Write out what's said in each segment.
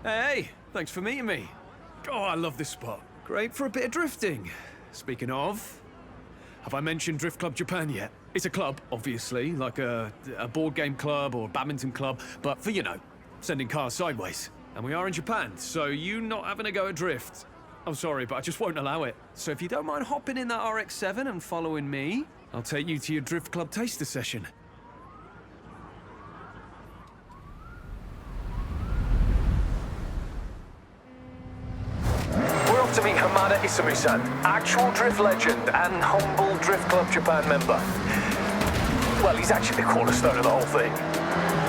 Hey, thanks for meeting me. Oh, I love this spot. Great for a bit of drifting. Speaking of, have I mentioned Drift Club Japan yet? It's a club, obviously, like a board game club or a badminton club, but for, sending cars sideways. And we are in Japan, so you not having a go at drift. I'm sorry, but I just won't allow it. So if you don't mind hopping in that RX-7 and following me, I'll take you to your Drift Club taster session. To meet Hamada Isamu-san, actual drift legend and humble Drift Club Japan member. Well, he's actually the cornerstone of the whole thing.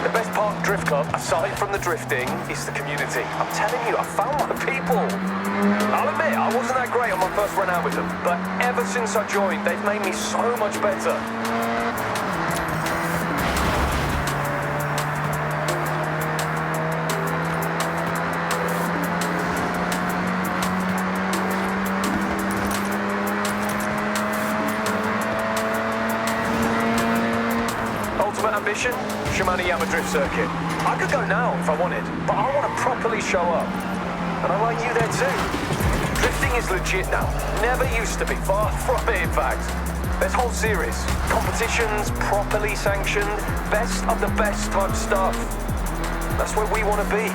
The best part of Drift Club, aside from the drifting, is the community. I'm telling you, I found my people. I'll admit, I wasn't that great on my first run out with them, but ever since I joined, they've made me so much better. Ambition? Shimano Yama Drift Circuit. I could go now if I wanted, but I want to properly show up. And I like you there too. Drifting is legit now. Never used to be. Far from it, in fact. There's whole series. Competitions, properly sanctioned, best of the best type stuff. That's where we want to be.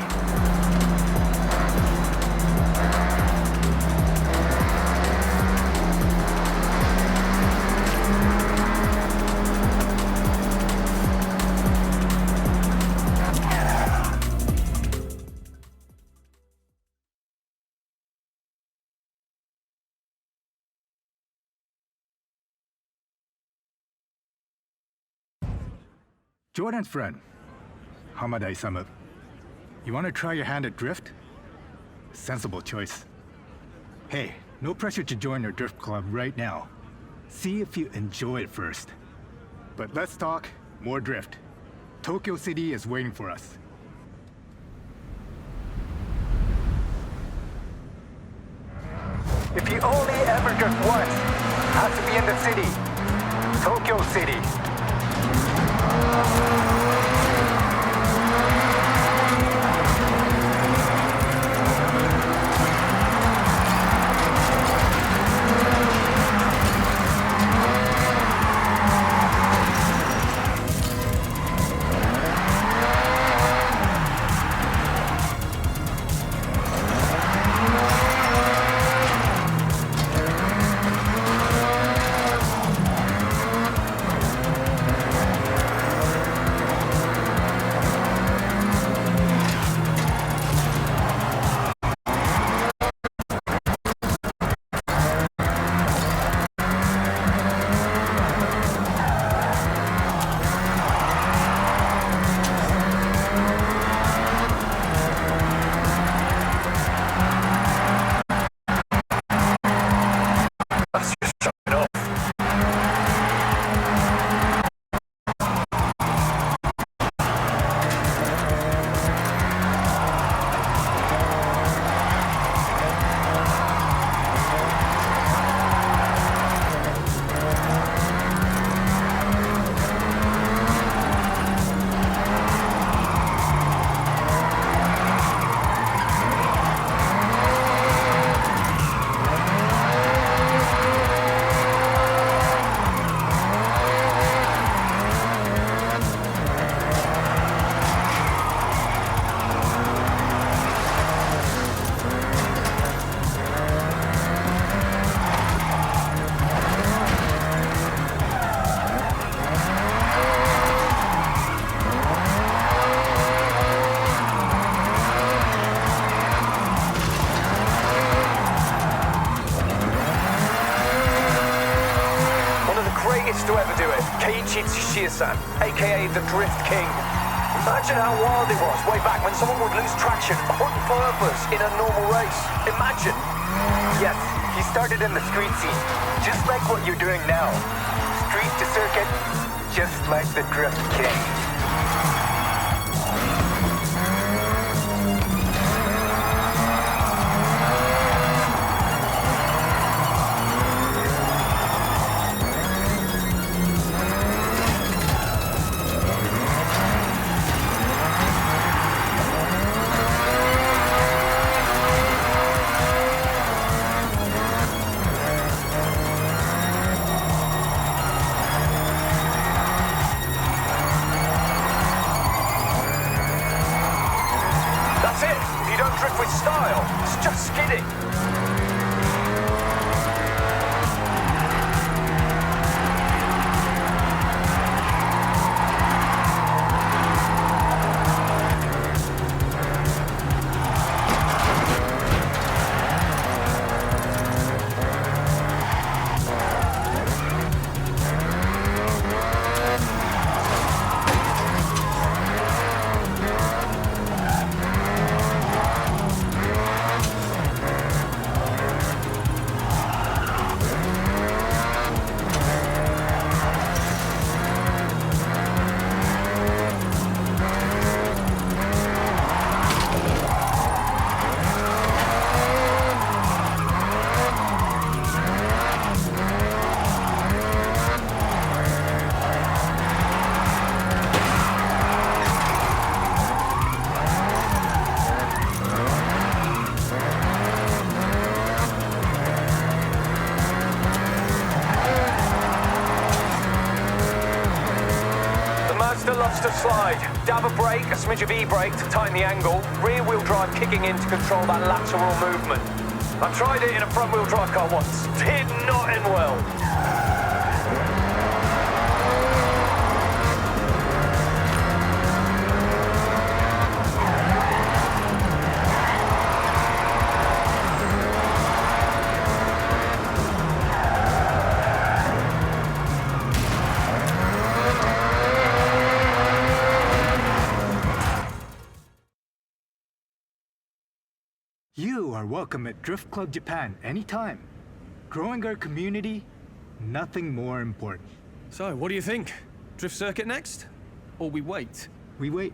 Jordan's friend, Hamada Isamu. You want to try your hand at drift? Sensible choice. Hey, no pressure to join your drift club right now. See if you enjoy it first. But let's talk more drift. Tokyo City is waiting for us. If you only ever drift once, has to be in the city. Tokyo City. To ever do it, Keiichi Tsuchiya-san, aka the Drift King. Imagine how wild it was way back when someone would lose traction on purpose in a normal race. Imagine. Yes, he started in the street scene, just like what you're doing now. Street to circuit, just like the Drift King. don't drift with style. It's just skidding. Loves to slide. Dab a brake, a smidge of e-brake to tighten the angle, rear-wheel drive kicking in to control that lateral movement. I tried it in a front-wheel drive car once. Did not end well. You are welcome at Drift Club Japan anytime. Growing our community, nothing more important. So, what do you think? Drift circuit next? Or we wait? We wait.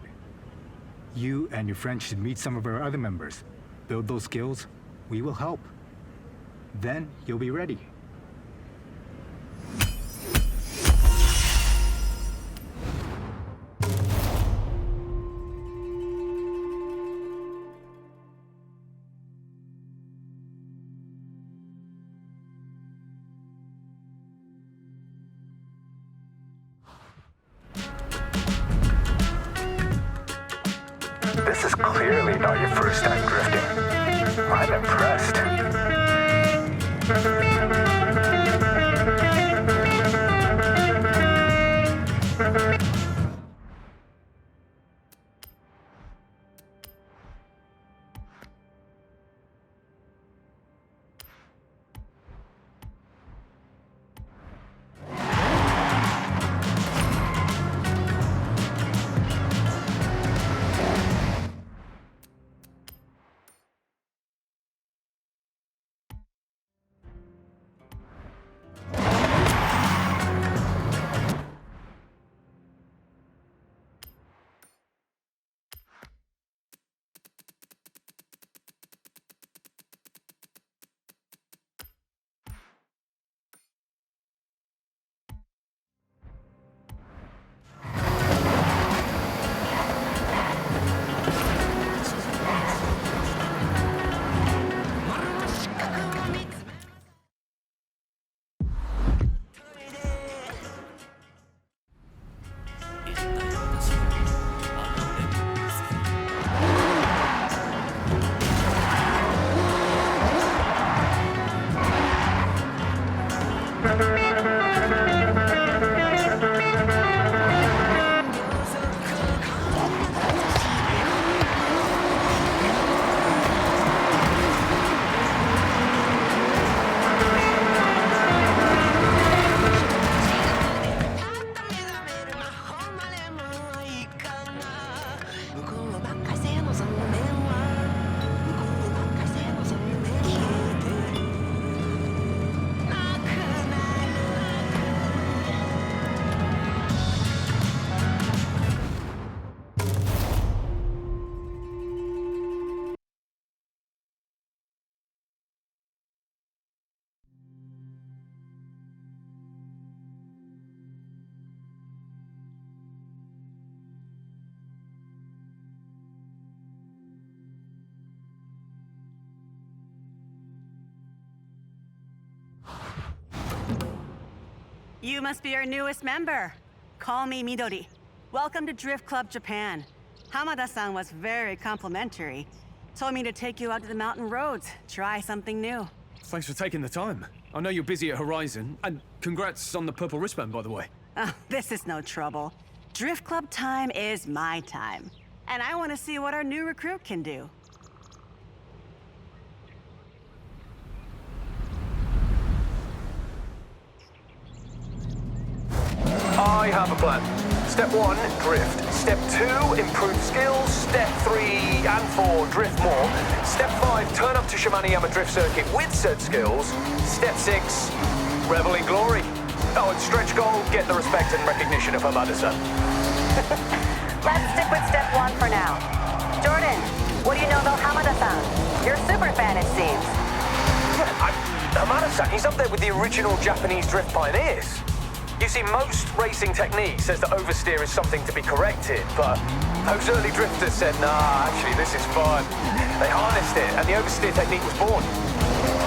You and your friends should meet some of our other members. Build those skills, we will help. Then you'll be ready. This is clearly not your first time drifting. I'm impressed. You must be our newest member. Call me Midori. Welcome to Drift Club Japan. Hamada-san was very complimentary. Told me to take you out to the mountain roads, try something new. Thanks for taking the time. I know you're busy at Horizon, and congrats on the purple wristband, by the way. Oh, this is no trouble. Drift Club time is my time. And I want to see what our new recruit can do. I have a plan. Step 1, drift. Step 2, improve skills. Step 3 and 4, drift more. Step 5, turn up to Shimaniyama Drift Circuit with said skills. Step 6, revel in glory. Oh, and stretch goal, get the respect and recognition of Hamada-san. Let's stick with step 1 for now. Jordan, what do you know about Hamada-san? You're a super fan, it seems. Hamada-san, he's up there with the original Japanese drift pioneers. You see, most racing technique says that oversteer is something to be corrected, but those early drifters said, nah, actually, this is fun. They harnessed it, and the oversteer technique was born.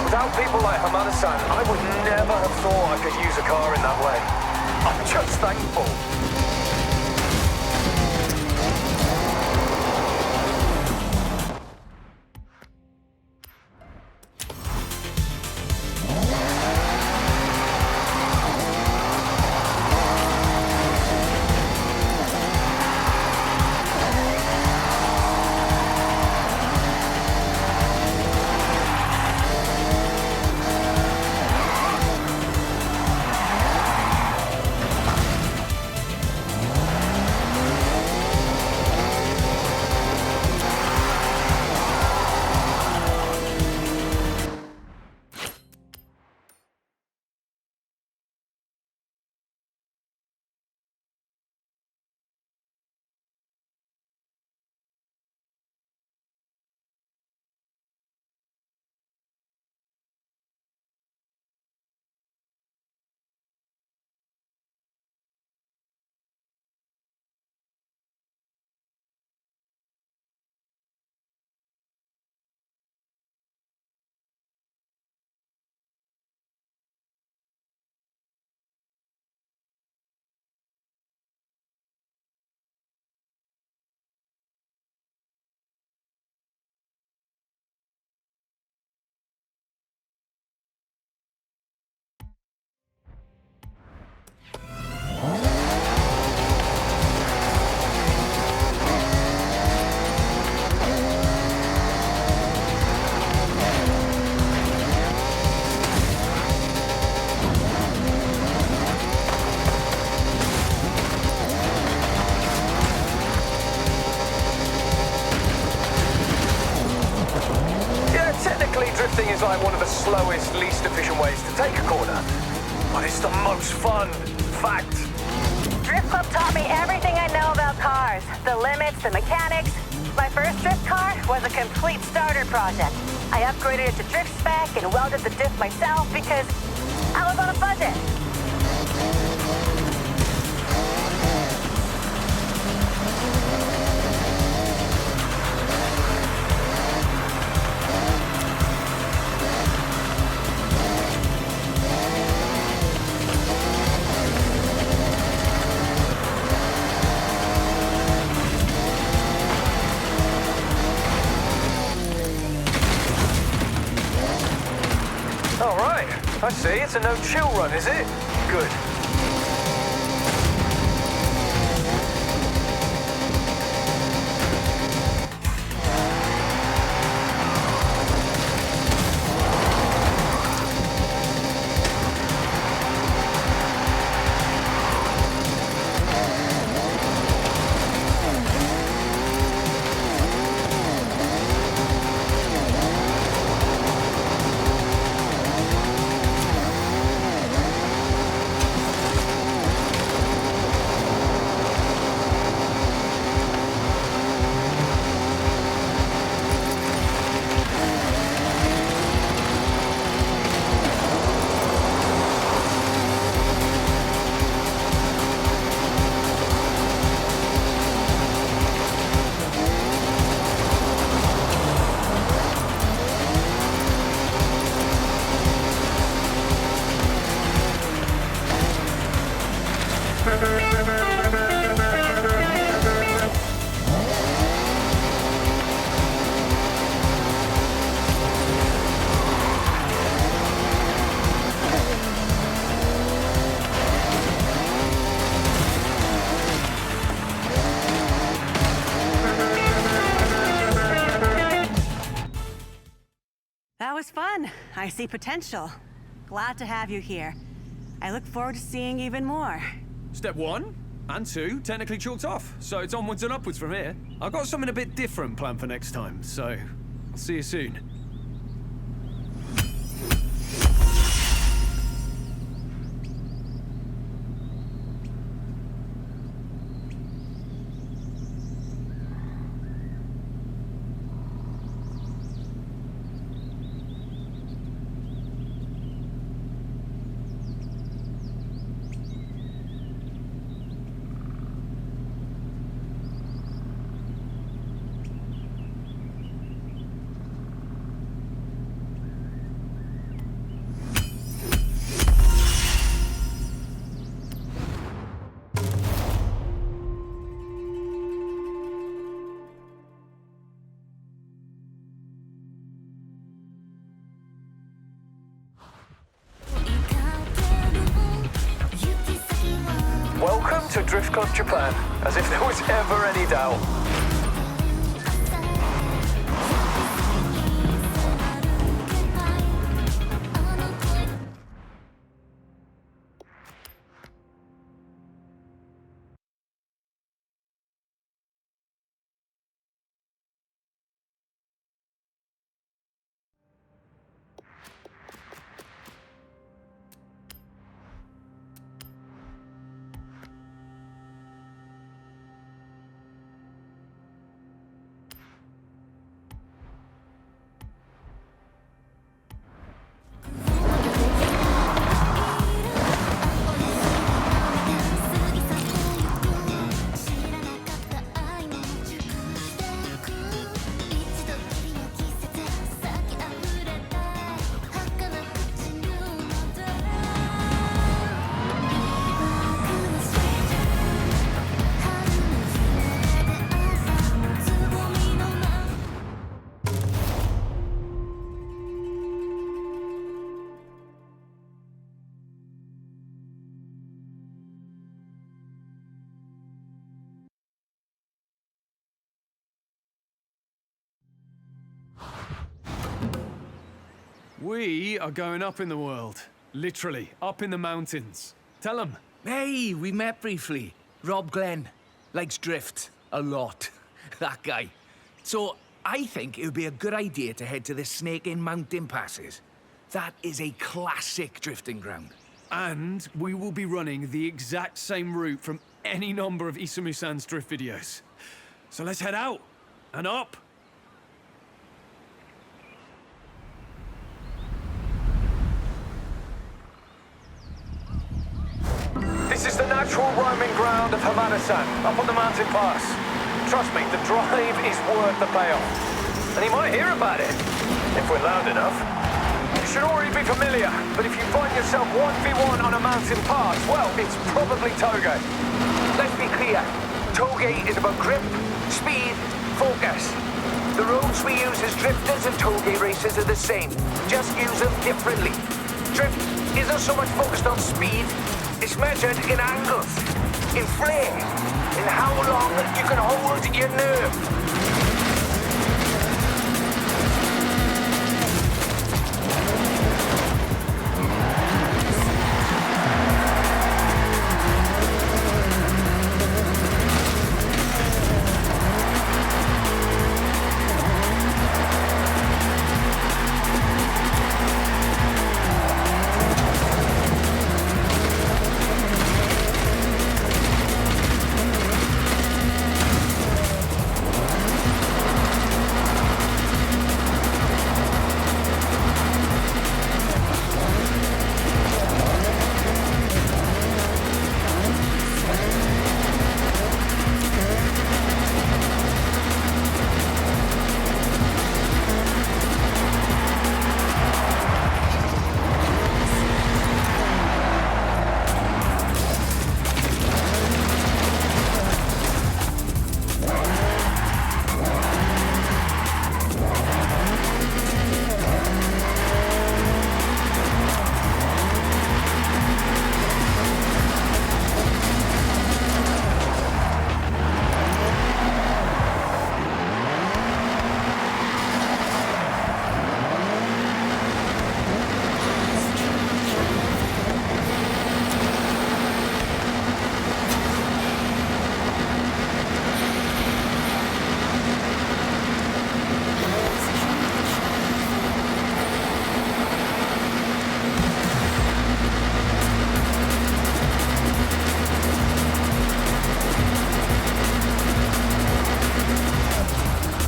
Without people like Hamada-san, I would never have thought I could use a car in that way. I'm just thankful. Drifting is like one of the slowest, least efficient ways to take a corner. But it's the most fun. Fact. Drift Club taught me everything I know about cars. The limits, the mechanics. My first drift car was a complete starter project. I upgraded it to drift spec and welded the diff myself because I was on a budget. All right. I see. It's a no-chill run, is it? Good. was fun. I see potential. Glad to have you here. I look forward to seeing even more. Step 1 and 2 technically chalked off, so it's onwards and upwards from here. I've got something a bit different planned for next time, so I'll see you soon. Welcome to Drift Club Japan, as if there was ever any doubt. We are going up in the world. Literally, up in the mountains. Tell them. Hey, we met briefly. Rob Glenn. Likes drift. A lot. That guy. So, I think it would be a good idea to head to the Snake-In Mountain Passes. That is a classic drifting ground. And we will be running the exact same route from any number of Isamu-san's drift videos. So let's head out and up. This is the natural roaming ground of Hamada-san, up on the mountain pass. Trust me, the drive is worth the payoff. And he might hear about it, if we're loud enough. You should already be familiar, but if you find yourself 1v1 on a mountain pass, well, it's probably Toge. Let's be clear. Toge is about grip, speed, focus. The roads we use as drifters and Toge racers are the same. Just use them differently. Drift isn't so much focused on speed. It's measured in angles, in flair, in how long you can hold your nerve.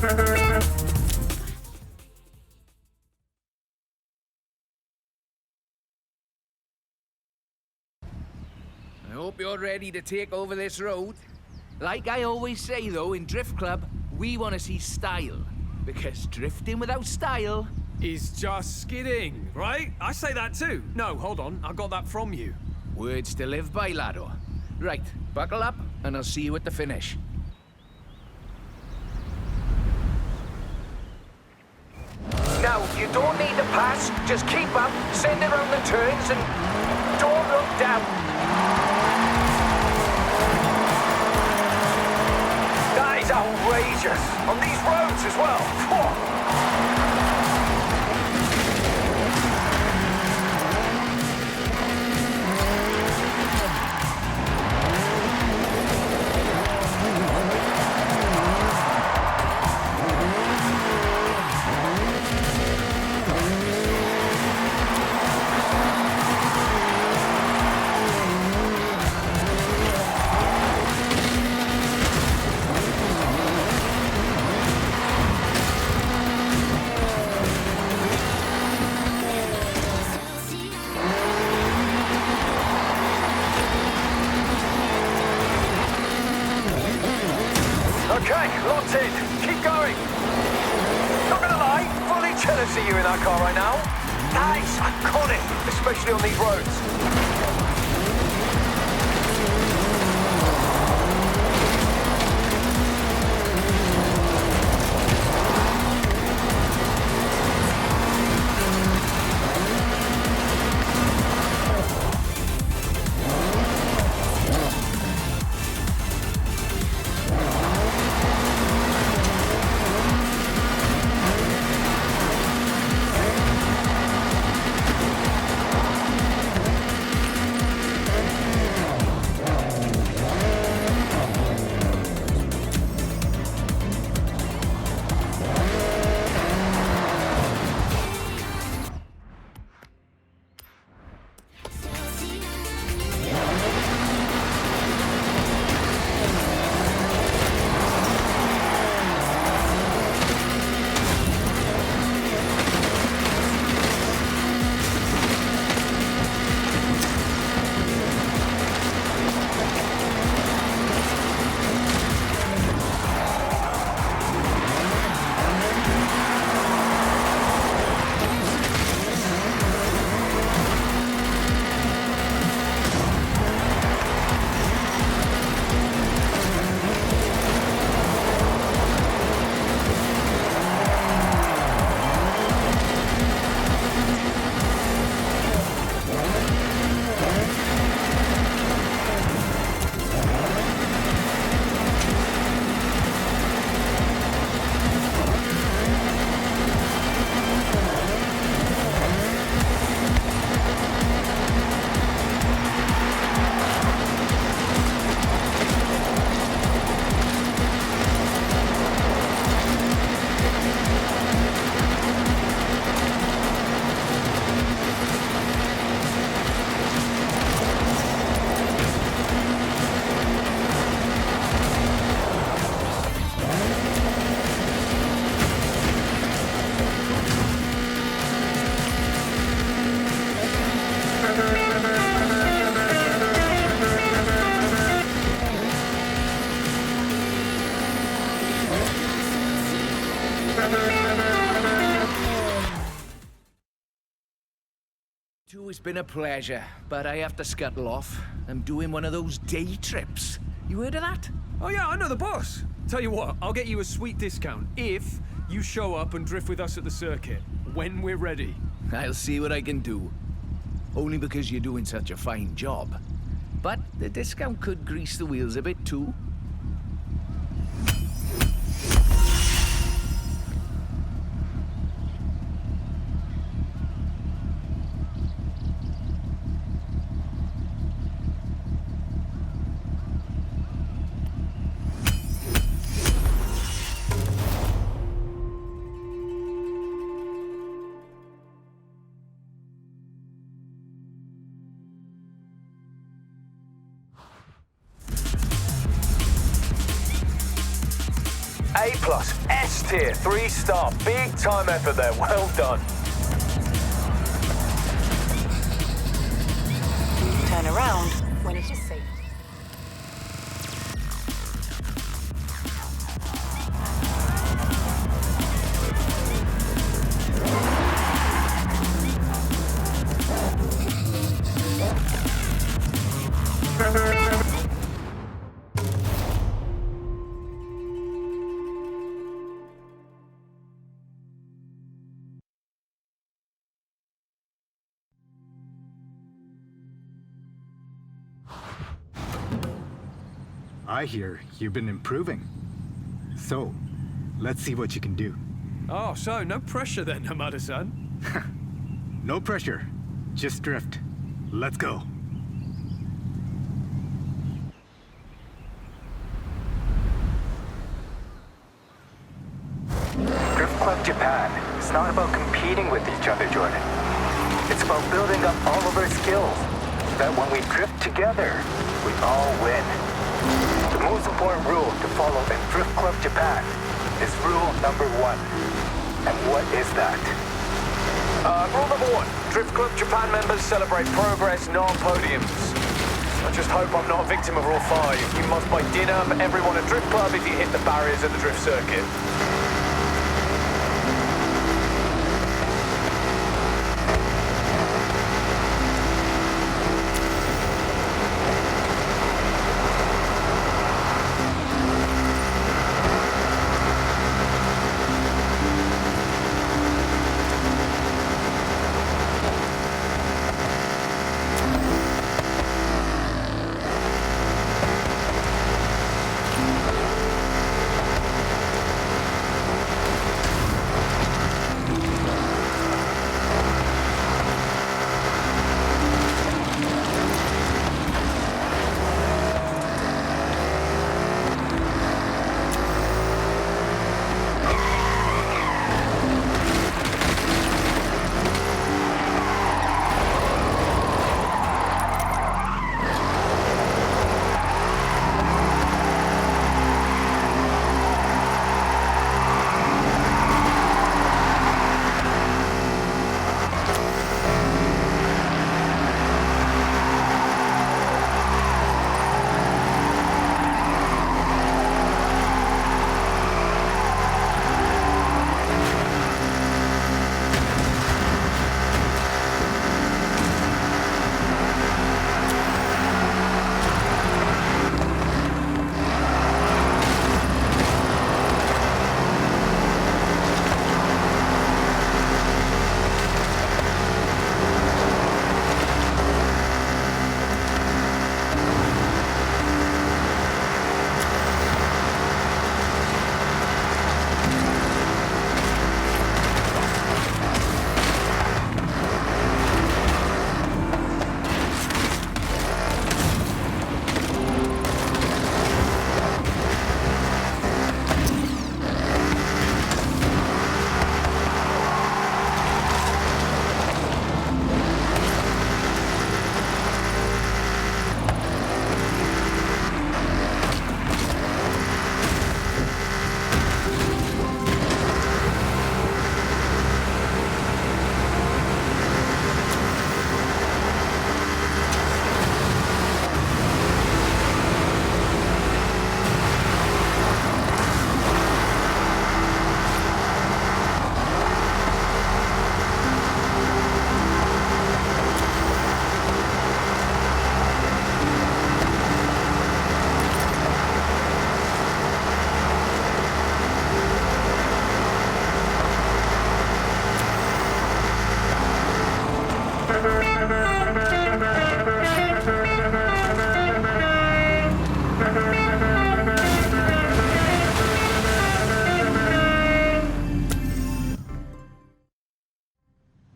I hope you're ready to take over this road. Like I always say, though, in Drift Club, we want to see style. Because drifting without style... Is just skidding, right? I say that too. No, hold on. I got that from you. Words to live by, laddo. Right, buckle up, and I'll see you at the finish. Now, you don't need to pass. Just keep up, send it around the turns, and don't look down. That is outrageous. On these roads as well. Whoa. Okay, locked in. Keep going. Not gonna lie, fully jealous of you in that car right now. That is iconic, especially on these roads. It's been a pleasure, but I have to scuttle off. I'm doing one of those day trips. You heard of that? Oh yeah, I know the boss. Tell you what, I'll get you a sweet discount if you show up and drift with us at the circuit when we're ready. I'll see what I can do. Only because you're doing such a fine job. But the discount could grease the wheels a bit too. A+, S tier, 3-star. Big time effort there, well done. Turn around when it is safe. I hear you've been improving. So, let's see what you can do. Oh, so no pressure then, Hamada-san. No pressure. Just drift. Let's go. Drift Club Japan is not about competing with each other, Jordan. It's about building up all of our skills, that when we drift together, we all win. The most important rule to follow in Drift Club Japan is rule number 1. And what is that? Rule number 1. Drift Club Japan members celebrate progress, not podiums. I just hope I'm not a victim of Rule 5. You must buy dinner for everyone at Drift Club if you hit the barriers at the drift circuit.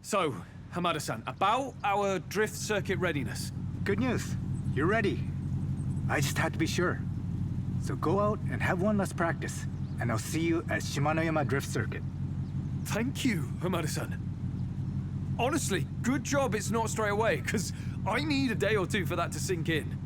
So, Hamada-san, about our drift circuit readiness. Good news. You're ready. I just had to be sure. So go out and have one last practice, and I'll see you at Shimanoyama Drift Circuit. Thank you, Hamada-san. Honestly, good job it's not straight away, because I need a day or two for that to sink in.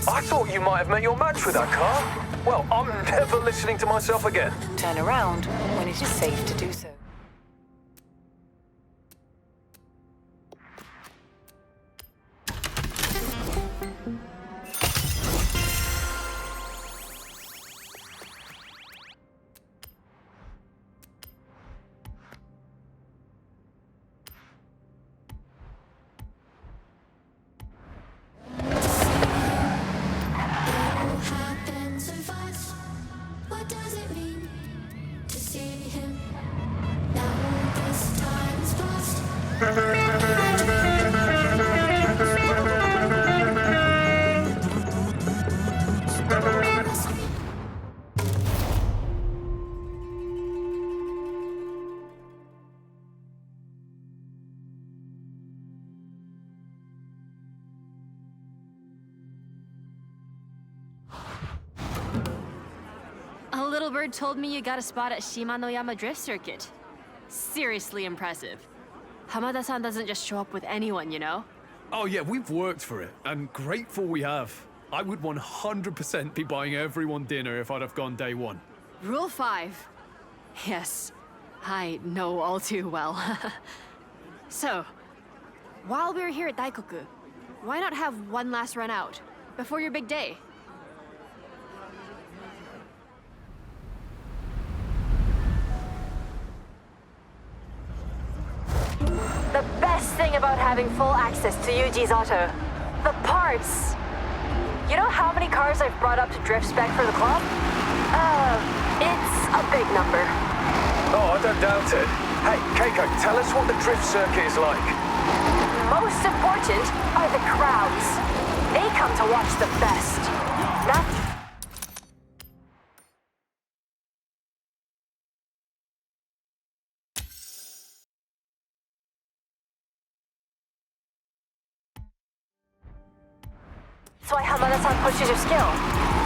I thought you might have met your match with that car. Well, I'm never listening to myself again. Turn around when it is safe to do so. Happens of us. What does it mean to see him? Now this time's past. A little bird told me you got a spot at Shimanoyama Drift Circuit. Seriously impressive. Hamada-san doesn't just show up with anyone, you know? Oh yeah, we've worked for it, and grateful we have. I would 100% be buying everyone dinner if I'd have gone day one. Rule 5. Yes, I know all too well. So, while we're here at Daikoku, why not have one last run out before your big day? The best thing about having full access to Yuji's auto, the parts. You know how many cars I've brought up to drift spec for the club? It's a big number. Oh, I don't doubt it. Hey, Keiko, tell us what the drift circuit is like. Most important are the crowds. They come to watch the best. Not That's why Hamada-san pushes your skill.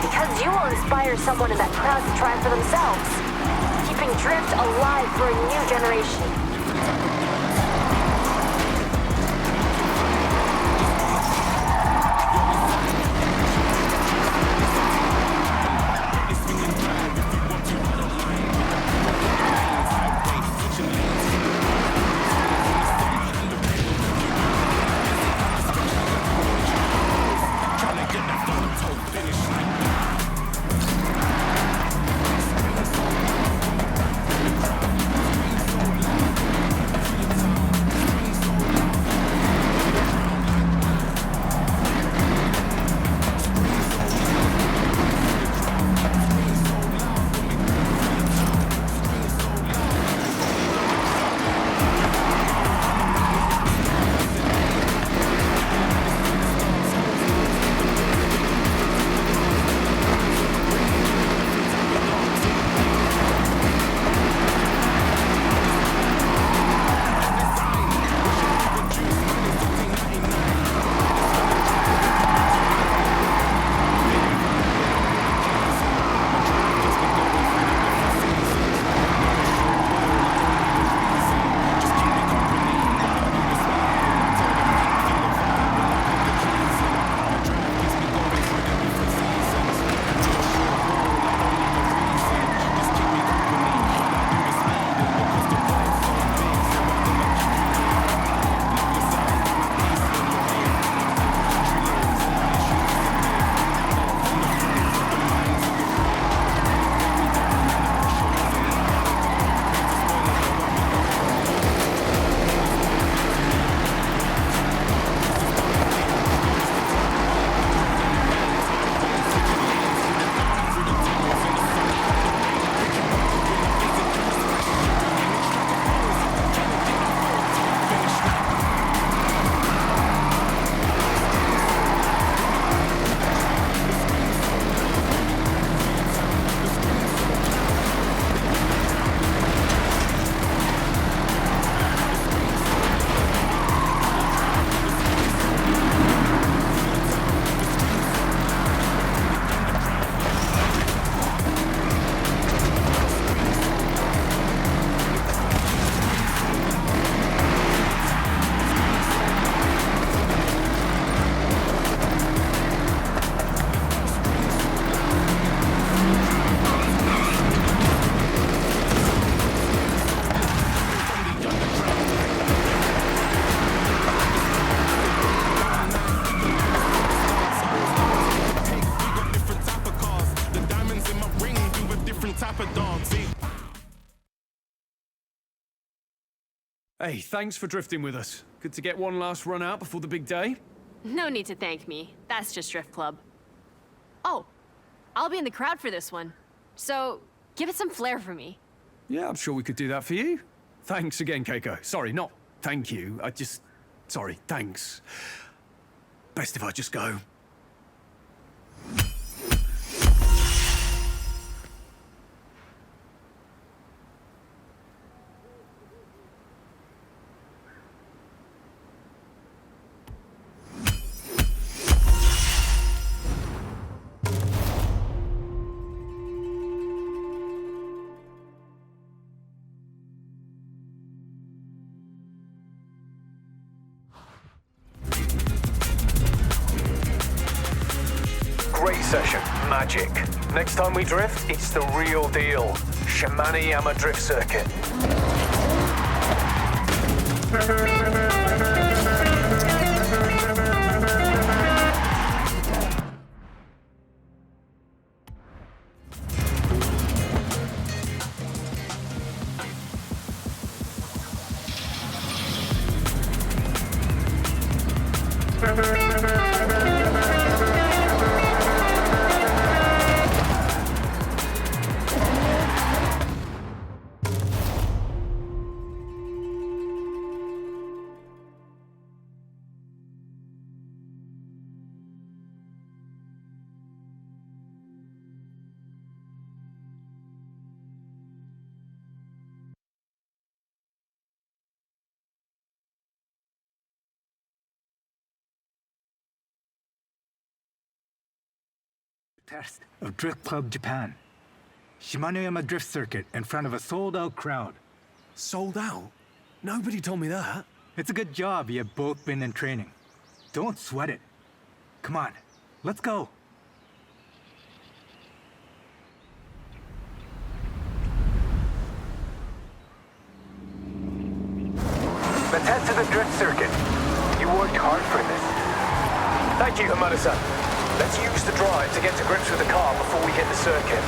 Because you will inspire someone in that crowd to try for themselves. Keeping drift alive for a new generation. Hey, thanks for drifting with us. Good to get one last run out before the big day. No need to thank me. That's just Drift Club. Oh, I'll be in the crowd for this one. So, give it some flair for me. Yeah, I'm sure we could do that for you. Thanks again, Keiko. Sorry, not thank you. Sorry, thanks. Best if I just go. Great session. Magic. Next time we drift, it's the real deal. Shimane Drift Circuit. Test of Drift Club Japan. Shimane Drift Circuit in front of a sold-out crowd. Sold out? Nobody told me that. It's a good job you have both been in training. Don't sweat it. Come on, let's go. Let's head to the drift circuit. You worked hard for this. Thank you, Hamada-san. Let's use the drive to get to grips with the car before we hit the circuit.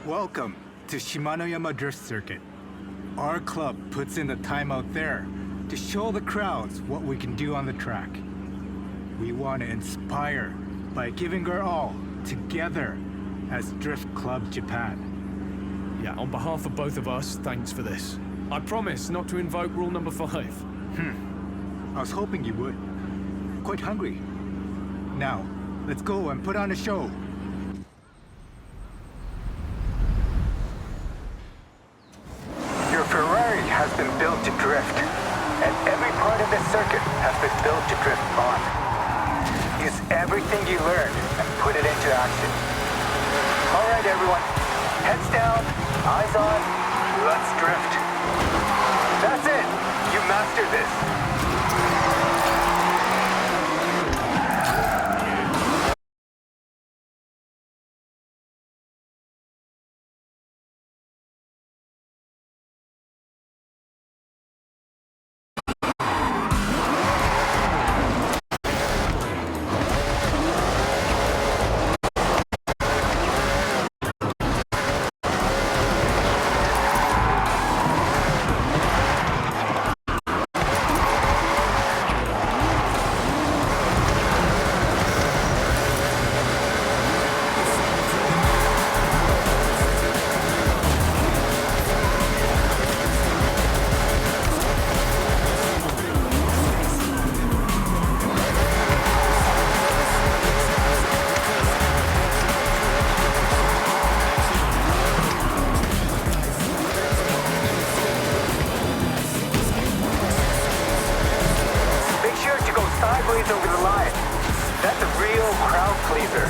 Welcome to Shimanoyama Drift Circuit. Our club puts in the time out there to show the crowds what we can do on the track. We want to inspire by giving our all together as Drift Club Japan. Yeah, on behalf of both of us, thanks for this. I promise not to invoke rule number 5. I was hoping you would. Quite hungry. Now, let's go and put on a show. Your Ferrari has been built to drift, and every part of this circuit has been built to drift on. Use everything you learned and put it into action. All right, everyone. Heads down, eyes on, let's drift. That's it. You mastered this. Sideways over the line. That's a real crowd pleaser.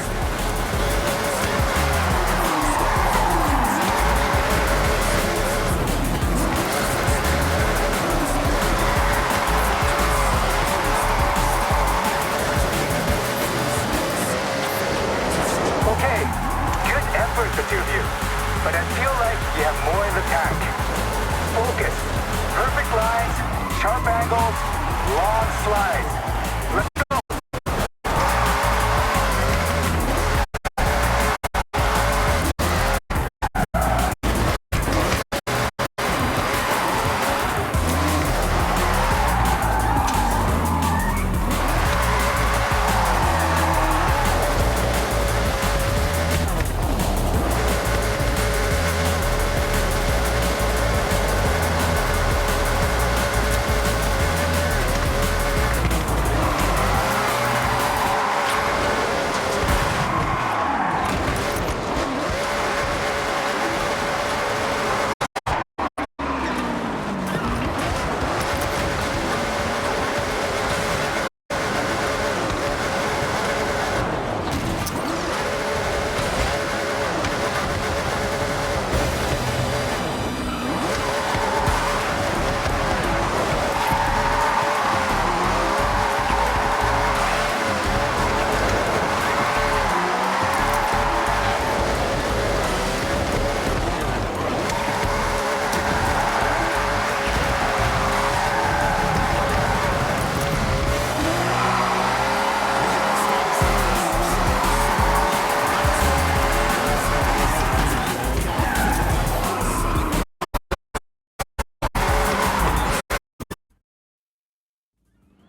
Okay, good effort, the two of you. But I feel like you have more in the tank. Focus. Perfect lines, sharp angles, long slides.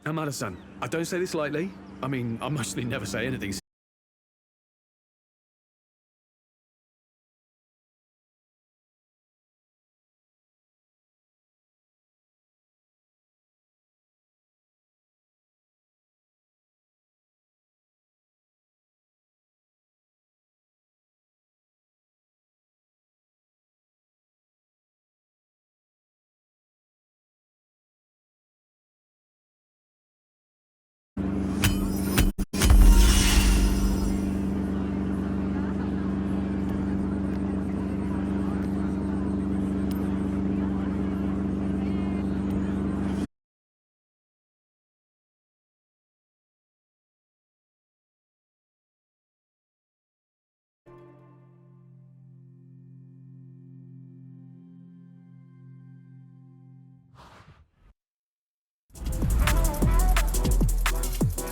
Hamada-san, I don't say this lightly. I mean, I mostly never say anything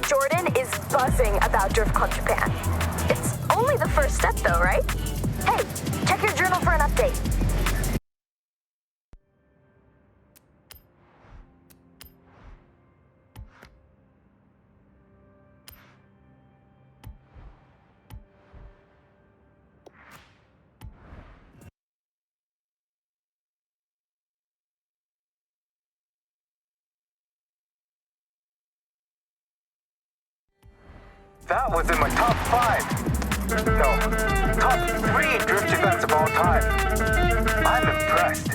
Jordan is buzzing about Drift Club Japan. It's only the first step though, right? Hey, check your journal That was in my top 5. No, top 3 drift events of all time. I'm impressed.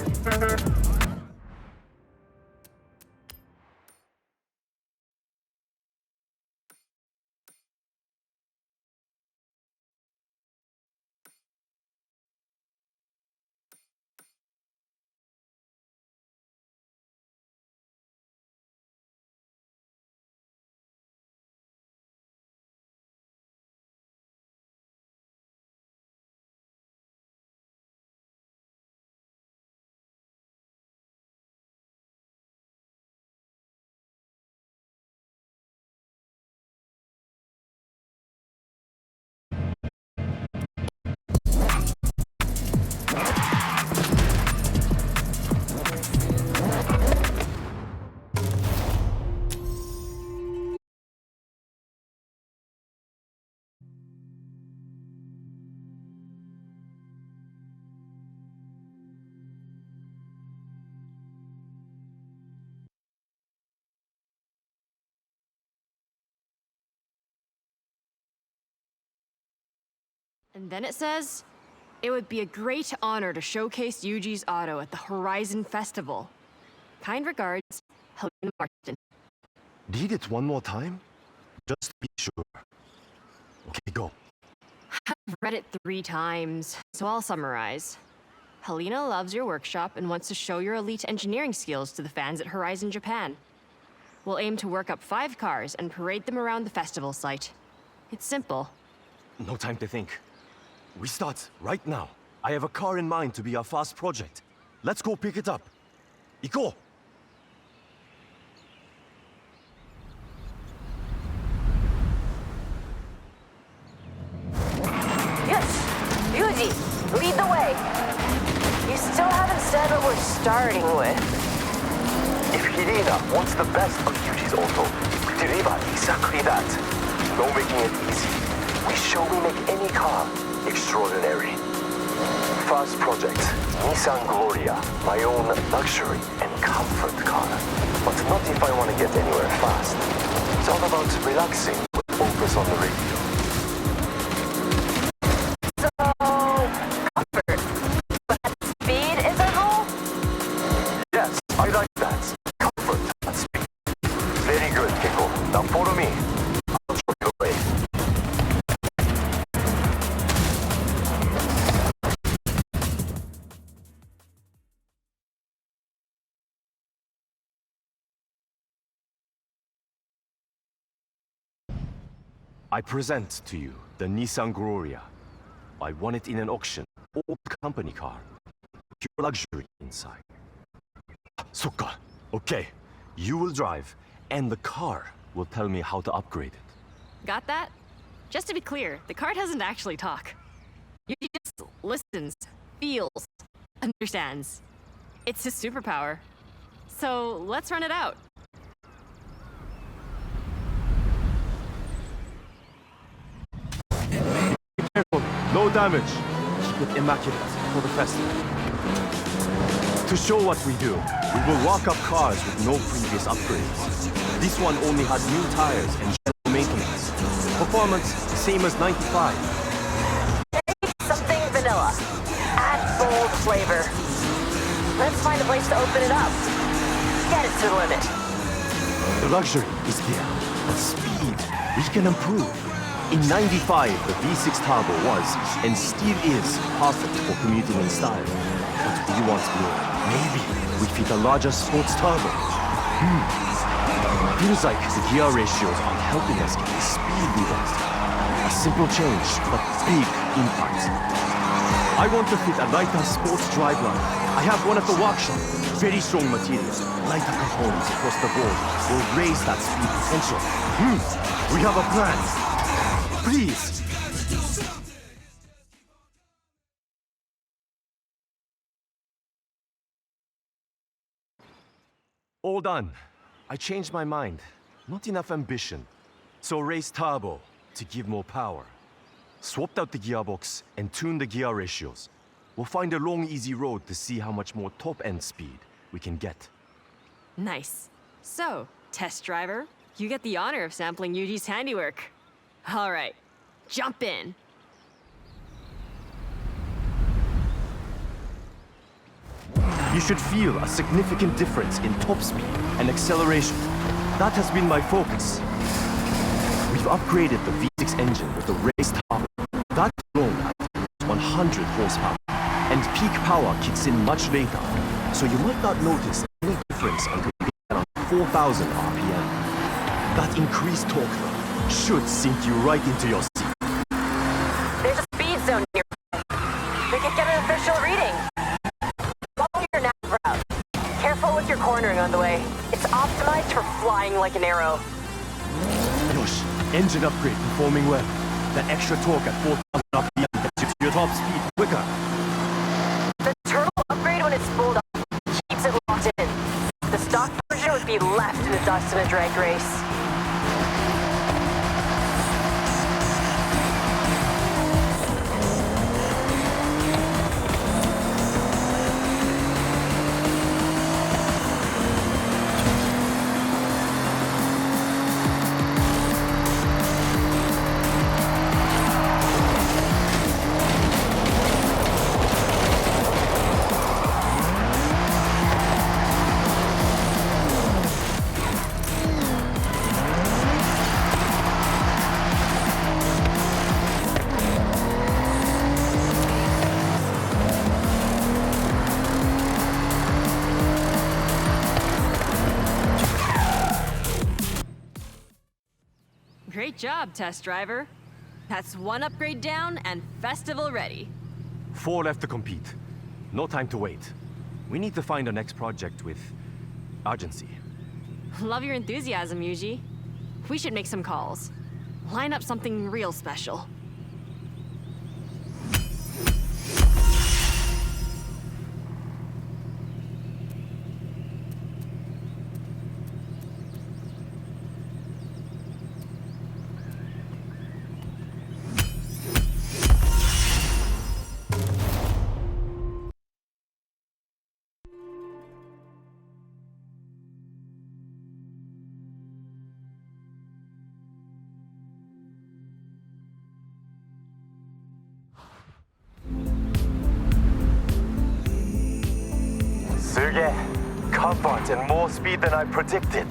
And then it says, it would be a great honor to showcase Yuji's auto at the Horizon Festival. Kind regards, Helena Martin. Read it one more time? Just to be sure. Okay, go. I've read it 3 times, so I'll summarize. Helena loves your workshop and wants to show your elite engineering skills to the fans at Horizon Japan. We'll aim to work up 5 cars and parade them around the festival site. It's simple. No time to think. We start right now. I have a car in mind to be our fast project. Let's go pick it up. Iko! Yes! Yuji, lead the way. You still haven't said what we're starting with. If Hirina wants the best of Yuji's auto, we deliver exactly that. No making it easy. We show we make any car extraordinary. First project, Nissan Gloria, my own luxury and comfort car. But not if I want to get anywhere fast. It's all about relaxing with focus on the radio. So, comfort. But speed is our goal? Yes, I like that. Comfort and speed. Very good, Kiko. Now follow me. I'll show you the way. I present to you the Nissan Gloria. I won it in an auction. Old company car. Pure luxury inside. Sokka. Okay. You will drive, and the car will tell me how to upgrade it. Got that? Just to be clear, the car doesn't actually talk. Yuji just listens, feels, understands. It's his superpower. So let's run it out. Careful, no damage. Keep it immaculate for the festival. To show what we do, we will walk up cars with no previous upgrades. This one only has new tires and general maintenance. Performance, same as 95. Something vanilla. Add bold flavor. Let's find a place to open it up. Get it to the limit. The luxury is here, but speed, we can improve. In 95, the V6 Turbo was, and still is, perfect for commuting in style. But we want more. Maybe we fit a larger sports turbo. Feels like the gear ratios aren't helping us get the speed we want. A simple change, but big impact. I want to fit a lighter sports driveline. I have one at the workshop. Very strong materials, lighter components across the board will raise that speed potential. We have a plan. Please. All done. I changed my mind. Not enough ambition. So raised turbo to give more power. Swapped out the gearbox and tuned the gear ratios. We'll find a long, easy road to see how much more top-end speed we can get. Nice. So, test driver, you get the honor of sampling Yuji's handiwork. All right, jump in. You should feel a significant difference in top speed and acceleration. That has been my focus. We've upgraded the V6 engine with the raised power. That alone has 100 horsepower, and peak power kicks in much later, so you might not notice any difference until you get around 4,000 RPM. That increased torque, though, should sink you right into your seat. There's a speed zone nearby. We could get an official reading. Follow your nav route. Careful with your cornering on the way. It's optimized for flying like an arrow. Yosh, engine upgrade performing well. That extra torque at 4,000 RPM gets you to your top speed quicker. The turbo upgrade when it's pulled up keeps it locked in. The stock version would be left in the dust in a drag race. Great job, test driver. That's one upgrade down and festival ready. 4 left to compete. No time to wait. We need to find our next project with urgency. Love your enthusiasm, Yuji. We should make some calls. Line up something real special. Sergey, comfort and more speed than I predicted.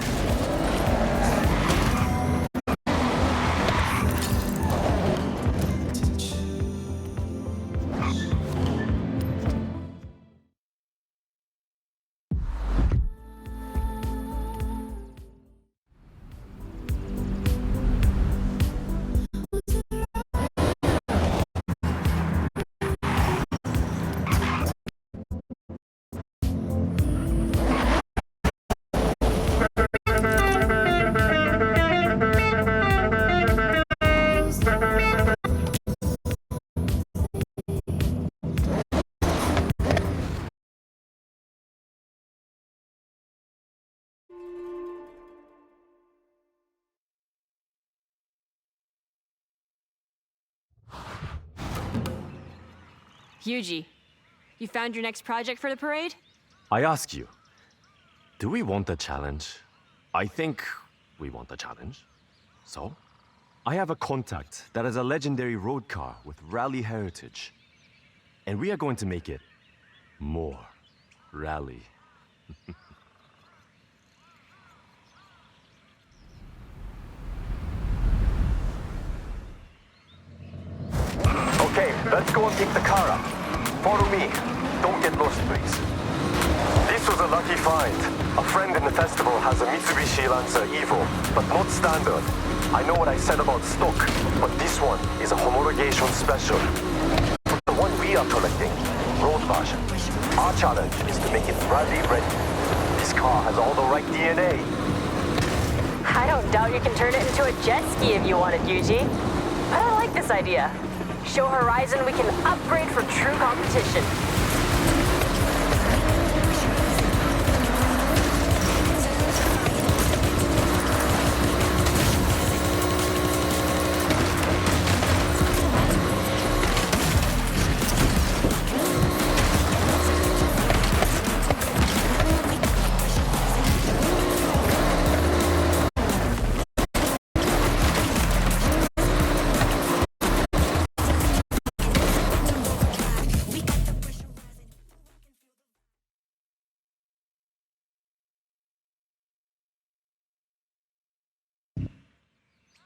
Yuji, you found your next project for the parade? I ask you, do we want a challenge? I think we want a challenge. So, I have a contact that has a legendary road car with rally heritage. And we are going to make it more rally. Okay, let's go and pick the car up. Follow me. Don't get lost, please. This was a lucky find. A friend in the festival has a Mitsubishi Lancer Evo, but not standard. I know what I said about stock, but this one is a homologation special. The one we are collecting, road version. Our challenge is to make it rally ready. This car has all the right DNA. I don't doubt you can turn it into a jet ski if you wanted, Yuji. I like this idea. Show Horizon we can upgrade for true competition.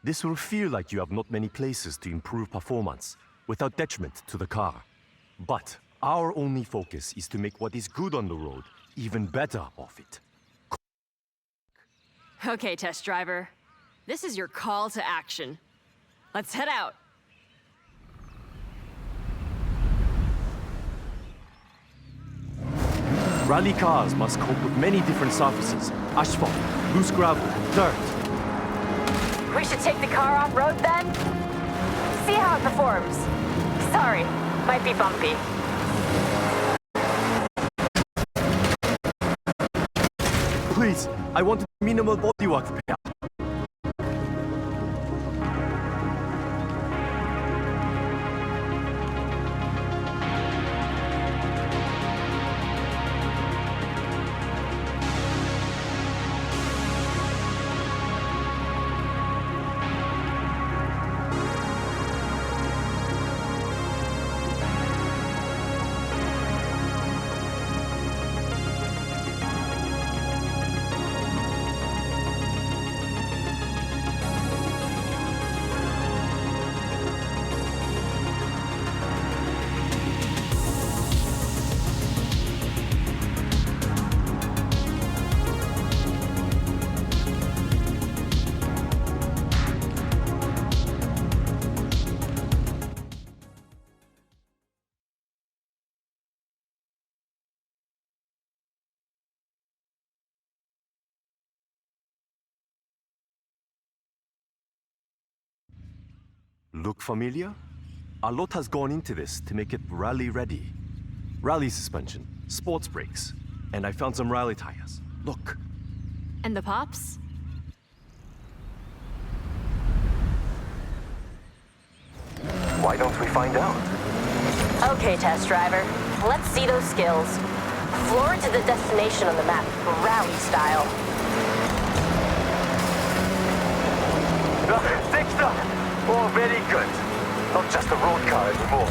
This will feel like you have not many places to improve performance without detriment to the car. But our only focus is to make what is good on the road even better off it. Okay, test driver. This is your call to action. Let's head out. Rally cars must cope with many different surfaces. Asphalt, loose gravel, dirt. We should take the car off-road then? See how it performs. Sorry, might be bumpy. Please, I want minimal bodywork repair. Look familiar? A lot has gone into this to make it rally ready. Rally suspension, sports brakes, and I found some rally tires. Look. And the pops? Why don't we find out? Okay, test driver. Let's see those skills. Floor to the destination on the map, rally style. Dexter! Oh, very good. Not just a road car anymore.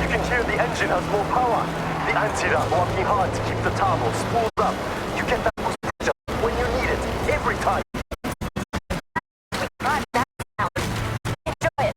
You can hear the engine has more power. The anti-ram working hard to keep the turbo spooled up. You get that boost pressure when you need it, every time. God, that sound. Enjoy it.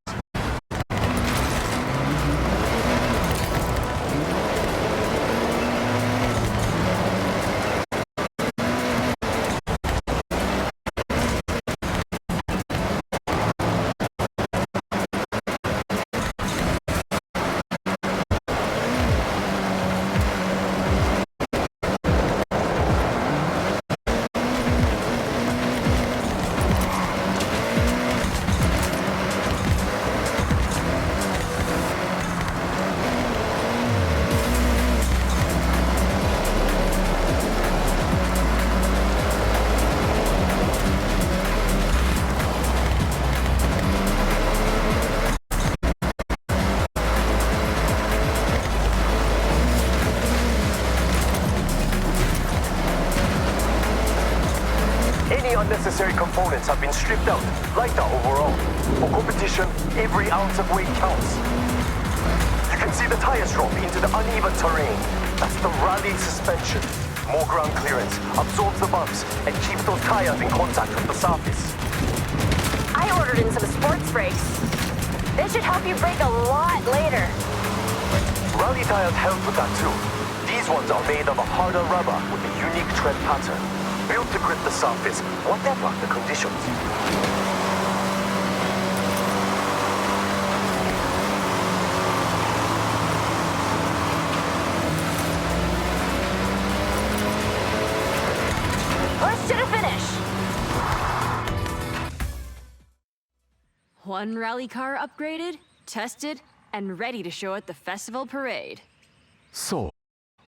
Any unnecessary components have been stripped out, lighter overall. For competition, every ounce of weight counts. You can see the tires drop into the uneven terrain. That's the rally suspension. More ground clearance, absorbs the bumps, and keeps those tires in contact with the surface. I ordered in some sports brakes. They should help you brake a lot later. Rally tires help with that too. These ones are made of a harder rubber with a unique tread pattern, built to grip the surface, whatever the conditions. Push to the finish. One rally car upgraded, tested, and ready to show at the festival parade. So,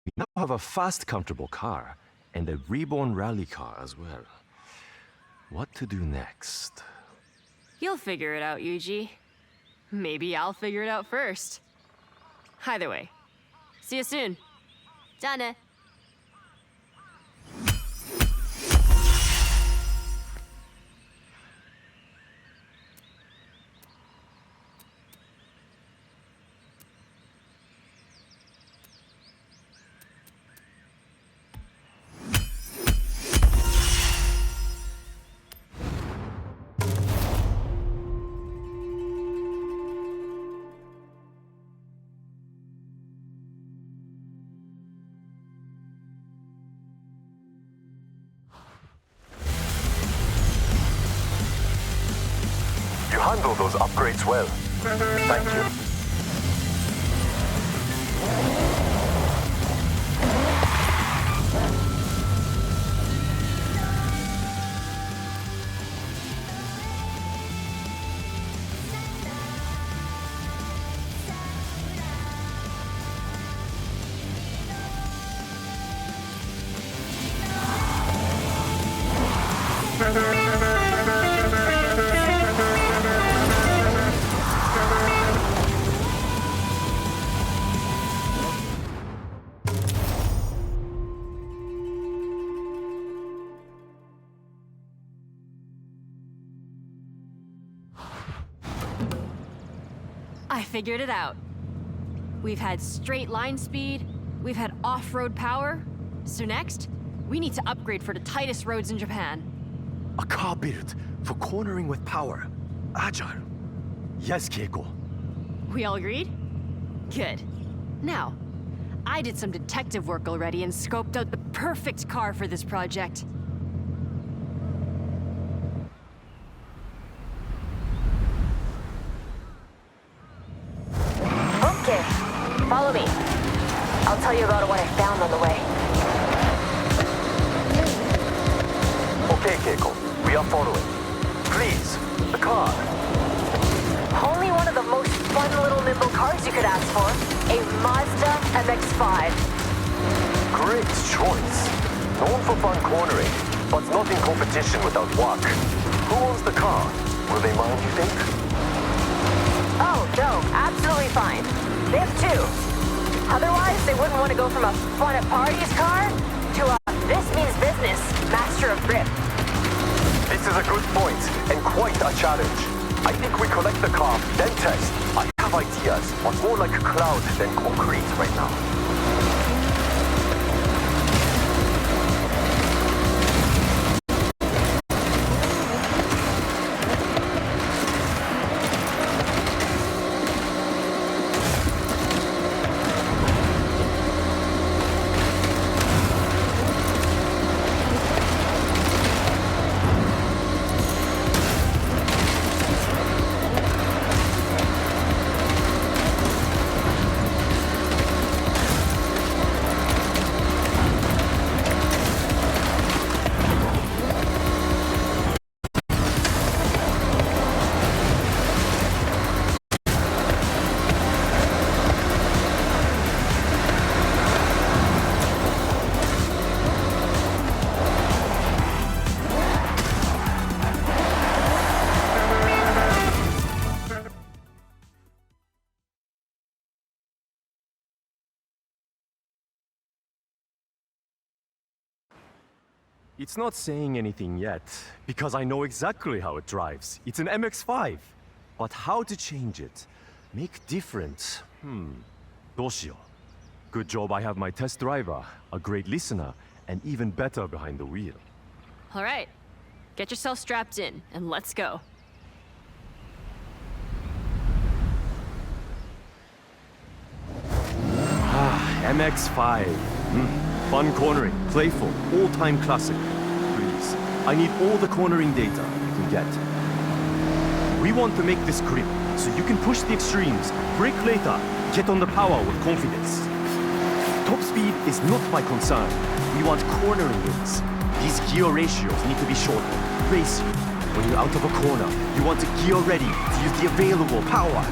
we now have a fast, comfortable car, and a reborn rally car as well. What to do next? You'll figure it out, Yuji. Maybe I'll figure it out first. Either way, see you soon. じゃあね. handle those upgrades well. Thank you. I figured it out. We've had straight line speed, we've had off-road power, so next, we need to upgrade for the tightest roads in Japan. A car built for cornering with power. Agile. Yes, Keiko. We all agreed? Good. Now, I did some detective work already and scoped out the perfect car for this project. Okay, follow me. I'll tell you about what I found on the way. Okay, Keiko. We are following. Please, the car. Only one of the most fun little nimble cars you could ask for. A Mazda MX-5. Great choice. Known for fun cornering, but not in competition without work. Who owns the car? Will they mind, you think? Oh, no, absolutely fine. They have two. Otherwise, they wouldn't want to go from a fun at parties car to a this means business master of grip. This is a good point, and quite a challenge. I think we collect the car, then test. I have ideas, but more like cloud than concrete right now. It's not saying anything yet, because I know exactly how it drives. It's an MX-5. But how to change it? Make different? どうしよう. Good job I have my test driver, a great listener, and even better behind the wheel. All right, get yourself strapped in, and let's go. MX-5. Fun cornering, playful, all-time classic. Please, I need all the cornering data you can get. We want to make this grip, so you can push the extremes, brake later, get on the power with confidence. Top speed is not my concern. We want cornering wins. These gear ratios need to be shorter. Race you. When you're out of a corner, you want to gear ready to use the available power.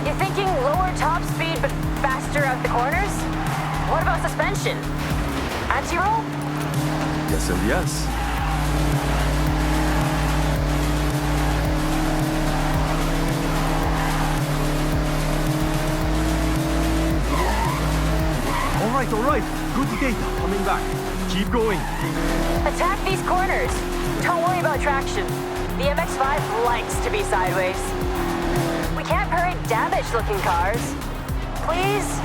You're thinking lower top speed but faster out the corners? What about suspension? Anti-roll? Yes and yes. All right. Good data coming back. Keep going. Attack these corners. Don't worry about traction. The MX-5 likes to be sideways. We can't parade damaged-looking cars. Please?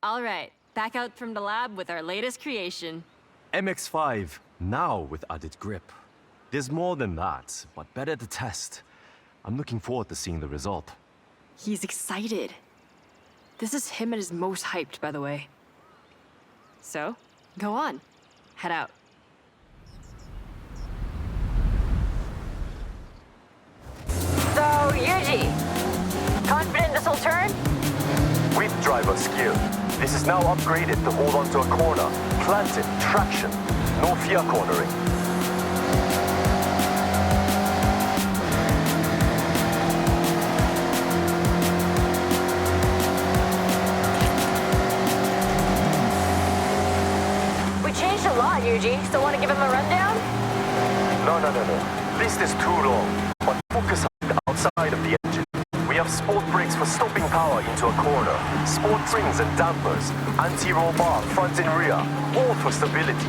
All right, Back out from the lab with our latest creation. MX-5, now with added grip. There's more than that, but better to test. I'm looking forward to seeing the result. He's excited. This is him at his most hyped, by the way. So, go on. Head out. So, Yuji, confident this will turn? With driver skill. This is now upgraded to hold onto a corner. Planted, traction, no fear cornering. We changed a lot, Yuji. Still want to give him a rundown? No. List is too long, but focus on the outside of the engine. We have sport brakes for stopping power into a corner, sport springs and dampers, anti-roll bar front and rear, all for stability.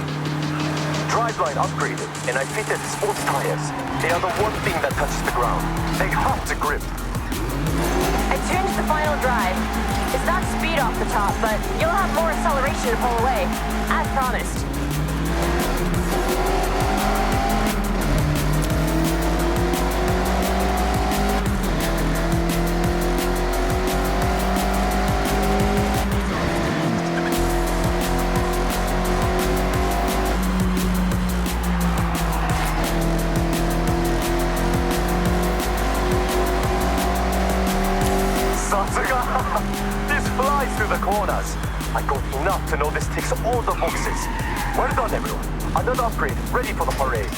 Driveline upgraded, and I fitted sports tires. They are the one thing that touches the ground. They have to grip. I tuned the final drive. It's not speed off the top, but you'll have more acceleration to pull away, as promised. This flies through the corners. I got enough to know this ticks all the boxes. Well done, everyone. Another upgrade, ready for the parade.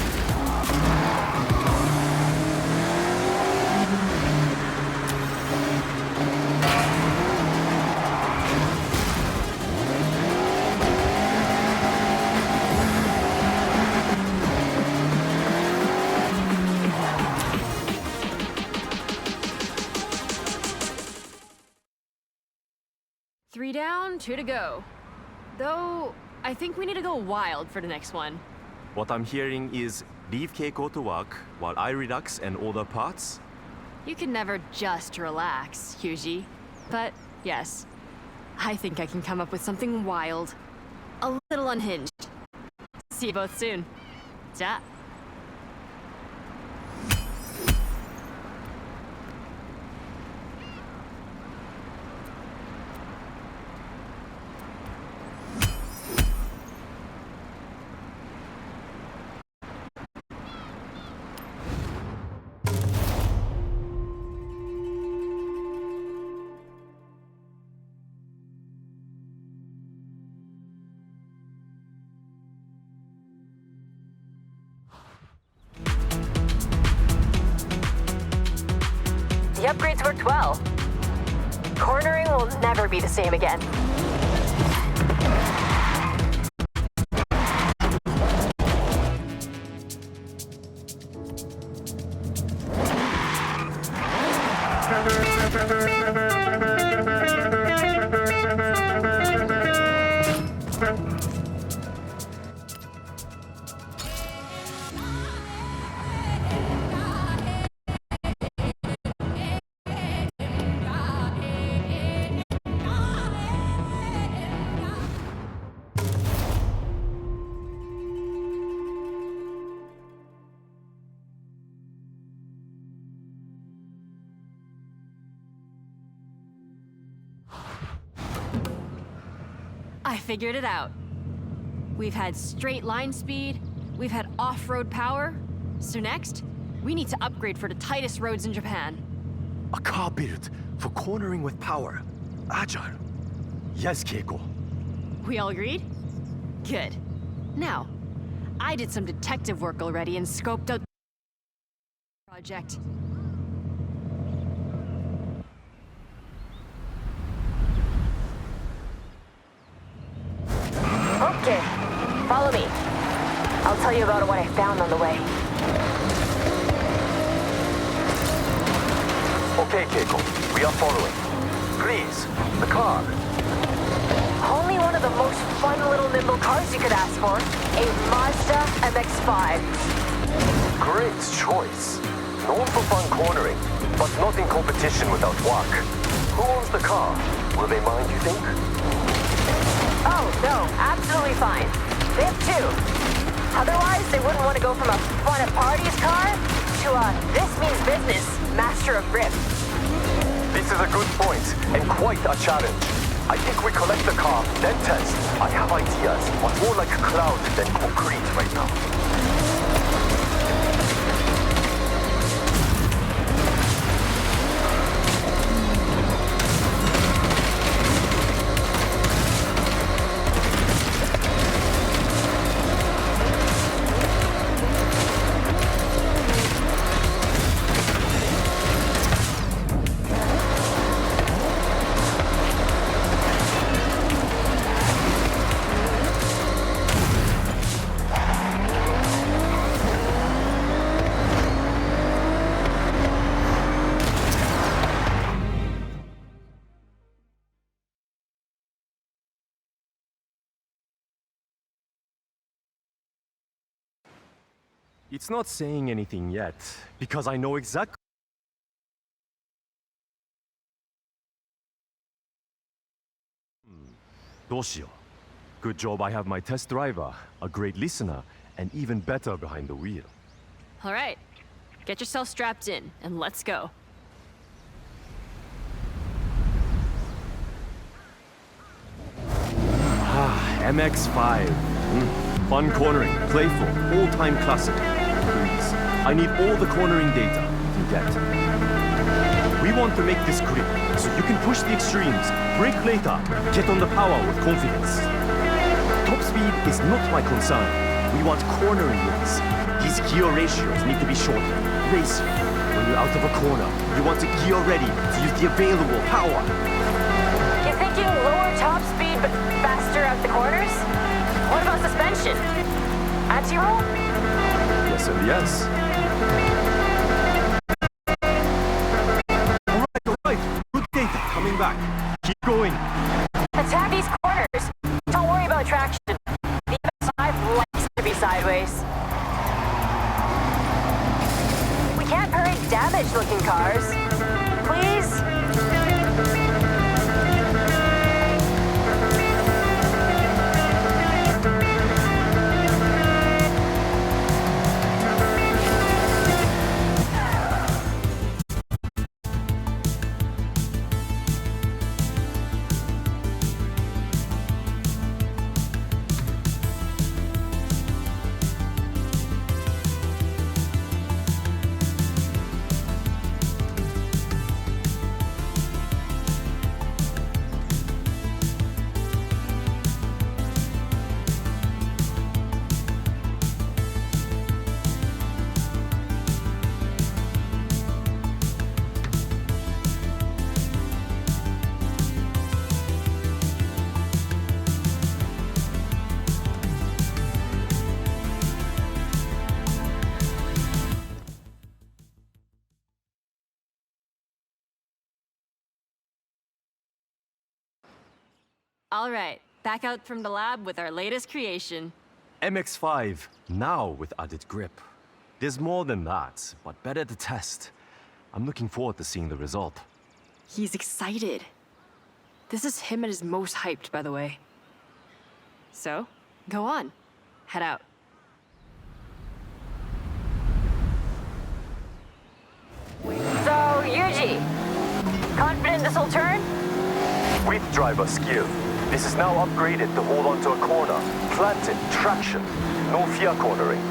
3 down, 2 to go. Though, I think we need to go wild for the next one. What I'm hearing is leave Keiko to work while I relax and order parts? You can never just relax, Yuji. But, yes, I think I can come up with something wild. A little unhinged. See you both soon. Ja. The upgrades worked well. Cornering will never be the same again. I figured it out. We've had straight line speed, we've had off-road power, so next, we need to upgrade for the tightest roads in Japan. A car built for cornering with power. Agile. Yes, Keiko. We all agreed? Good. Now, I did some detective work already and scoped out the project. Okay, follow me. I'll tell you about what I found on the way. Okay, Keiko, we are following. Please, the car. Only one of the most fun little nimble cars you could ask for. A Mazda MX-5. Great choice. Known for fun cornering, but not in competition without work. Who owns the car? Will they mind, you think? Oh, no, absolutely fine. They have two. Otherwise, they wouldn't want to go from a fun at parties car to a this means business master of drift. This is a good point, and quite a challenge. I think we collect the car, then test. I have ideas, but more like cloud than concrete right now. It's not saying anything yet, because I know exactly. Doshio. Good job I have my test driver, a great listener, and even better behind the wheel. All right, get yourself strapped in, and let's go. MX-5. Fun cornering, playful, all-time classic. Please, I need all the cornering data you can get. We want to make this grip, so you can push the extremes, brake later, get on the power with confidence. Top speed is not my concern. We want cornering wins. These gear ratios need to be shorter. Race, when you're out of a corner, you want to gear ready to use the available power. You're thinking lower top speed but faster out the corners? What about suspension? Anti-roll? Yes and yes. All right. Good data coming back. Keep going. Attack these corners. Don't worry about traction. The MX-5 likes to be sideways. We can't hurry damaged-looking cars. Please? All right, back out from the lab with our latest creation. MX-5, now with added grip. There's more than that, but better to test. I'm looking forward to seeing the result. He's excited. This is him at his most hyped, by the way. So, go on. Head out. So, Yuji, confident this will turn? With driver skill, this is now upgraded to hold onto a corner. Planted, traction, no fear cornering.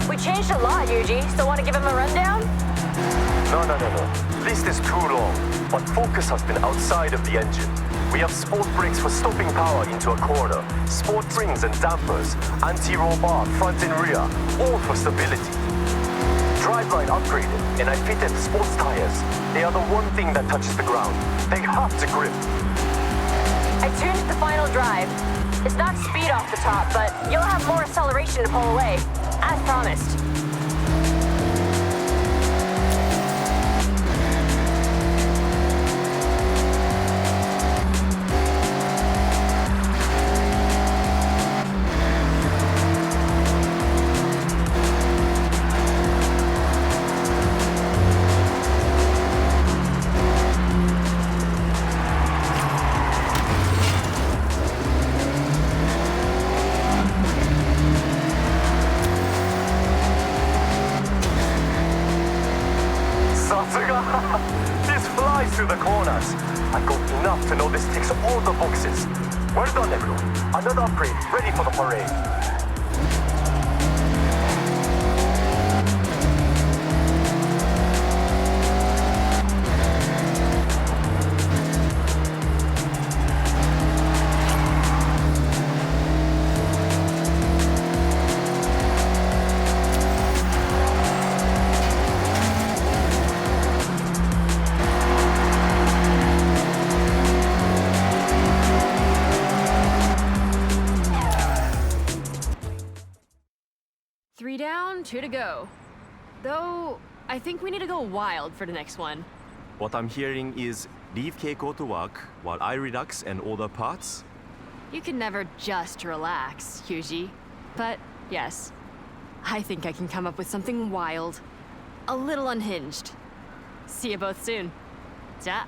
We changed a lot, Yuji. Still want to give him a rundown? No. List is too long, but focus has been outside of the engine. We have sport brakes for stopping power into a corner, sport springs and dampers, anti-roll bar front and rear, all for stability. Driveline upgraded, and I fitted sports tires. They are the one thing that touches the ground. They have to grip. I tuned the final drive. It's not speed off the top, but you'll have more acceleration to pull away, as promised. Satsuga! This flies through the corners. I've got enough to know this ticks all the boxes. Well done, everyone. Another upgrade, ready for the parade. Three down, two to go. Though, I think we need to go wild for the next one. What I'm hearing is leave Keiko to work while I relax and order parts. You can never just relax, Yuji. But, yes, I think I can come up with something wild. A little unhinged. See you both soon. Ja.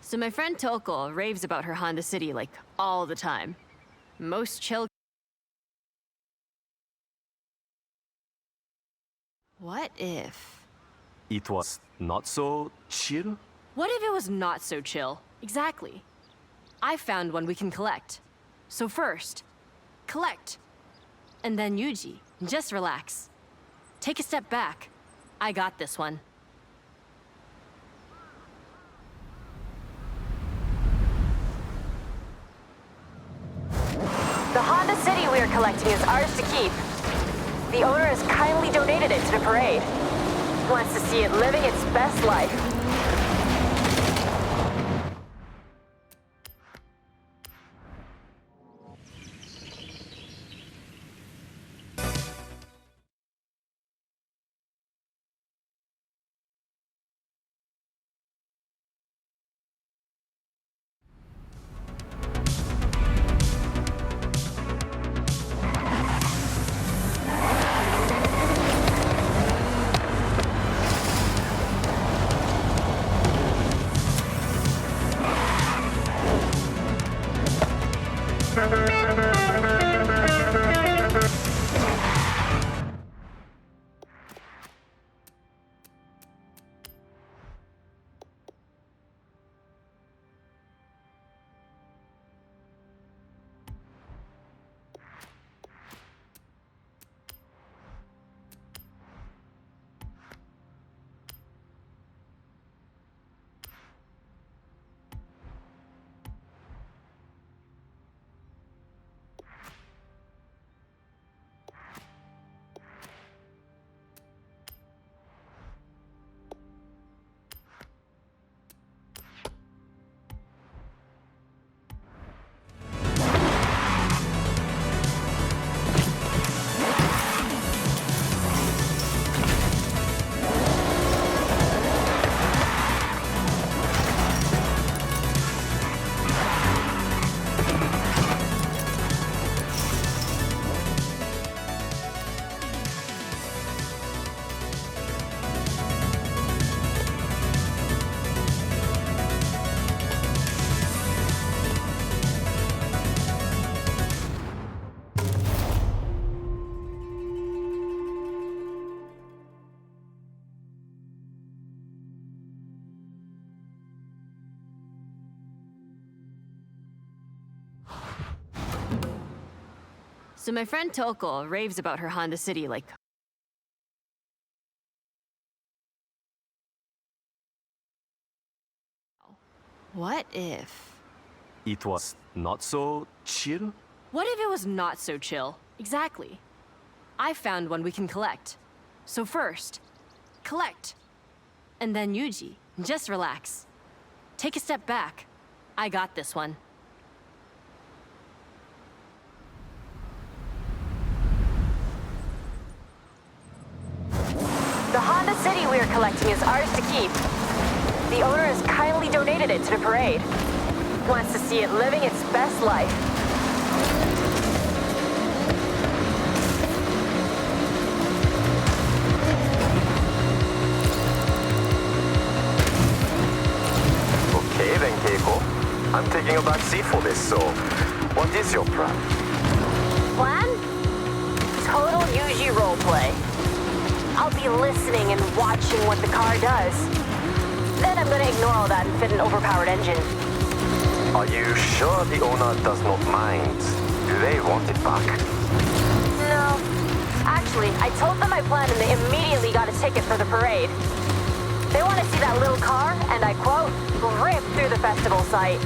So my friend Toko raves about her Honda City like all the time. Most chill. What if? It was not so chill? What if it was not so chill? Exactly. I found one we can collect. So first, collect. And then Yuji, just relax. Take a step back. I got this one. The Honda City we are collecting is ours to keep. The owner has kindly donated it to the parade. He wants to see it living its best life. So my friend Toko raves about her Honda City like... What if... It was not so chill? What if it was not so chill? Exactly. I found one we can collect. So first, collect. And then Yuji, just relax. Take a step back. I got this one. The Honda City we are collecting is ours to keep. The owner has kindly donated it to the parade. Wants to see it living its best life. Okay then, Keiko. I'm taking a back seat for this, so what is your plan? Plan? Total Yuji roleplay. I'll be listening and watching what the car does. Then I'm gonna ignore all that and fit an overpowered engine. Are you sure the owner does not mind? Do they want it back? No. Actually, I told them my plan and they immediately got a ticket for the parade. They want to see that little car, and I quote, rip through the festival site.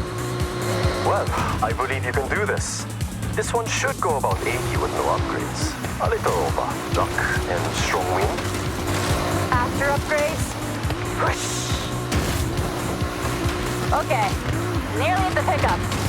Well, I believe you can do this. This one should go about 80 with no upgrades. A little over luck and strong wind. After upgrades, whoosh. Okay, nearly at the pickup.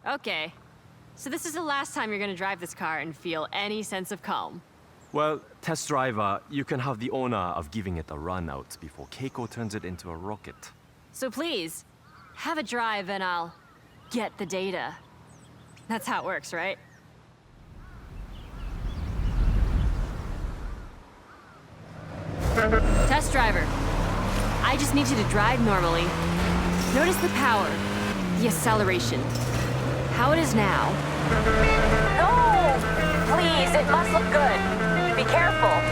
Okay. So this is the last time you're gonna drive this car and feel any sense of calm. Well, test driver, you can have the honor of giving it a run out before Keiko turns it into a rocket. So please, have a drive and I'll get the data. That's how it works, right? Test driver. I just need you to drive normally. Notice the power, the acceleration. How it is now. No! Please, it must look good. Be careful.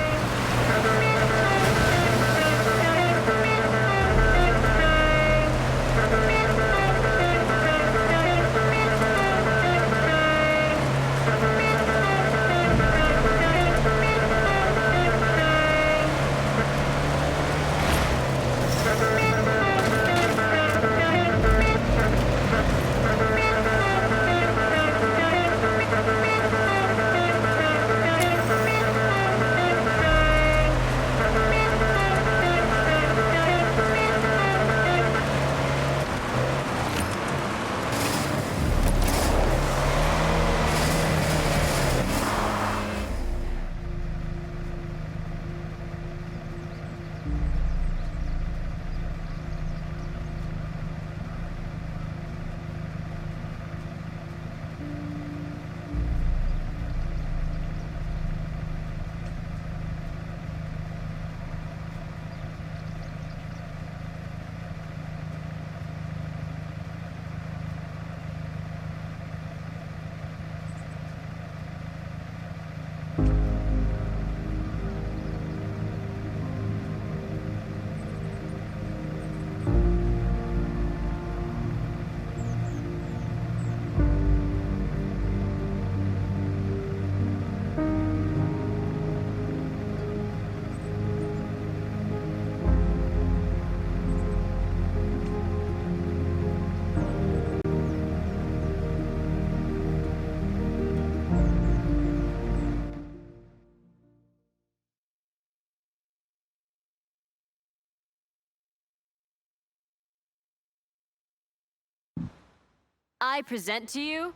I present to you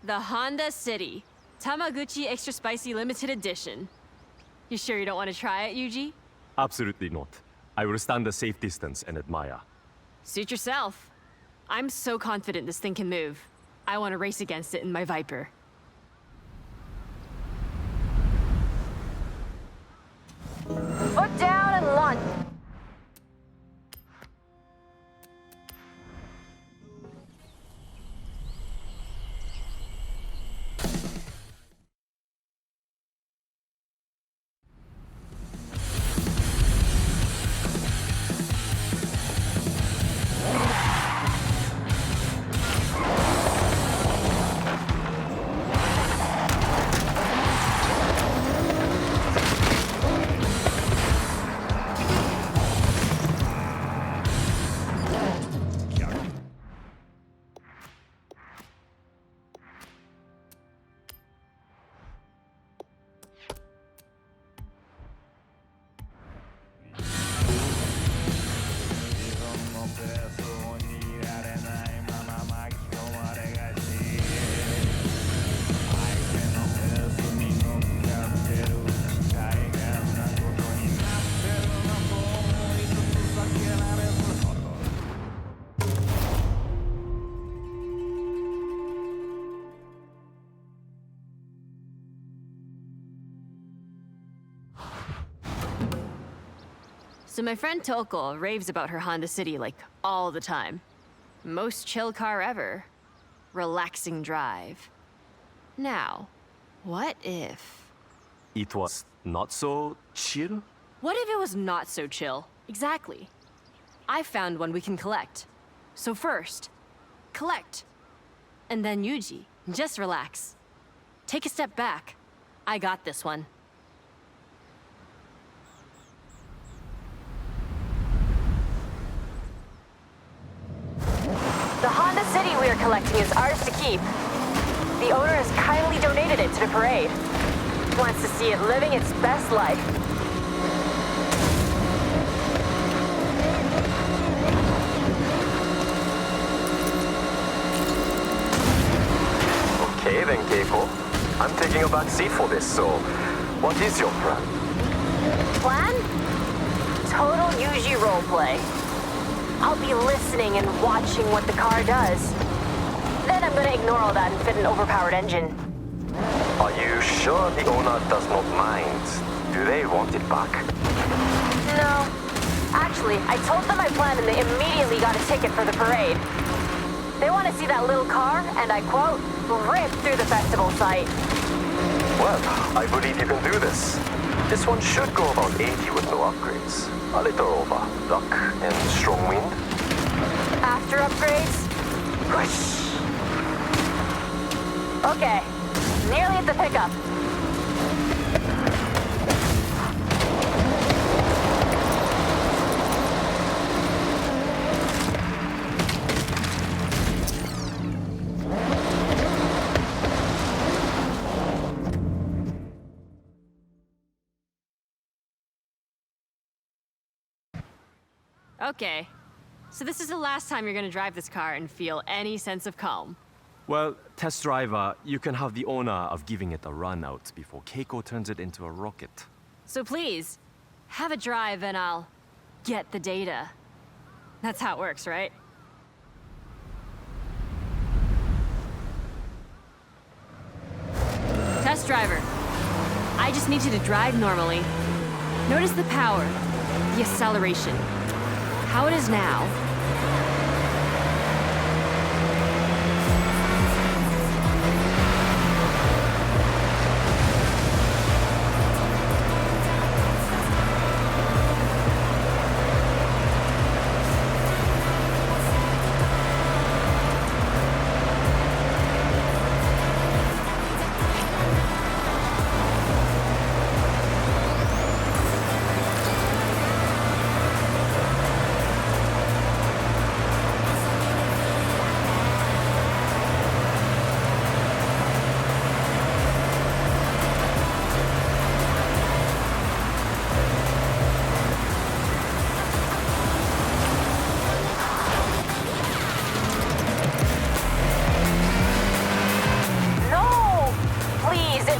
the Honda City Tamaguchi Extra Spicy Limited Edition. You sure you don't want to try it, Yuji? Absolutely not. I will stand a safe distance and admire. Suit yourself. I'm so confident this thing can move. I want to race against it in my Viper. Foot down and launch. So my friend Toko raves about her Honda City like all the time. Most chill car ever. Relaxing drive. Now, what if... It was not so chill? What if it was not so chill? Exactly. I found one we can collect. So first, collect. And then Yuji, just relax. Take a step back. I got this one. The Honda City we are collecting is ours to keep. The owner has kindly donated it to the parade. Wants to see it living its best life. Okay then, Keiko. I'm taking a back seat for this, so what is your plan? Plan? Total Yuji roleplay. I'll be listening and watching what the car does. Then I'm gonna ignore all that and fit an overpowered engine. Are you sure the owner does not mind? Do they want it back? No. Actually, I told them my plan and they immediately got a ticket for the parade. They want to see that little car, and I quote, rip through the festival site. Well, I believe you can do this. This one should go about 80 with no upgrades. A little over luck and strong wind. After upgrades? Whoosh. Okay, nearly at the pickup. Okay. So this is the last time you're gonna drive this car and feel any sense of calm. Well, test driver, you can have the honor of giving it a run out before Keiko turns it into a rocket. So please, have a drive and I'll get the data. That's how it works, right? Test driver. I just need you to drive normally. Notice the power, the acceleration, how it is now.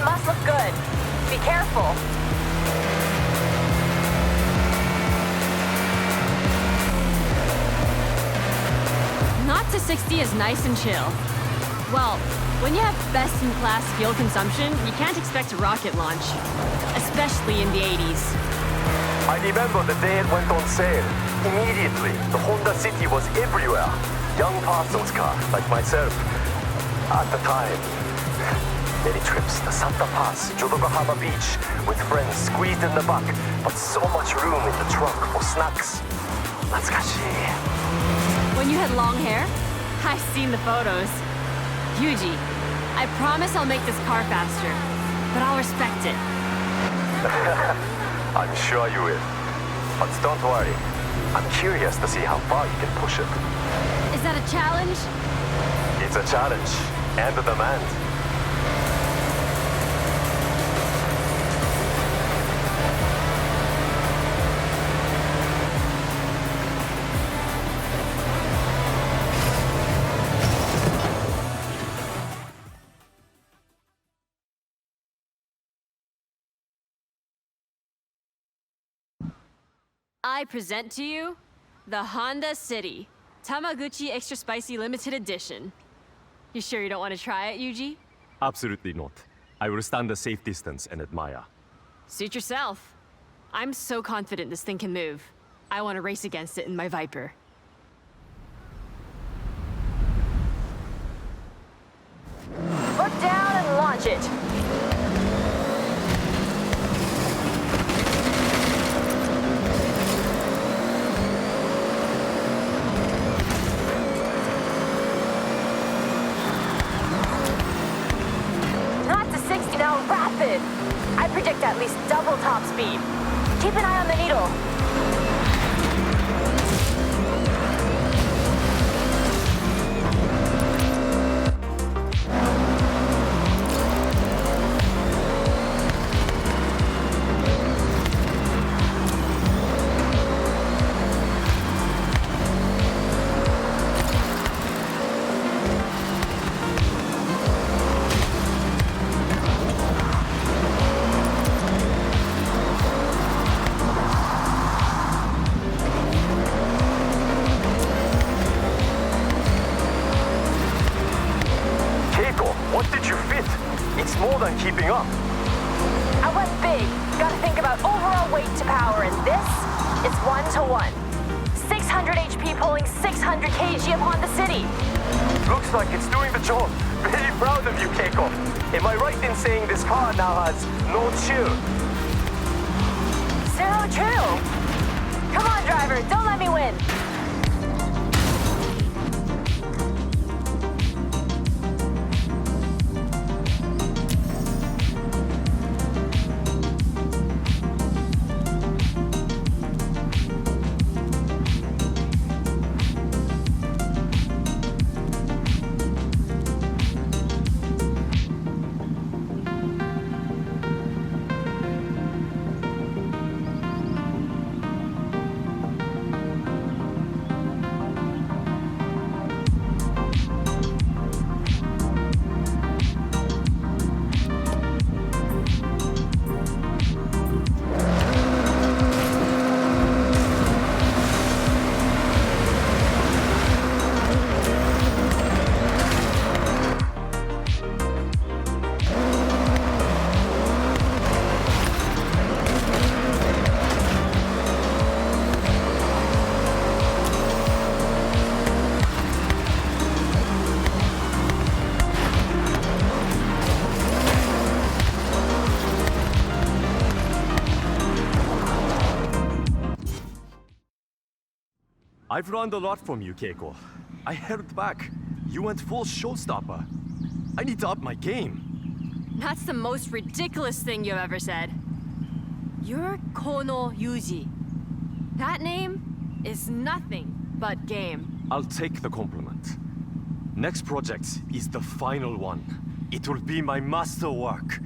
must look good. Be careful. Not to 60 is nice and chill. Well, when you have best-in-class fuel consumption, you can't expect a rocket launch. Especially in the 80s. I remember the day it went on sale. Immediately, the Honda City was everywhere. Young Parsons car, like myself. At the time, many trips to Santa Paz, Yokohama Beach, with friends squeezed in the back, but so much room in the trunk for snacks. Natsukashi. When you had long hair? I've seen the photos. Yuji, I promise I'll make this car faster, but I'll respect it. I'm sure you will. But don't worry. I'm curious to see how far you can push it. Is that a challenge? It's a challenge and a demand. I present to you the Honda City Tamaguchi Extra Spicy Limited Edition. You sure you don't want to try it, Yuji? Absolutely not. I will stand a safe distance and admire. Suit yourself. I'm so confident this thing can move. I want to race against it in my Viper. Look down and launch it. Not to 60 now, rapid. I predict at least double top speed. Keep an eye on the needle. What did you fit? It's more than keeping up. I went big. Gotta think about overall weight to power, and this is 1-to-1. 600 HP pulling 600 kg upon the city. Looks like it's doing the job. Very proud of you, Keiko. Am I right in saying this car now has no chill? Zero chill. Come on, driver, don't let me win. I've learned a lot from you, Keiko. I held back. You went full showstopper. I need to up my game. That's the most ridiculous thing you've ever said. You're Kono Yuji. That name is nothing but game. I'll take the compliment. Next project is the final one. It will be my masterwork.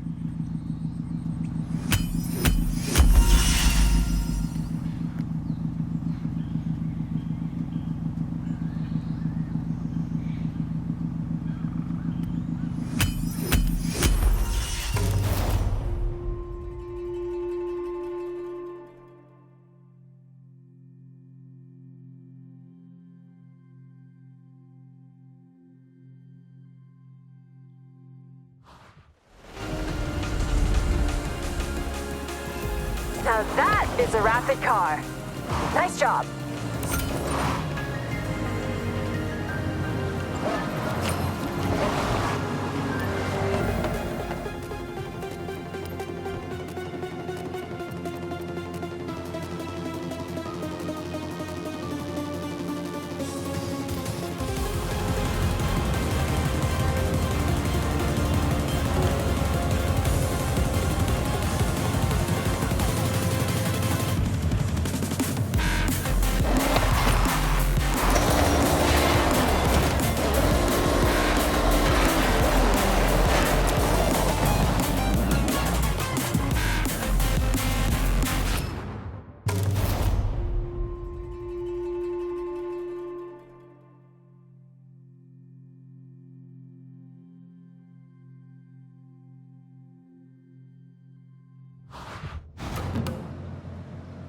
Now that is a rapid car. Nice job.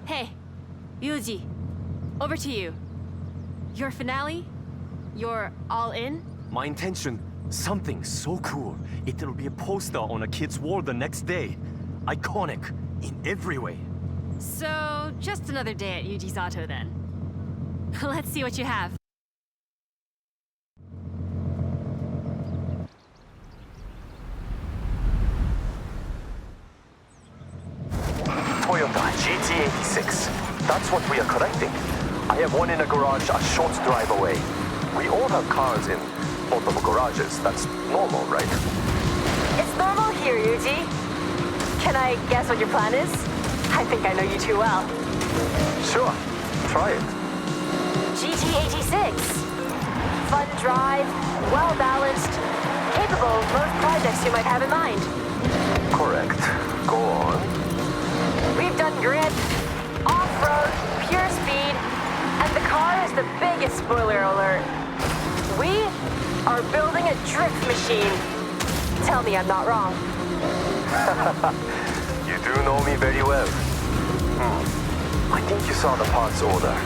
Hey, Yuji, over to you. Your finale? You're all in? My intention, something so cool. It'll be a poster on a kid's wall the next day. Iconic in every way. So, just another day at Yuji's Auto then. Let's see what you have. Toyota GT86. That's what we are collecting. I have one in a garage a short drive away. We all have cars in multiple garages. That's normal, right? It's normal here, Yuji. Can I guess what your plan is? I think I know you too well. Sure. Try it. GT86. Fun drive, well-balanced, capable of most projects you might have in mind. Correct. Go on. We've done grid, off-road, pure speed, and the car is the biggest spoiler alert. We are building a drift machine. Tell me I'm not wrong. You do know me very well. I think you saw the parts order.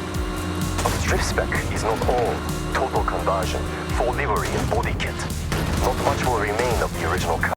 But the drift spec is not all total conversion, full livery and body kit. Not much will remain of the original car.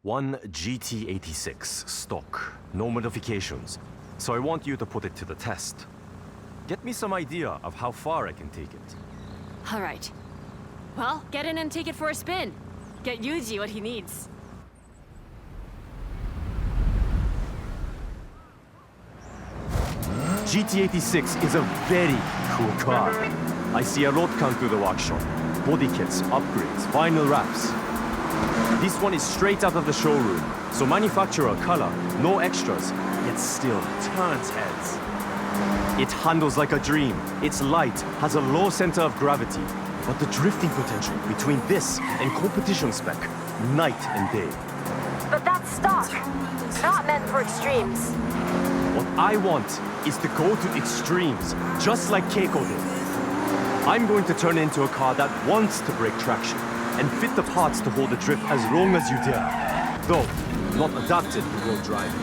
One GT86 stock, no modifications. So I want you to put it to the test. Get me some idea of how far I can take it. All right. Well, get in and take it for a spin. Get Yuji what he needs. GT86 is a very cool car. I see a lot come through the workshop. Body kits, upgrades, vinyl wraps. This one is straight out of the showroom, so manufacturer color, no extras, yet still turns heads. It handles like a dream. It's light, has a low center of gravity, but the drifting potential between this and competition spec, night and day. But that's stock, not meant for extremes. What I want is to go to extremes, just like Keiko did. I'm going to turn it into a car that wants to break traction and fit the parts to hold the drift as long as you dare. Though, not adapted to road driving.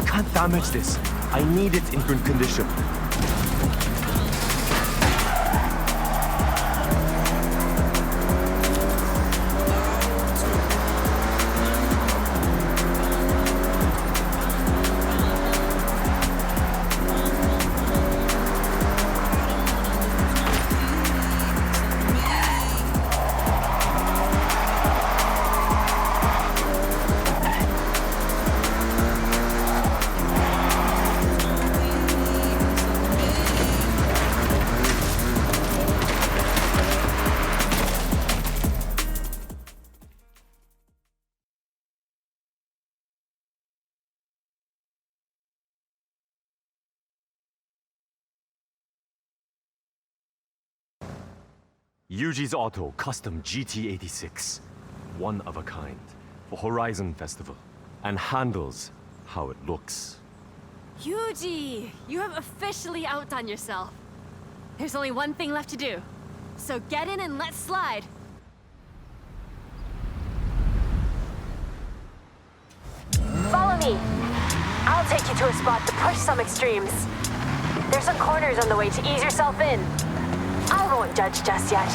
You can't damage this. I need it in good condition. Yuji's Auto Custom GT86. One of a kind. For Horizon Festival. And handles how it looks. Yuji, you have officially outdone yourself. There's only one thing left to do. So get in and let's slide. Follow me. I'll take you to a spot to push some extremes. There's some corners on the way to ease yourself in. I won't judge just yet.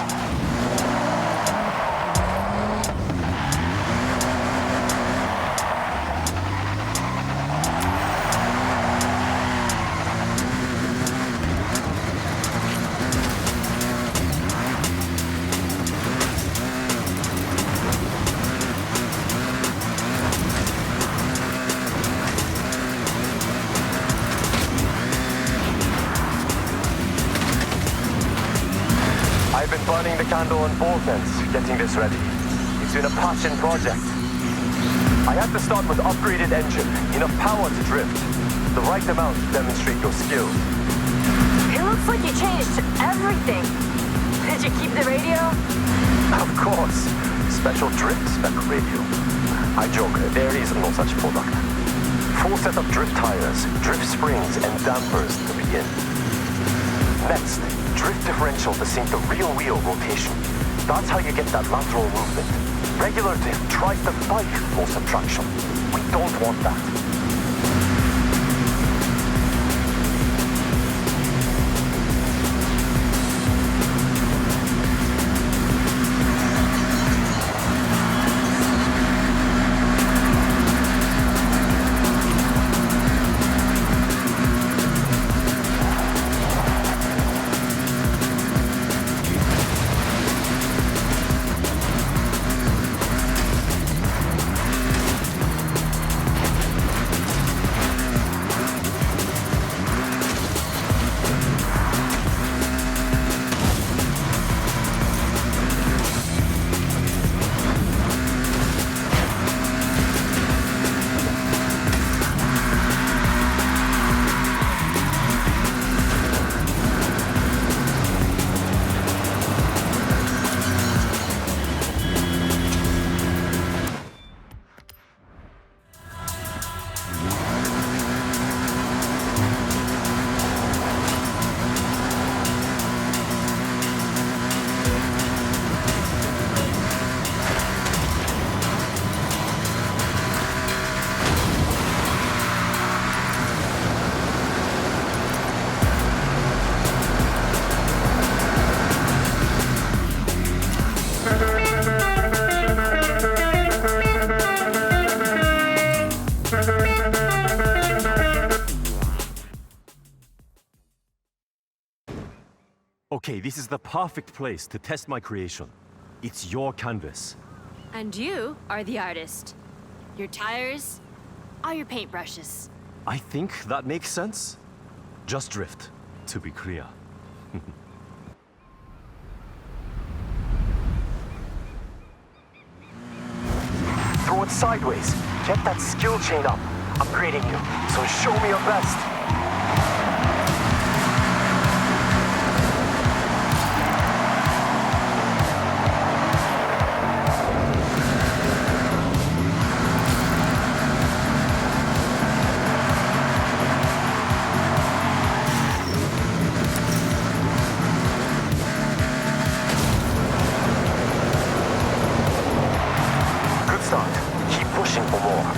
I've been burning the candle on both ends, getting this ready. It's been a passion project. I had to start with upgraded engine, enough power to drift, the right amount to demonstrate your skill. It looks like you changed everything. Did you keep the radio? Of course, special drift spec radio. I joke, there is no such product. Full set of drift tires, drift springs, and dampers to begin. Next, drift differential to sync the real wheel rotation. That's how you get that lateral movement. Regular drift tries to fight force of traction. We don't want that. Okay, this is the perfect place to test my creation. It's your canvas. And you are the artist. Your tires are your paintbrushes. I think that makes sense. Just drift, to be clear. Throw it sideways. Get that skill chain up. I'm grading you, so show me your best. Good start. Keep pushing for more.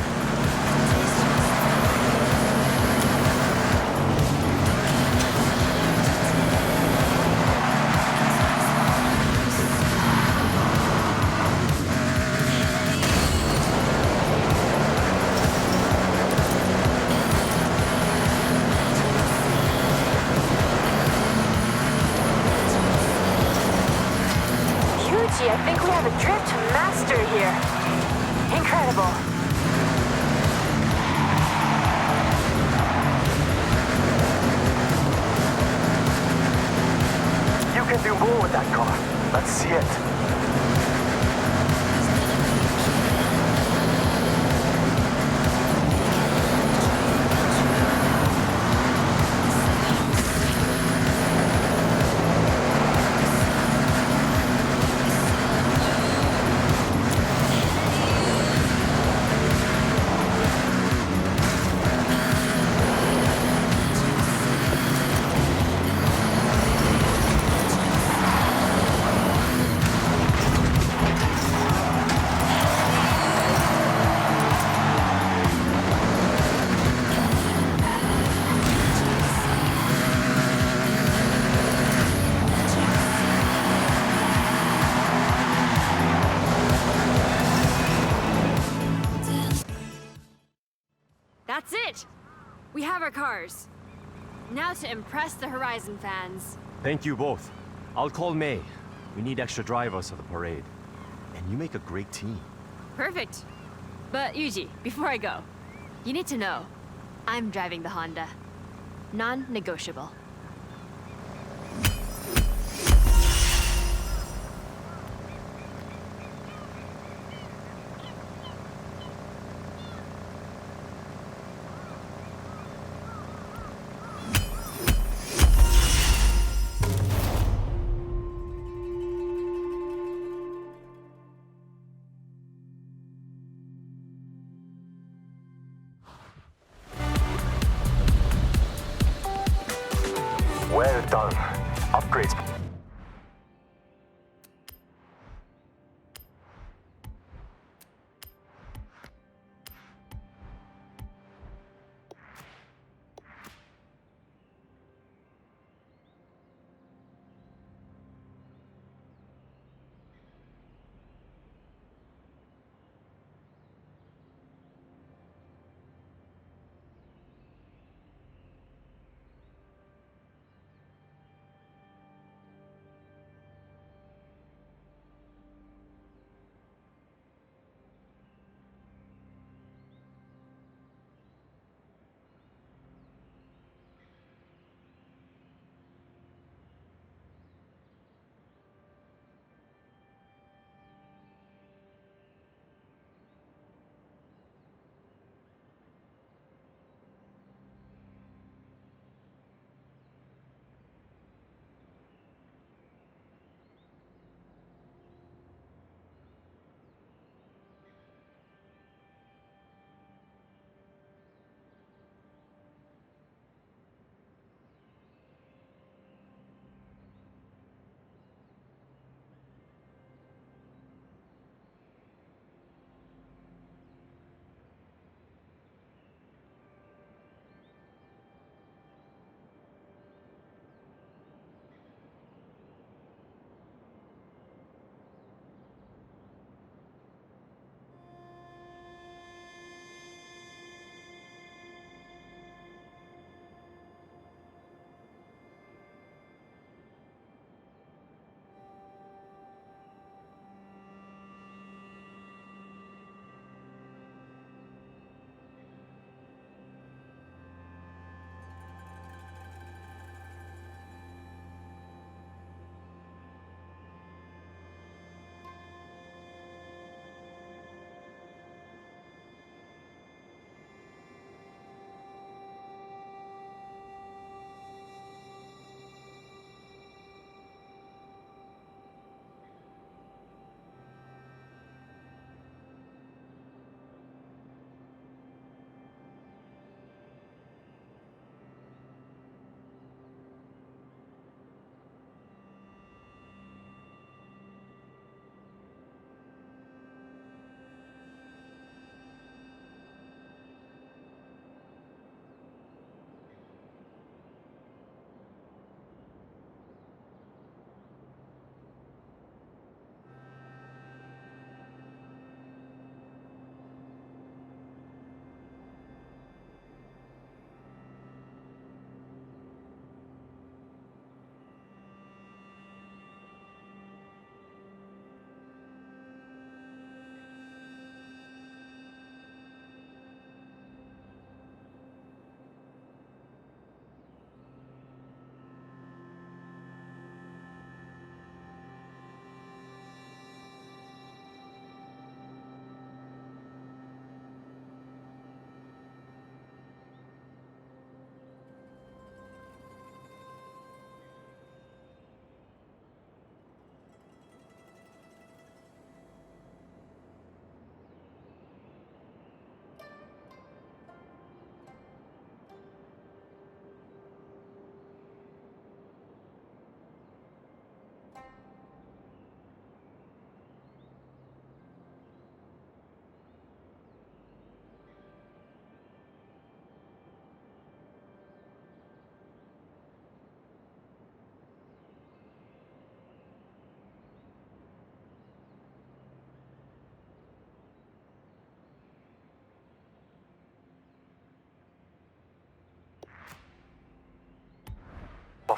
I think we have a drift master here. Incredible. You can do more with that car. Let's see it. That's it! We have our cars. Now to impress the Horizon fans. Thank you both. I'll call May. We need extra drivers for the parade. And you make a great team. Perfect. But Yuji, before I go, you need to know, I'm driving the Honda. Non-negotiable. Well done. Upgrades.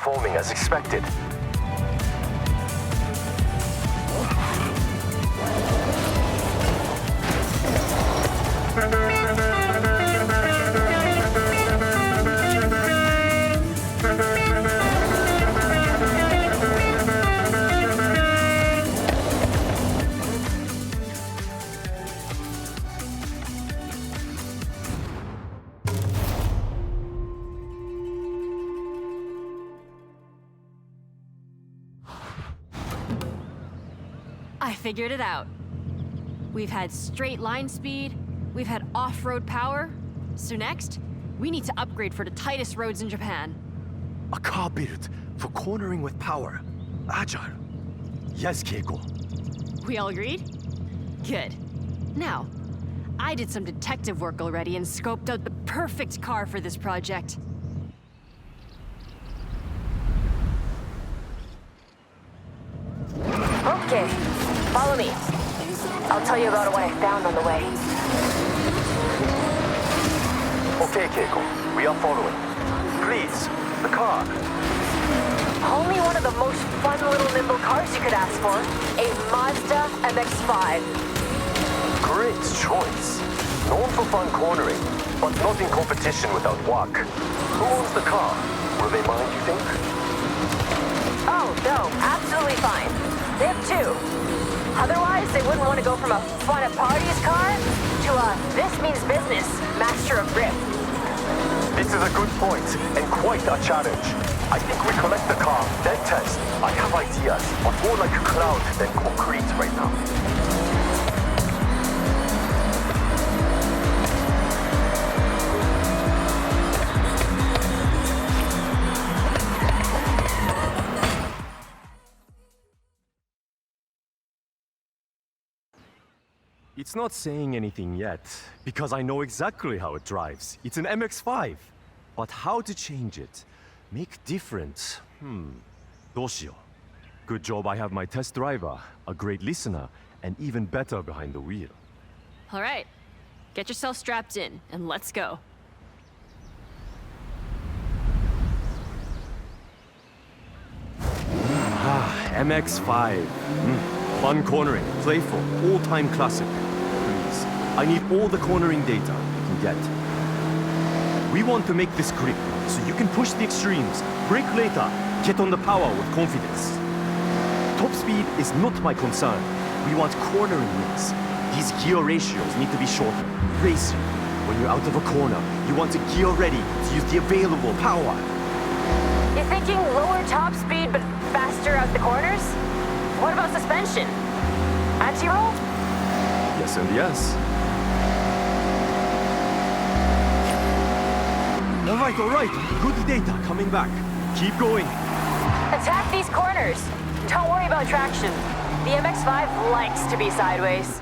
performing as expected. I figured it out. We've had straight line speed, we've had off-road power, so next, we need to upgrade for the tightest roads in Japan. A car built for cornering with power. Agile. Yes, Keiko. We all agreed? Good. Now, I did some detective work already and scoped out the perfect car for this project. Okay, follow me. I'll tell you about what I found on the way. Okay, Keiko, we are following. Please, the car. Only one of the most fun little nimble cars you could ask for. A Mazda MX-5. Great choice. Known for fun cornering, but not in competition without walk. Who owns the car? Will they mind, you think? Oh, no, absolutely fine. They have two. Otherwise, they wouldn't want to go from a fun at parties car to a this means business master of drift. This is a good point, and quite a challenge. I think we collect the car, then test. I have ideas, but more like cloud than concrete right now. It's not saying anything yet, because I know exactly how it drives. It's an MX-5. But how to change it? Make different? どうしよう. Good job I have my test driver, a great listener, and even better behind the wheel. All right, get yourself strapped in, and let's go. MX-5. Fun cornering, playful, all-time classic. Please, I need all the cornering data you can get. We want to make this grip, so you can push the extremes, brake later, get on the power with confidence. Top speed is not my concern. We want cornering wins. These gear ratios need to be shorter. Race you. When you're out of a corner, you want to gear ready to use the available power. You're thinking lower top speed but faster out the corners? What about suspension? Anti-roll? Yes and yes. All right. Good data coming back. Keep going. Attack these corners. Don't worry about traction. The MX-5 likes to be sideways.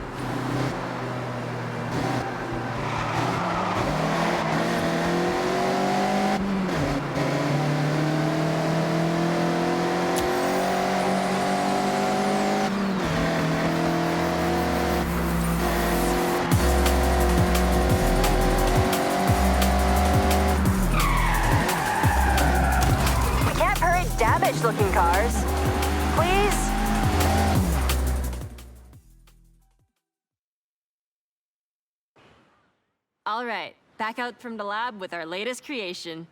Looking cars. Please? All right, back out from the lab with our latest creation.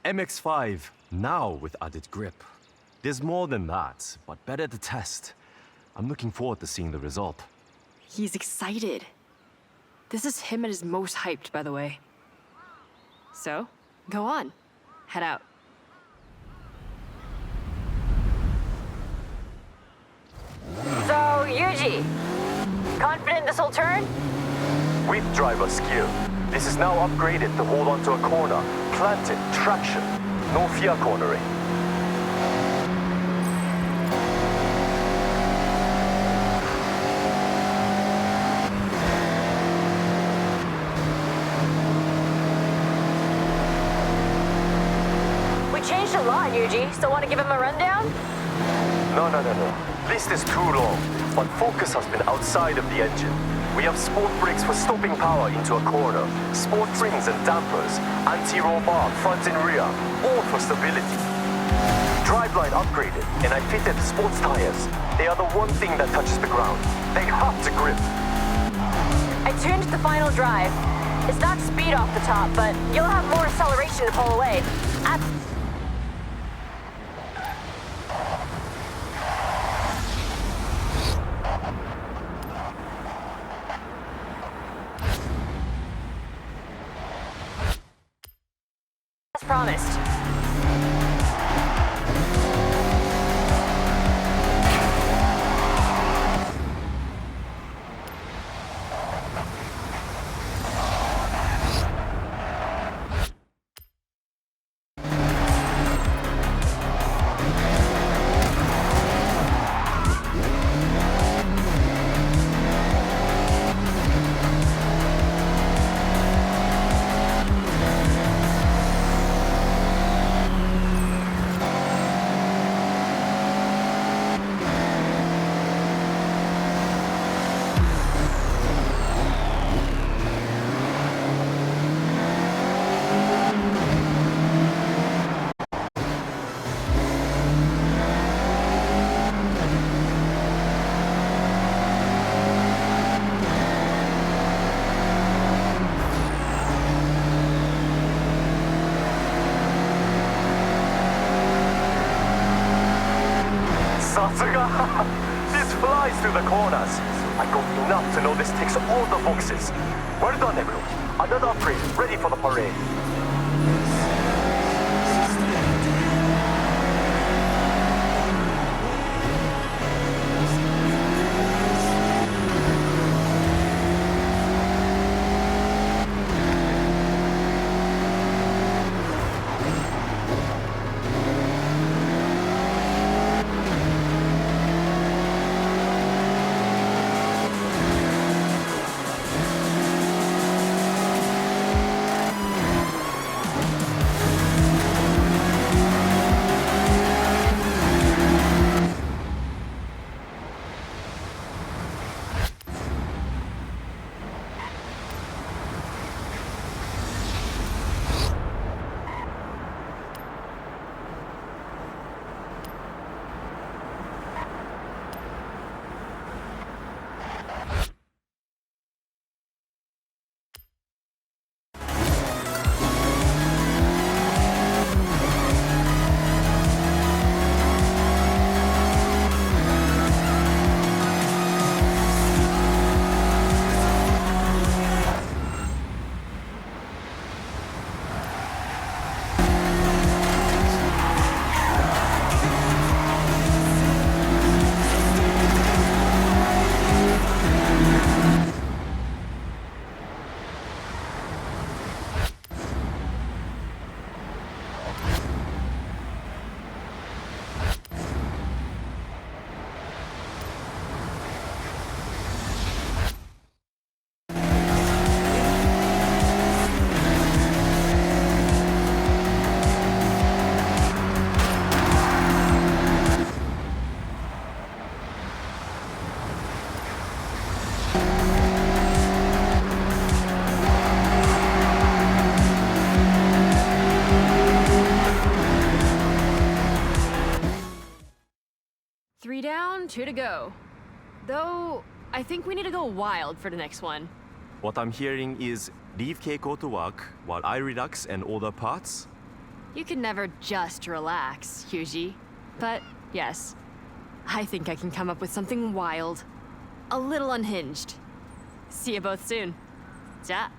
MX-5, now with added grip. There's more than that, but better to test. I'm looking forward to seeing the result. He's excited. This is him at his most hyped, by the way. So, go on. Head out. So, Yuji, confident this will turn? With driver skill, this is now upgraded to hold onto a corner, planted, traction, no fear cornering. We changed a lot, Yuji, so want to give him a rundown? No. List is too long, but focus has been outside of the engine. We have sport brakes for stopping power into a corner, sport springs and dampers, anti-roll bar front and rear, all for stability. driveline upgraded, and I fitted sports tires. They are the one thing that touches the ground. They have to grip. I tuned the final drive. It's not speed off the top, but you'll have more acceleration to pull away. As promised. This flies through the corners. I got enough to know this ticks all the boxes. Well done, everyone. Another upgrade, ready for the parade. Three down, two to go. Though, I think we need to go wild for the next one. What I'm hearing is leave Keiko to work while I relax and order parts? You can never just relax, Yuji. But yes, I think I can come up with something wild. A little unhinged. See you both soon. Ja.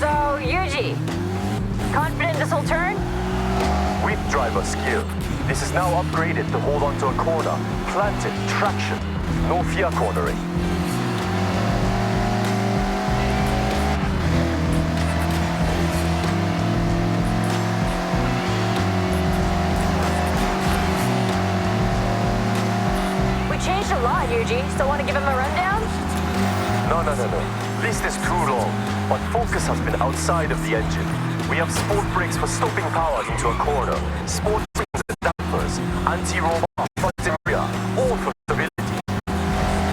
So, Yuji, confident this will turn? With driver skill, this is now upgraded to hold onto a corner. Planted, traction, no fear cornering. We changed a lot, Yuji. Still want to give him a rundown? No. List is too long, but focus has been outside of the engine. We have sport brakes for stopping power into a corner, sport springs and dampers, anti-robot area, all for stability.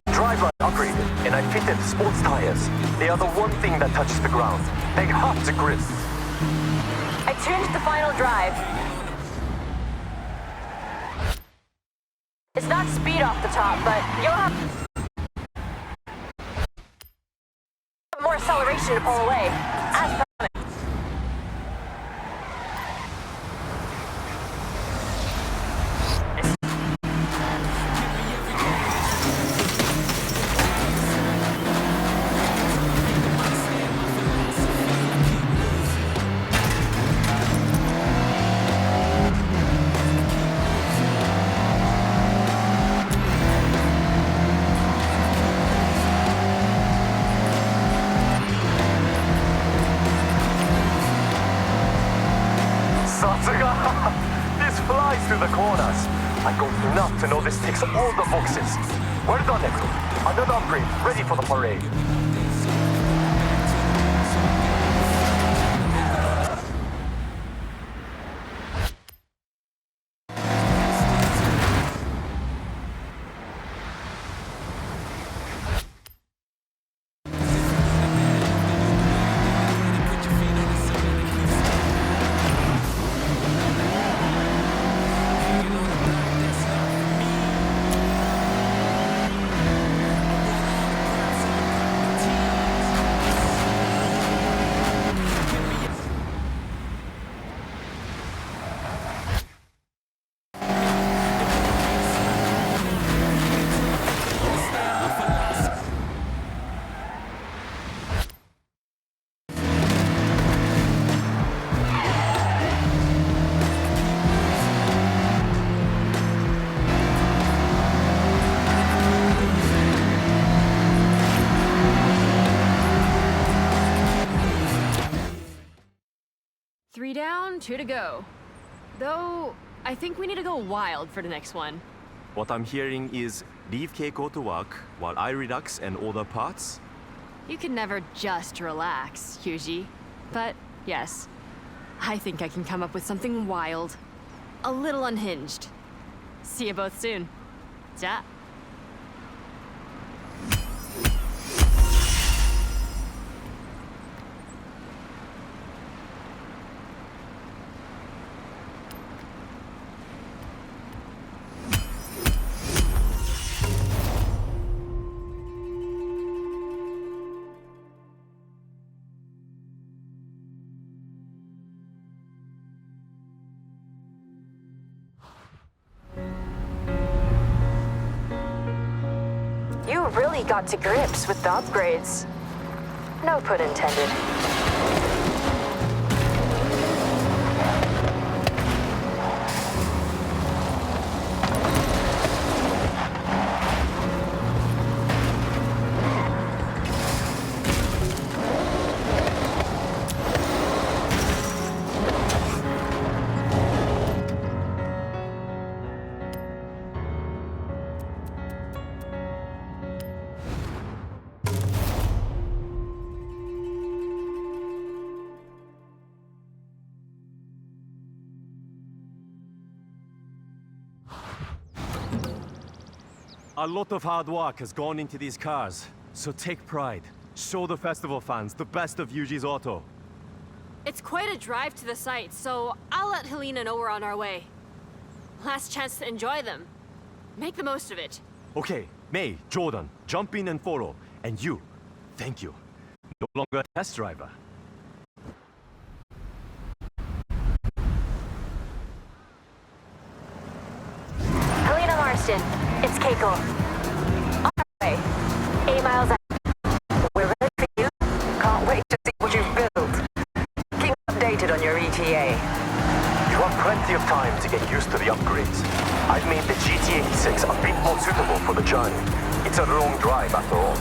Driveline upgraded, and I fitted sports tires. They are the one thing that touches the ground. They have to grip. I tuned the final drive. It's not speed off the top, but you'll have more acceleration to pull away. As promised. This flies through the corners. I go nuts to know this ticks all the boxes. Well done, Neko. Another upgrade, ready for the parade. Three down, two to go. Though, I think we need to go wild for the next one. What I'm hearing is leave Keiko to work while I relax and order parts? You can never just relax, Yuji. But, yes, I think I can come up with something wild. A little unhinged. See you both soon. Ja. You really got to grips with the upgrades. No pun intended. A lot of hard work has gone into these cars, so take pride. Show the festival fans the best of Yuji's auto. It's quite a drive to the site, so I'll let Helena know we're on our way. Last chance to enjoy them. Make the most of it. Okay, May, Jordan, jump in and follow. And you, thank you. No longer a test driver. Helena Marston, it's Keiko. On our way. 8 miles out. We're ready for you. Can't wait to see what you've built. Keep updated on your ETA. You have plenty of time to get used to the upgrades. I've made the GT86 a bit more suitable for the journey. It's a long drive after all.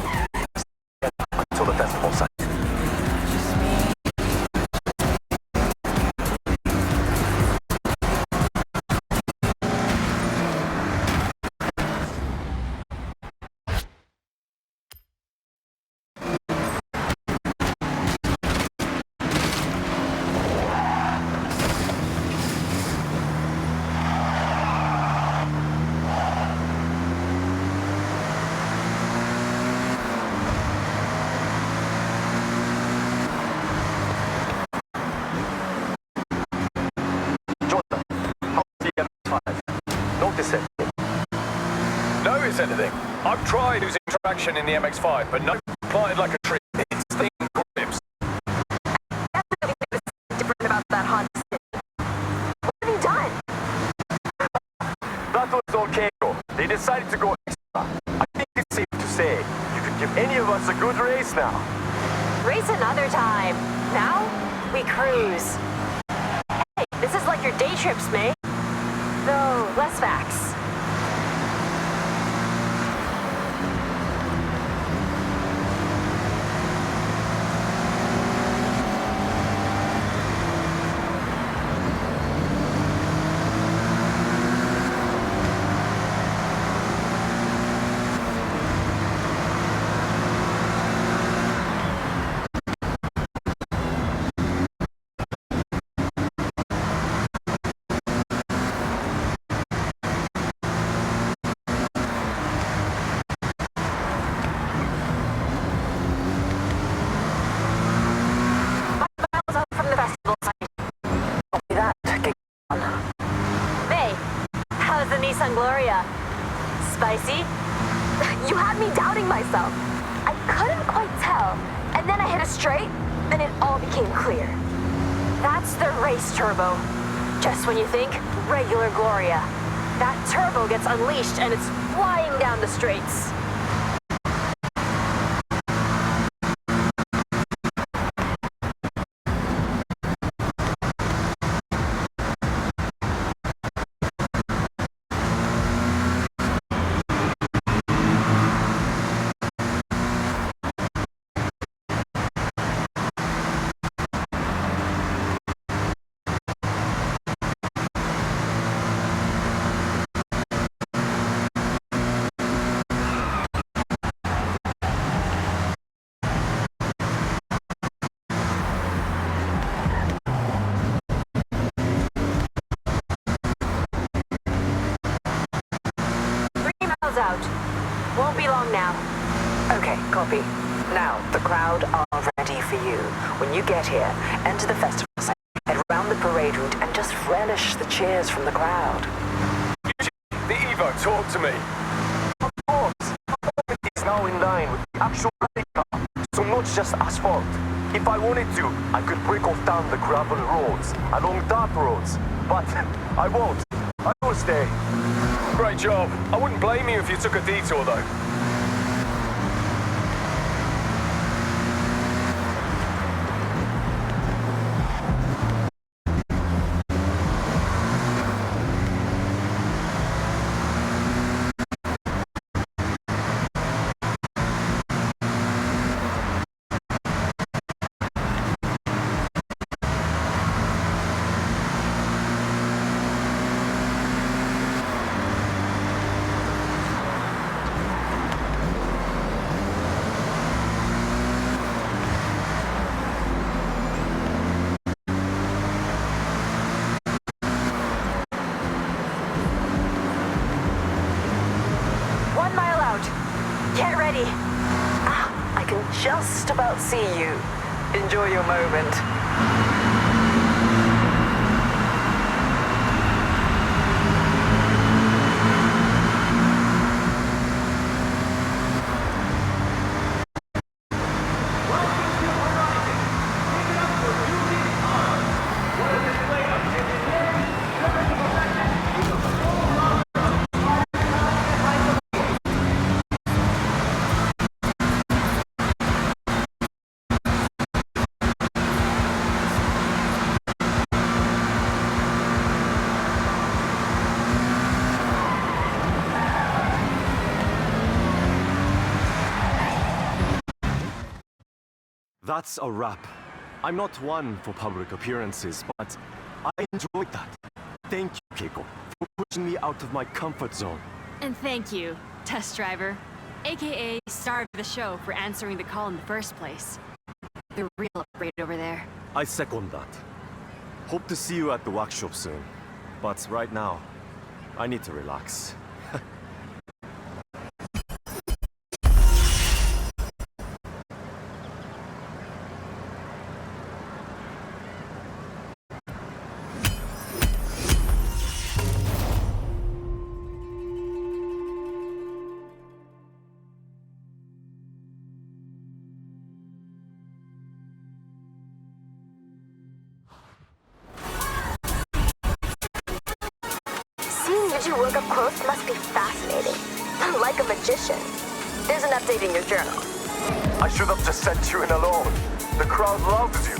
Until the festival site. notice it? Notice anything? I've tried losing traction in the MX-5, but no, planted like a tree. It's thing grips. Different about that Honda City. What have you done? That was okay. They decided to go extra. I think it's safe to say you could give any of us a good race now. Race another time. Now, we cruise. Hey, this is like your day trips, mate. Though, less facts. Gloria. Spicy? You had me doubting myself. I couldn't quite tell. And then I hit a straight, and it all became clear. That's the race turbo. Just when you think, regular Gloria. That turbo gets unleashed, and it's flying down the straights. Out. Won't be long now. Okay, copy. Now, the crowd are ready for you. When you get here, enter the festival site, head around the parade route, and just relish the cheers from the crowd. The Evo, talk to me. Of course. It's now in line with the actual rally car, so not just asphalt. If I wanted to, I could break off down the gravel roads, along dirt roads, but I won't. I will stay. Great job. I wouldn't blame you if you took a detour, though. Get ready. I can just about see you. Enjoy your moment. That's a wrap. I'm not one for public appearances, but I enjoyed that. Thank you, Keiko, for pushing me out of my comfort zone. And thank you, test driver, aka star of the show, for answering the call in the first place. The real upgrade over there. I second that. Hope to see you at the workshop soon. But right now, I need to relax. watching work up close must be fascinating. Like a magician. There's an update in your journal. I should have just sent you in alone. The crowd loves you.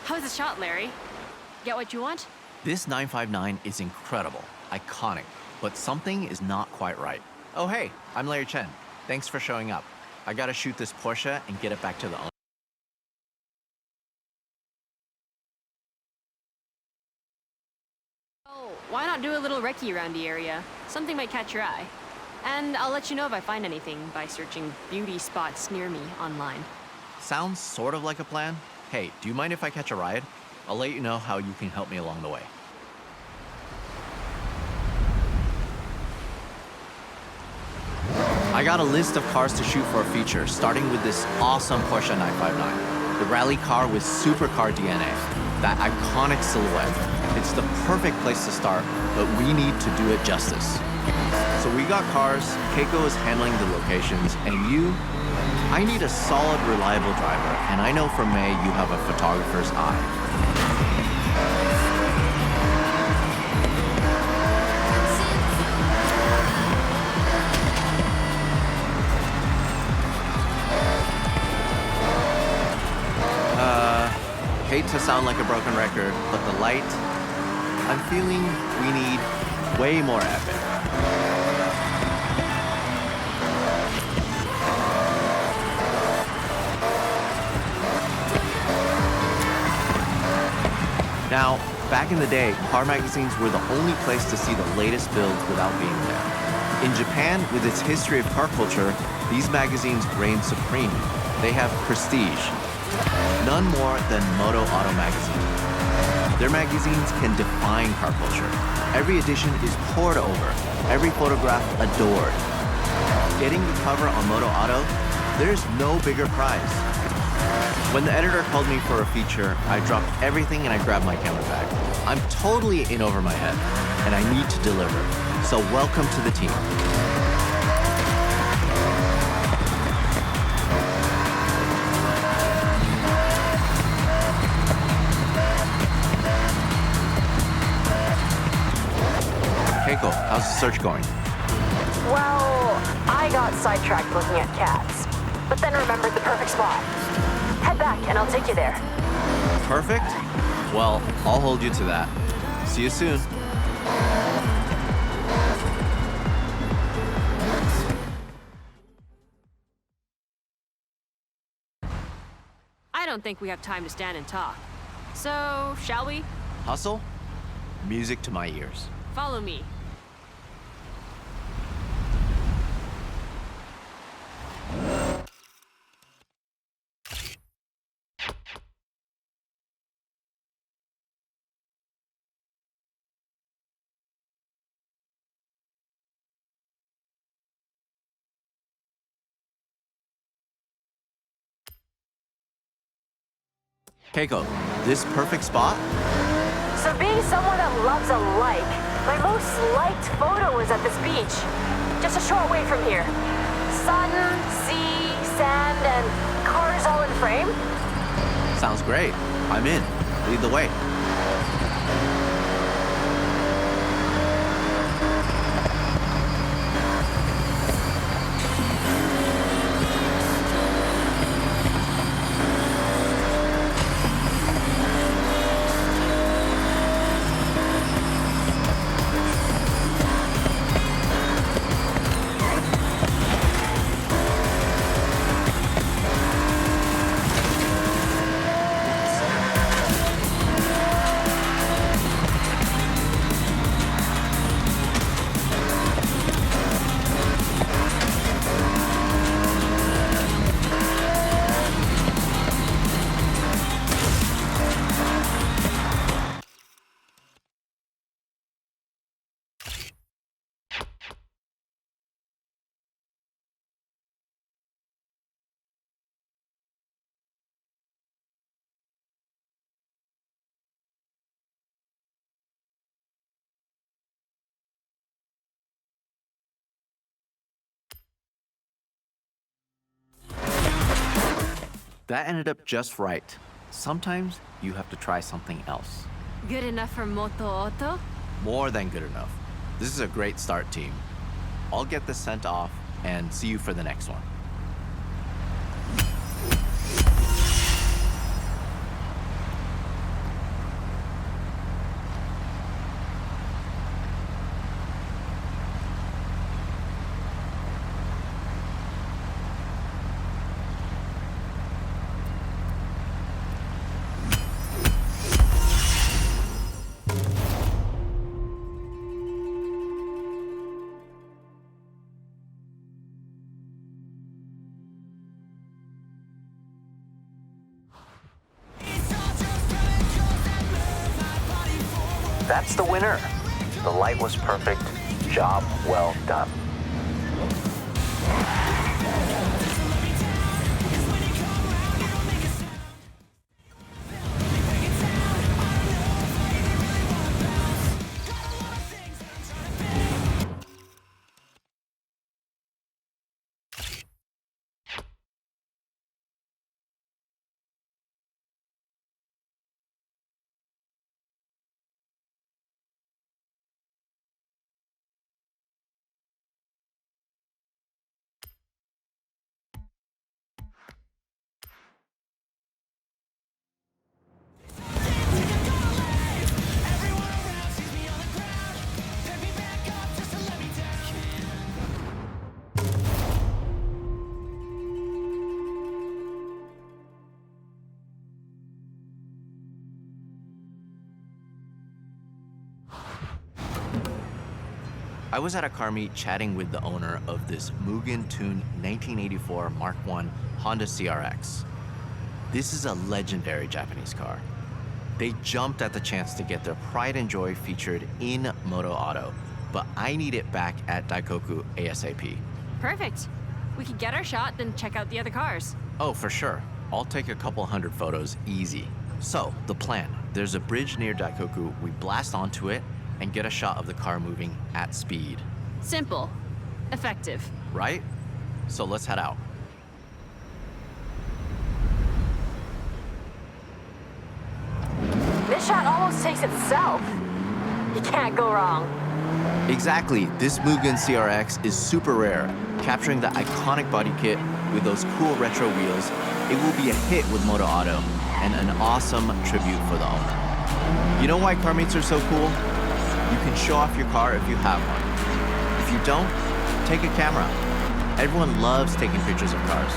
How's the shot, Larry? Get what you want? This 959 is incredible, iconic, but something is not quite right. Oh hey, I'm Larry Chen. Thanks for showing up. I gotta shoot this Porsche and get it back to the owner. Oh, why not do a little recce around the area? Something might catch your eye. And I'll let you know if I find anything by searching beauty spots near me online. Sounds sort of like a plan. Hey, do you mind if I catch a ride? I'll let you know how you can help me along the way. I got a list of cars to shoot for a feature, starting with this awesome Porsche 959. The rally car with supercar DNA. That iconic silhouette. It's the perfect place to start, but we need to do it justice. So we got cars, Keiko is handling the locations, and you? I need a solid, reliable driver, and I know from May you have a photographer's eye. Hate to sound like a broken record, but the light, I'm feeling we need way more epic. Now, back in the day, car magazines were the only place to see the latest builds without being there. In Japan, with its history of car culture, these magazines reign supreme. They have prestige. None more than Moto Auto magazine. Their magazines can define car culture. Every edition is pored over, every photograph adored. Getting the cover on Moto Auto, there's no bigger prize. When the editor called me for a feature, I dropped everything and I grabbed my camera bag. I'm totally in over my head, and I need to deliver. So welcome to the team. Keiko, how's the search going? Well, I got sidetracked looking at cats, but then remembered the perfect spot. Head back and I'll take you there. Perfect? Well, I'll hold you to that. See you soon. I don't think we have time to stand and talk. So, shall we? Hustle? Music to my ears. Follow me. Keiko, this perfect spot? So being someone that loves a like, my most liked photo was at this beach. Just a short way from here. Sun, sea, sand, and cars all in frame. Sounds great. I'm in. Lead the way. That ended up just right. Sometimes you have to try something else. Good enough for Moto Auto? More than good enough. This is a great start, team. I'll get this sent off and see you for the next one. That's the winner. The light was perfect. Job well done. I was at a car meet chatting with the owner of this Mugen tuned 1984 Mark I Honda CRX. This is a legendary Japanese car. They jumped at the chance to get their pride and joy featured in Moto Auto, but I need it back at Daikoku ASAP. Perfect. We could get our shot, then check out the other cars. Oh, for sure. I'll take a couple hundred photos easy. So, the plan. There's a bridge near Daikoku. We blast onto it and get a shot of the car moving at speed. Simple. Effective. Right? So let's head out. This shot almost takes itself. You can't go wrong. Exactly. This Mugen CRX is super rare. Capturing the iconic body kit with those cool retro wheels, it will be a hit with Moto Auto and an awesome tribute for the owner. You know why car meets are so cool? You can show off your car if you have one. If you don't, take a camera. Everyone loves taking pictures of cars.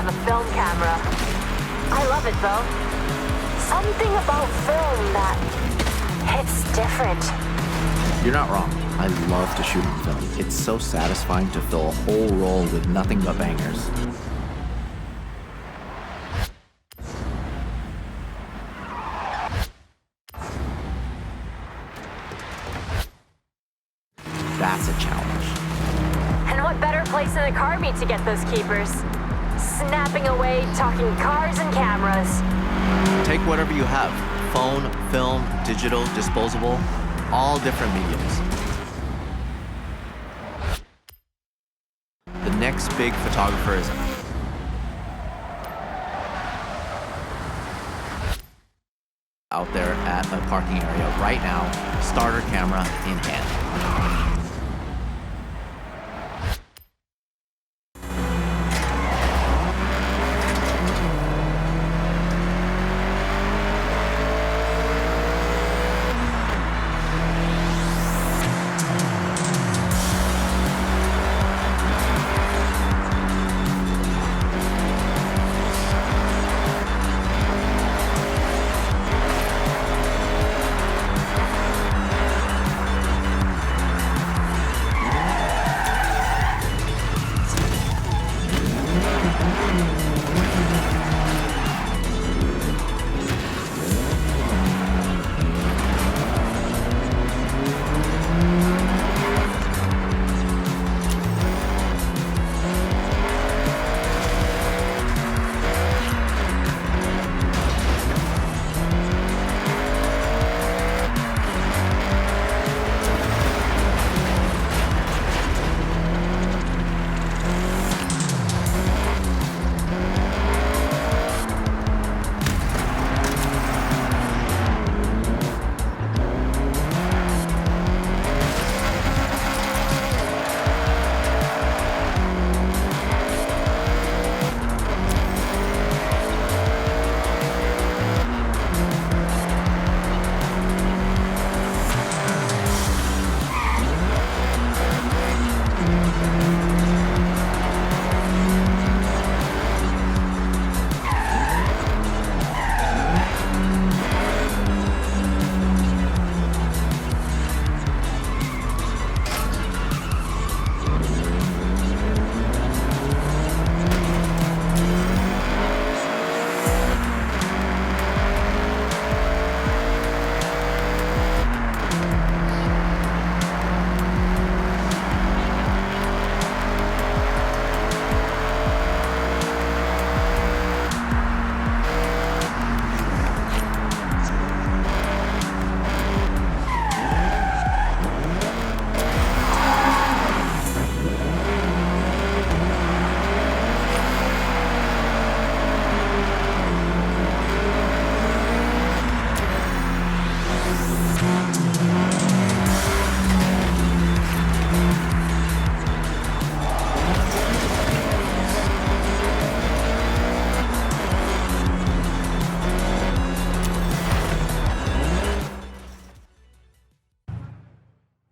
have a film camera. I love it though. Something about film that hits different. You're not wrong. I love to shoot in film. It's so satisfying to fill a whole roll with nothing but bangers. That's a challenge. And what better place than a car meet to get those keepers? Snapping away, talking cars and cameras. Take whatever you have. Phone, film, digital, disposable, all different mediums. The next big photographer is out there at a parking area right now, starter camera in hand.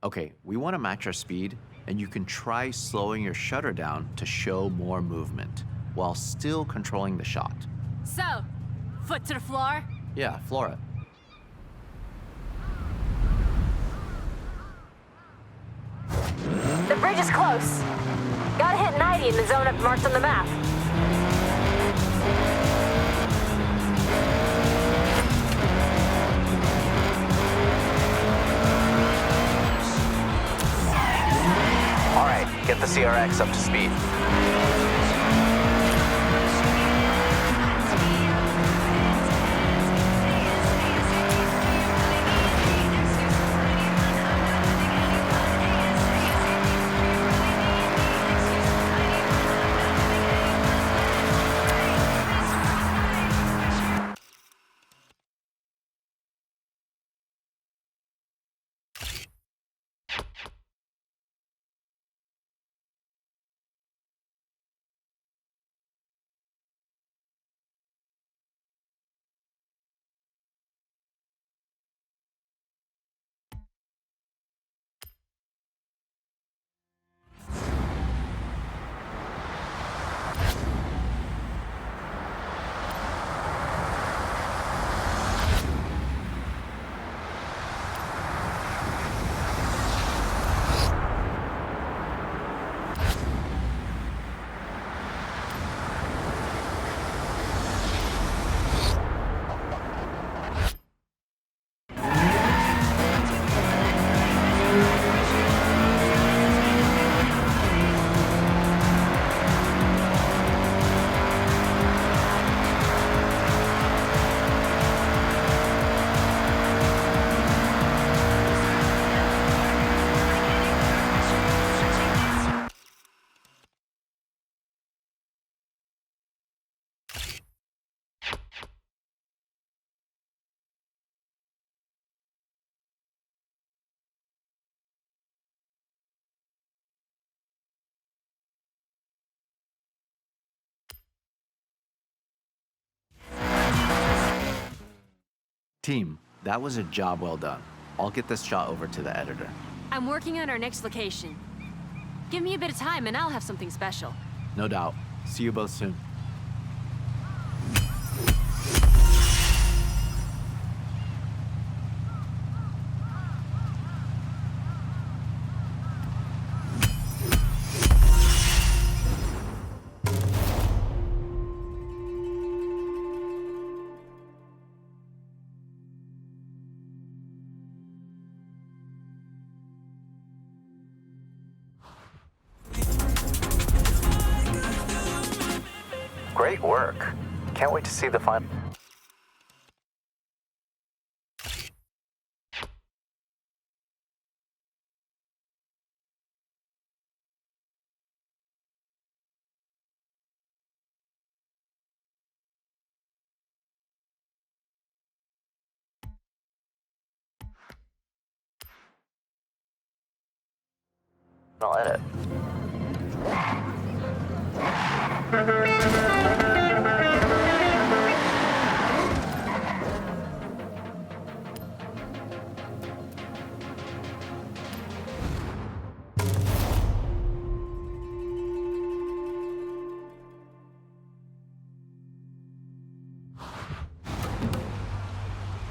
Okay, we want to match our speed, and you can try slowing your shutter down to show more movement, while still controlling the shot. So, foot to the floor? Yeah, Flora. The bridge is close. Gotta hit 90 in the zone I've marked on the map. All right, get the CRX up to speed. Team, that was a job well done. I'll get this shot over to the editor. I'm working on our next location. Give me a bit of time and I'll have something special. No doubt. See you both soon. Great work. Can't wait to see the final. Edit.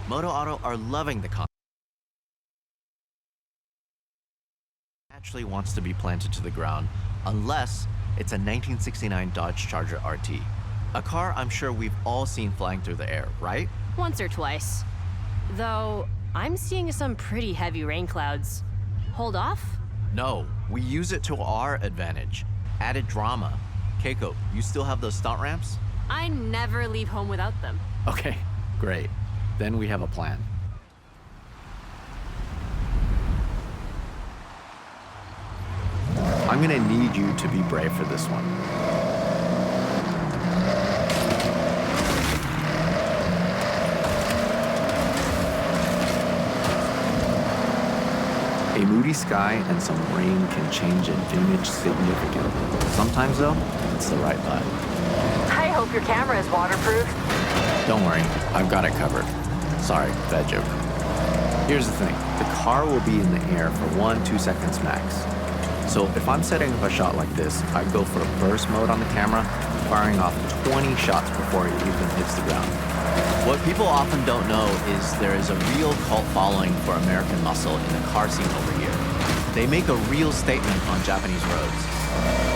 Moto Auto are loving the concept. Actually wants to be planted to the ground, unless it's a 1969 Dodge Charger RT. A car I'm sure we've all seen flying through the air, right? Once or twice. Though, I'm seeing some pretty heavy rain clouds. Hold off? No, we use it to our advantage. Added drama. Keiko, you still have those stunt ramps? I never leave home without them. Okay, great. Then we have a plan. I'm gonna need you to be brave for this one. A moody sky and some rain can change an image significantly. Sometimes though, it's the right vibe. I hope your camera is waterproof. Don't worry, I've got it covered. Sorry, bad joke. Here's the thing, the car will be in the air for 1-2 seconds max. So if I'm setting up a shot like this, I go for burst mode on the camera, firing off 20 shots before it even hits the ground. What people often don't know is there is a real cult following for American muscle in the car scene over here. They make a real statement on Japanese roads.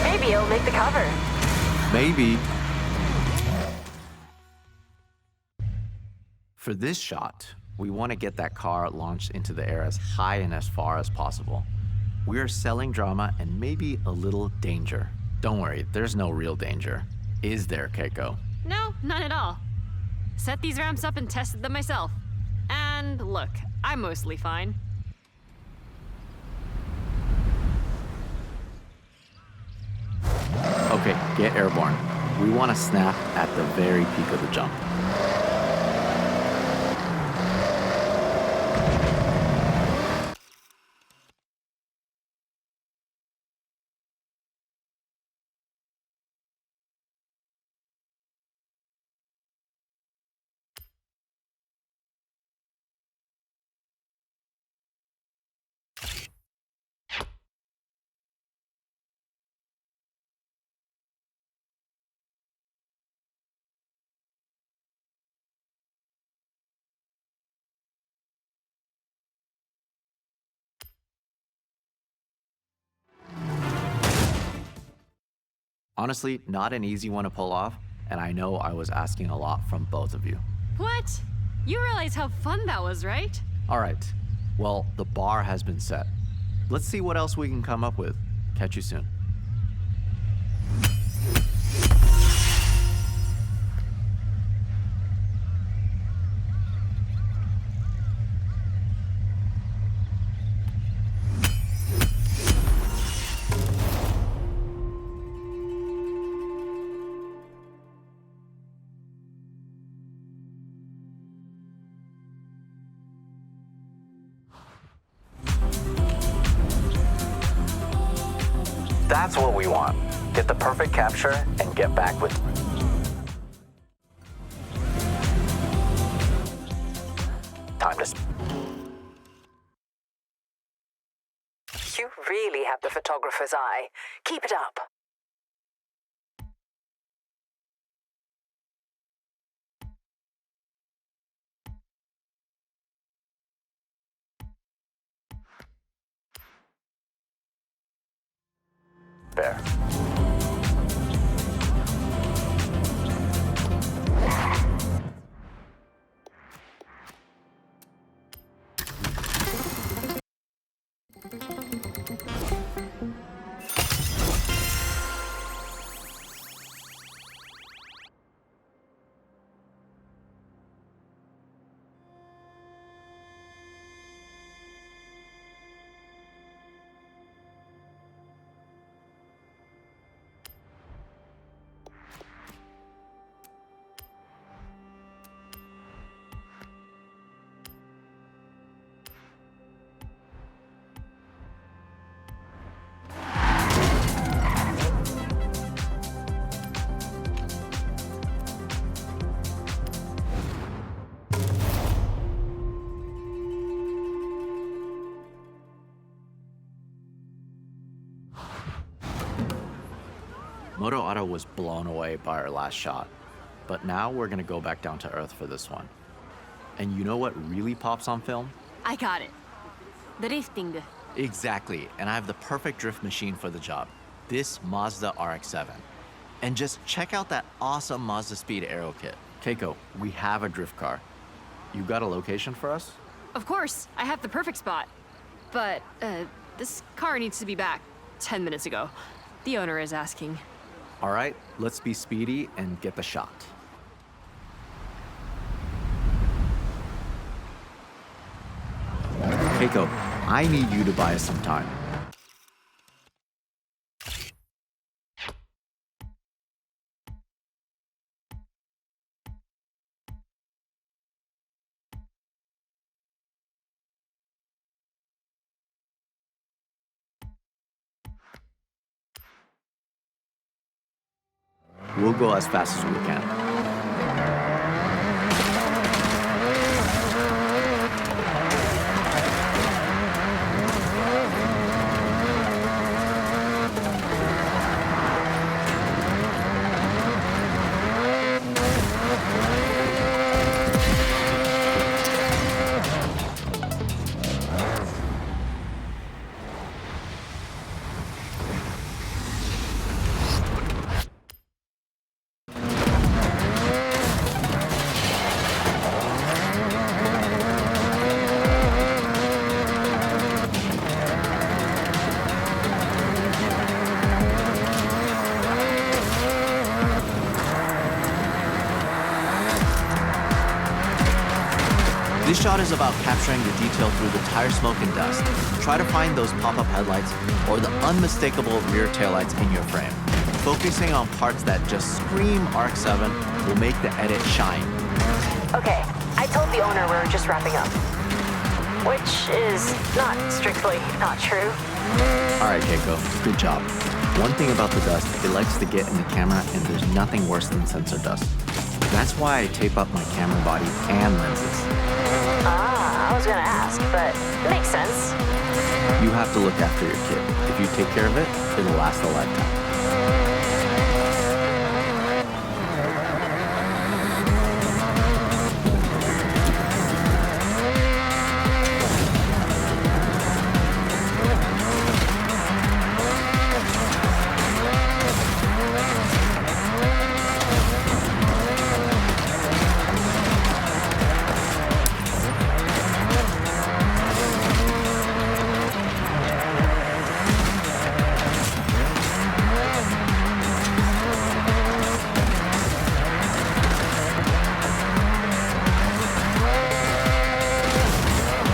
Maybe it'll make the cover. Maybe. For this shot, we want to get that car launched into the air as high and as far as possible. We are selling drama and maybe a little danger. Don't worry, there's no real danger. Is there, Keiko? No, none at all. Set these ramps up and tested them myself. And look, I'm mostly fine. Okay, get airborne. We want to snap at the very peak of the jump. Honestly, not an easy one to pull off, and I know I was asking a lot from both of you. What? You realize how fun that was, right? All right, well, the bar has been set. Let's see what else we can come up with. Catch you soon. That's what we want. Get the perfect capture and get back with. You really have the photographer's eye. Keep it up. There. Moto Auto was blown away by our last shot, but now we're gonna go back down to earth for this one. And you know what really pops on film? I got it. Drifting. Exactly, and I have the perfect drift machine for the job. This Mazda RX-7. And just check out that awesome Mazda Speed Aero kit. Keiko, we have a drift car. You got a location for us? Of course, I have the perfect spot. But, this car needs to be back 10 minutes ago. The owner is asking. All right, let's be speedy and get the shot. Keiko, I need you to buy us some time. We'll go as fast as we can. This shot is about capturing the detail through the tire smoke and dust. Try to find those pop-up headlights or the unmistakable rear taillights in your frame. Focusing on parts that just scream RX-7 will make the edit shine. Okay, I told the owner we're just wrapping up. Which is not strictly not true. All right, Keiko, good job. One thing about the dust, it likes to get in the camera, and there's nothing worse than sensor dust. That's why I tape up my camera body and lenses. I was gonna ask, but it makes sense. You have to look after your kid. If you take care of it, it'll last a lifetime.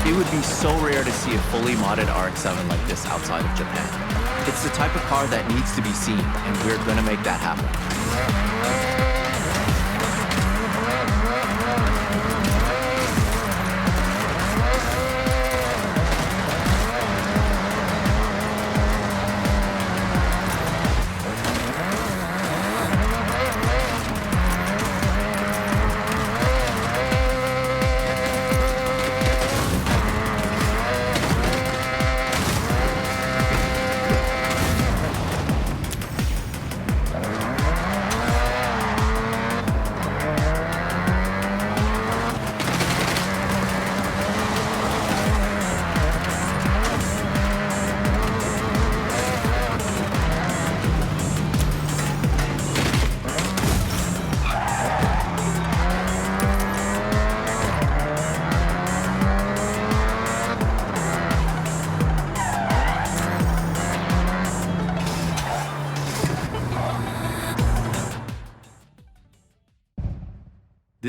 It would be so rare to see a fully modded RX-7 like this outside of Japan. It's the type of car that needs to be seen, and we're gonna make that happen.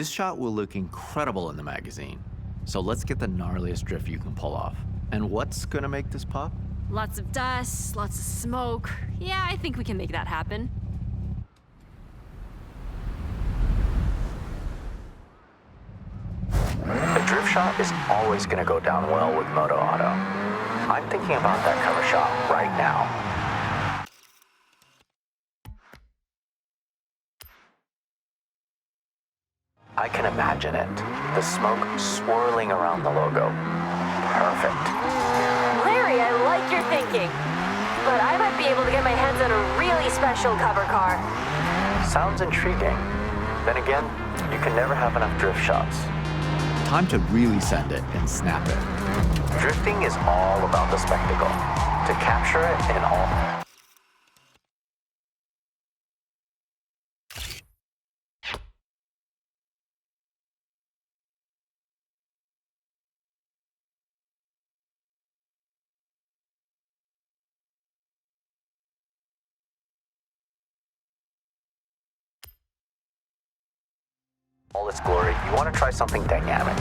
This shot will look incredible in the magazine. So let's get the gnarliest drift you can pull off. And what's gonna make this pop? Lots of dust, lots of smoke. Yeah, I think we can make that happen. The drift shot is always going to go down well with Moto Auto. I'm thinking about that cover shot right now. I can imagine it. The smoke swirling around the logo. Perfect. Larry, I like your thinking. But I might be able to get my hands on a really special cover car. Sounds intriguing. Then again, you can never have enough drift shots. Time to really send it and snap it. Drifting is all about the spectacle. To capture it in all... all its glory, you want to try something dynamic.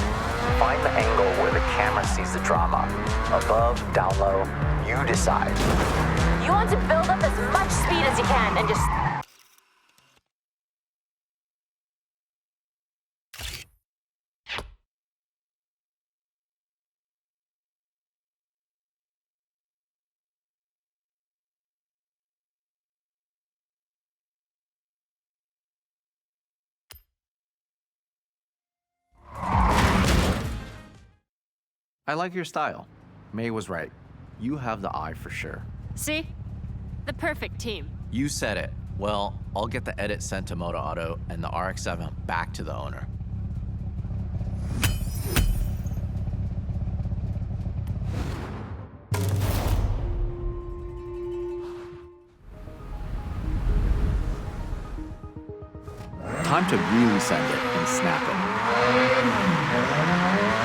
Find the angle where the camera sees the drama. Above, down low, you decide. You want to build up as much speed as you can and just... I like your style. May was right. You have the eye for sure. See? The perfect team. You said it. Well, I'll get the edit sent to Moto Auto and the RX-7 back to the owner. Time to really send it and snap it.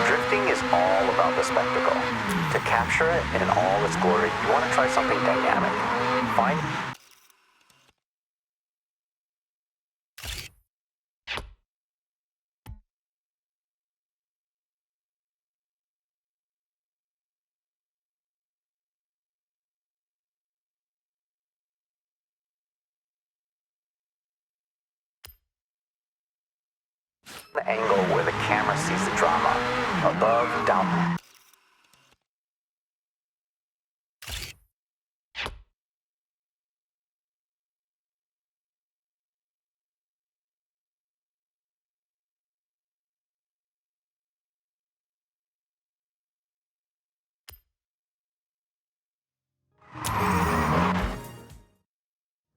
Drifting is all about the spectacle. To capture it in all its glory, you want to try something dynamic. Find... the angle where the camera sees the drama. Above, down.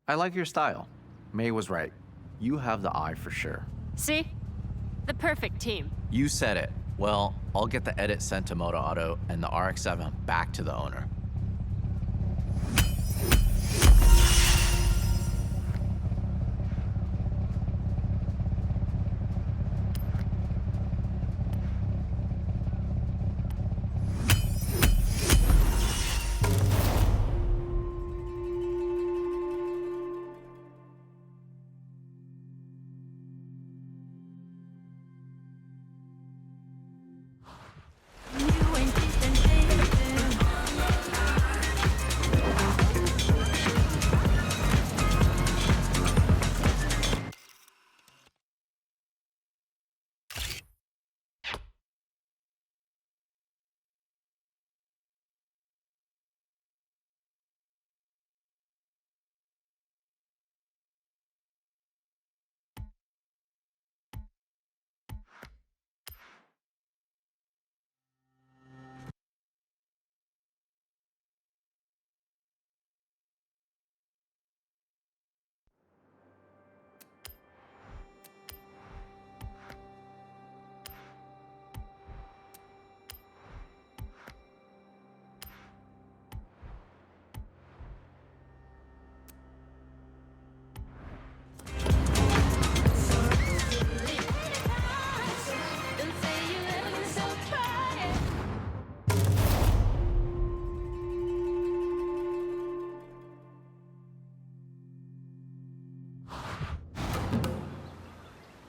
I like your style. May was right. You have the eye for sure. See? The perfect team. You said it. Well, I'll get the edit sent to Moto Auto and the RX-7 back to the owner.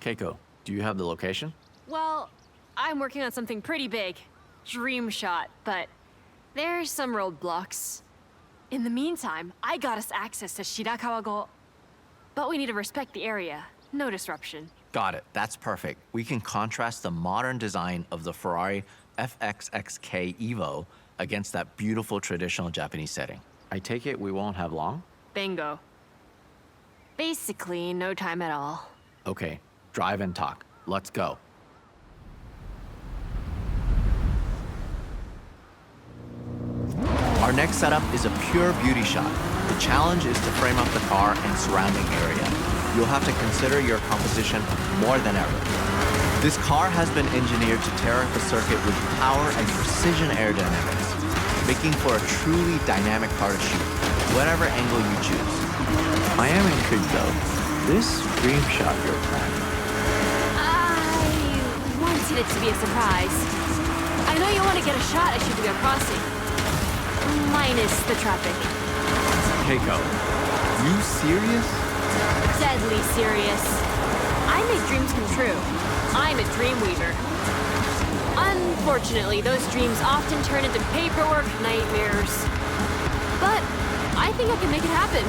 Keiko, Do you have the location? Well, I'm working on something pretty big. Dream shot, but there's some roadblocks. In the meantime, I got us access to Shirakawa-go. But we need to respect the area. No disruption. Got it. That's perfect. We can contrast the modern design of the Ferrari FXXK Evo against that beautiful traditional Japanese setting. I take it we won't have long? Bingo. Basically, no time at all. Okay, drive and talk. Let's go. Our next setup is a pure beauty shot. The challenge is to frame up the car and surrounding area. You'll have to consider your composition more than ever. This car has been engineered to tear up the circuit with power and precision aerodynamics, making for a truly dynamic car to shoot, whatever angle you choose. I am intrigued though. This dream shot you're planning. I wanted it to be a surprise. I know you want to get a shot at Shibuya Crossing. Minus the traffic. Keiko, you serious? Deadly serious. I make dreams come true. I'm a dream weaver. Unfortunately, those dreams often turn into paperwork nightmares. But I think I can make it happen.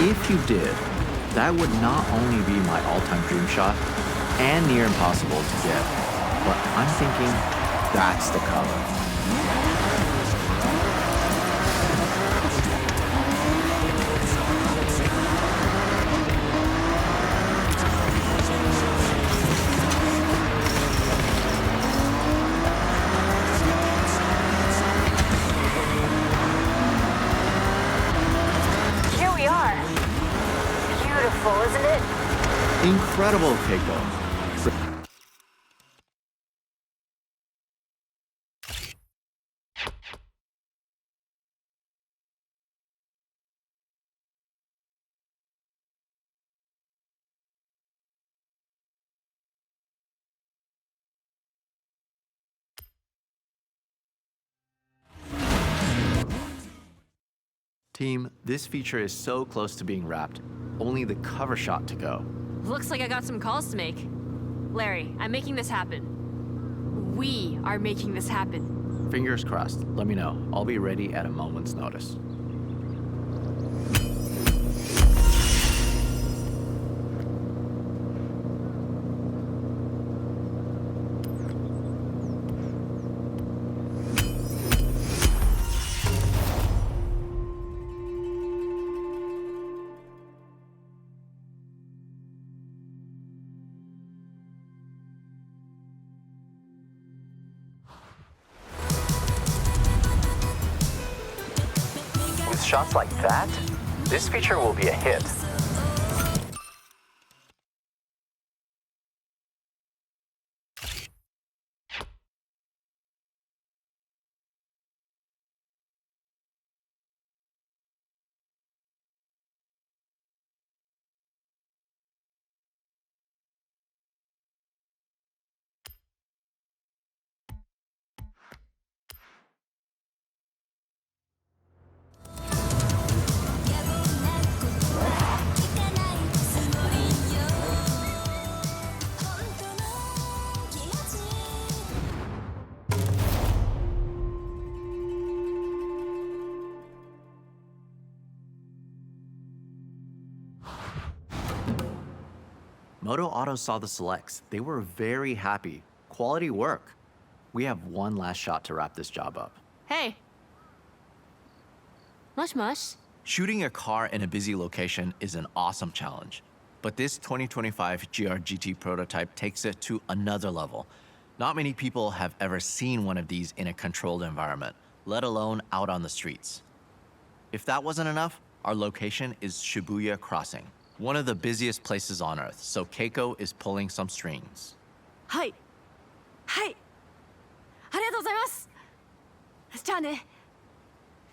If you did, that would not only be my all-time dream shot and near impossible to get, but I'm thinking that's the color. Here we are. Beautiful, isn't it? Incredible, Keiko. Team, this feature is so close to being wrapped. Only the cover shot to go. Looks like I got some calls to make. Larry, I'm making this happen. We are making this happen. Fingers crossed. Let me know. I'll be ready at a moment's notice. With shots like that, this feature will be a hit. Moto Auto saw the selects. They were very happy. Quality work. We have one last shot to wrap this job up. Hey. Mush mush. Shooting a car in a busy location is an awesome challenge. But this 2025 GR-GT prototype takes it to another level. Not many people have ever seen one of these in a controlled environment, let alone out on the streets. If that wasn't enough, our location is Shibuya Crossing, one of the busiest places on Earth, so Keiko is pulling some strings. Hi. Hi. ありがとうございます。じゃあね。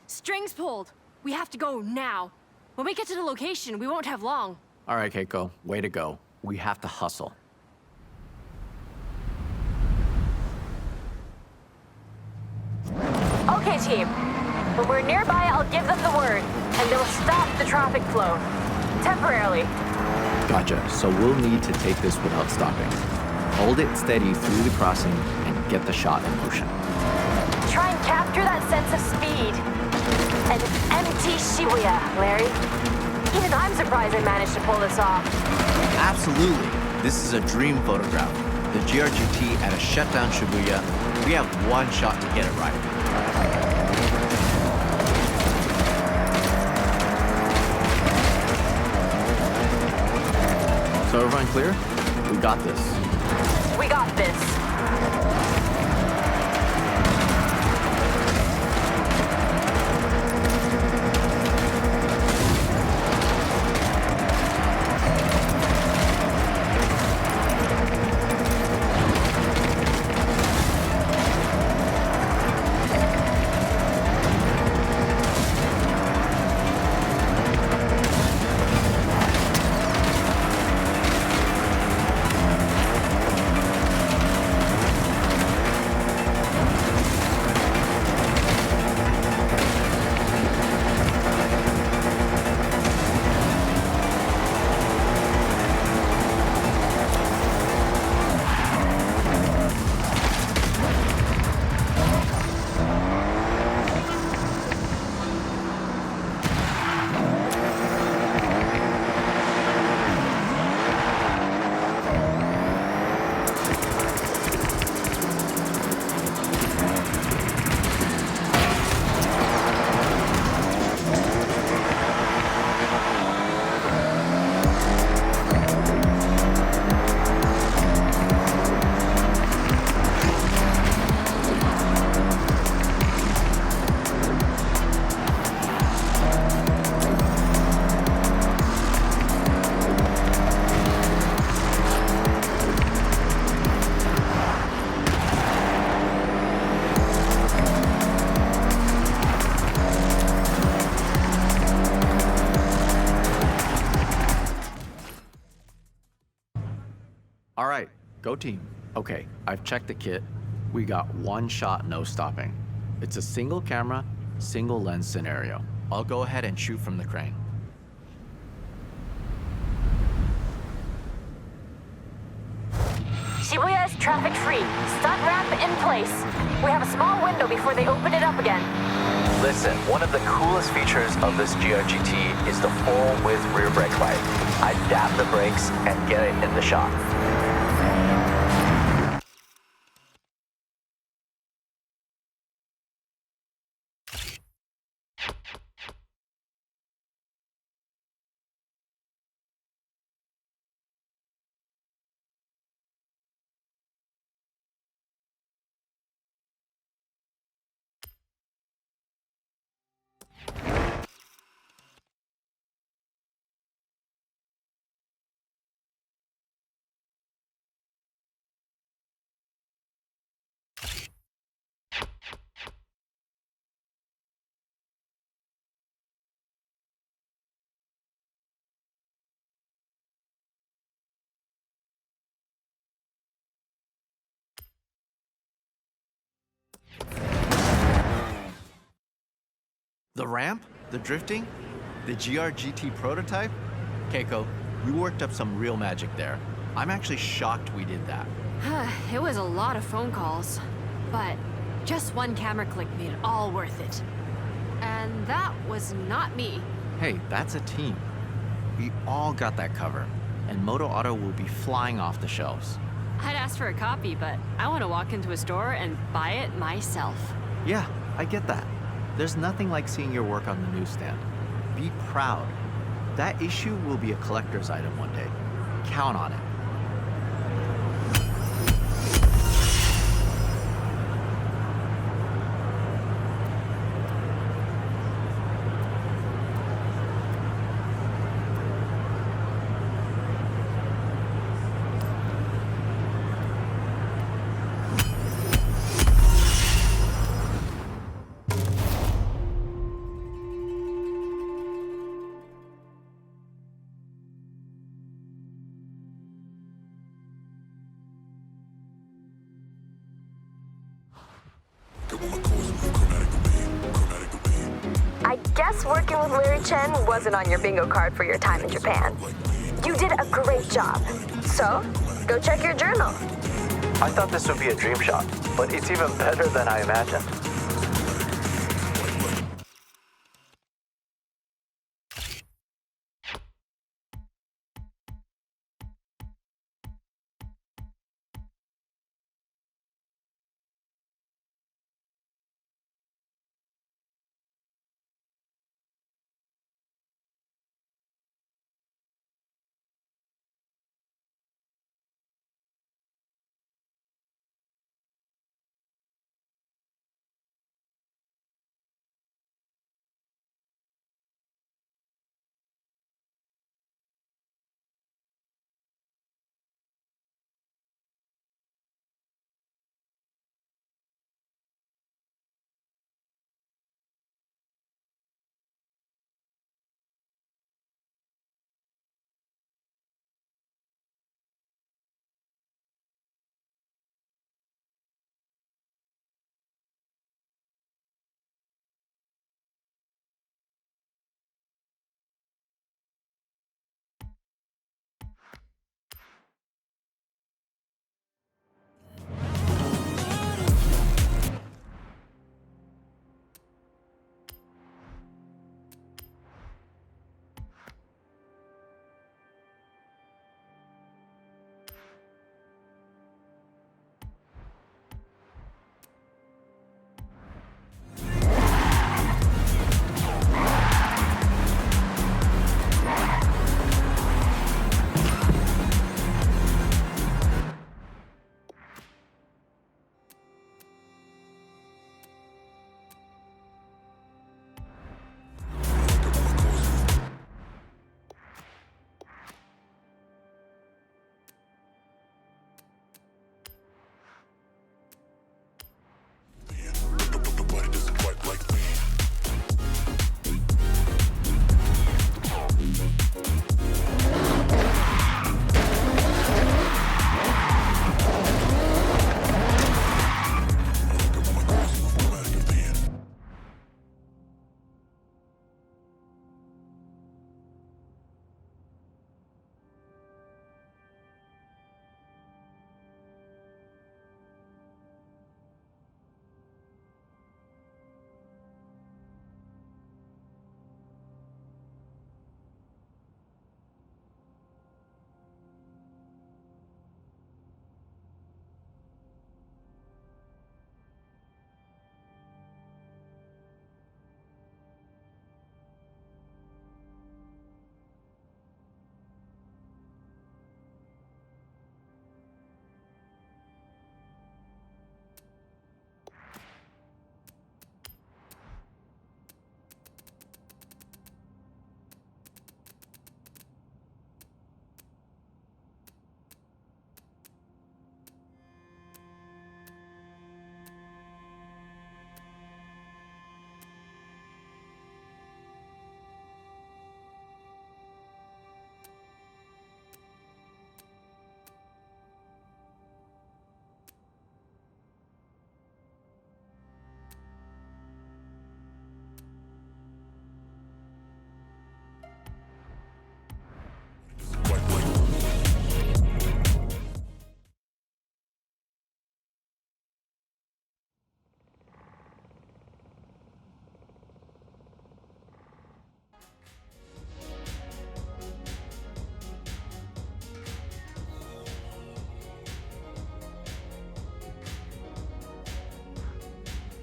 Strings pulled. We have to go now. When we get to the location, we won't have long. All right, Keiko, way to go. We have to hustle. Okay, team. When we're nearby, I'll give them the word, and they'll stop the traffic flow. Temporarily. Gotcha. So we'll need to take this without stopping. Hold it steady through the crossing and get the shot in motion. Try and capture that sense of speed. And empty Shibuya, Larry. Even I'm surprised I managed to pull this off. Absolutely. This is a dream photograph. The GRGT at a shutdown Shibuya. We have one shot to get it right. So everyone clear? We got this. We got this. All right, go team. Okay, I've checked the kit. We got one shot, no stopping. It's a single camera, single lens scenario. I'll go ahead and shoot from the crane. Shibuya is traffic-free. Stunt ramp in place. We have a small window before they open it up again. Listen, one of the coolest features of this GRGT is the full-width rear brake light. I dab the brakes and get it in the shot. The ramp? The drifting? The GRGT prototype? Keiko, you worked up some real magic there. I'm actually shocked we did that. It was a lot of phone calls, but just one camera click made it all worth it. And that was not me. Hey, that's a team. We all got that cover, and Moto Auto will be flying off the shelves. I'd ask for a copy, but I want to walk into a store and buy it myself. Yeah, I get that. There's nothing like seeing your work on the newsstand. Be proud. That issue will be a collector's item one day. Count on it. I guess working with Larry Chen wasn't on your bingo card for your time in Japan. You did a great job. So, go check your journal. I thought this would be a dream shot, but it's even better than I imagined.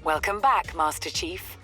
Welcome back, Master Chief.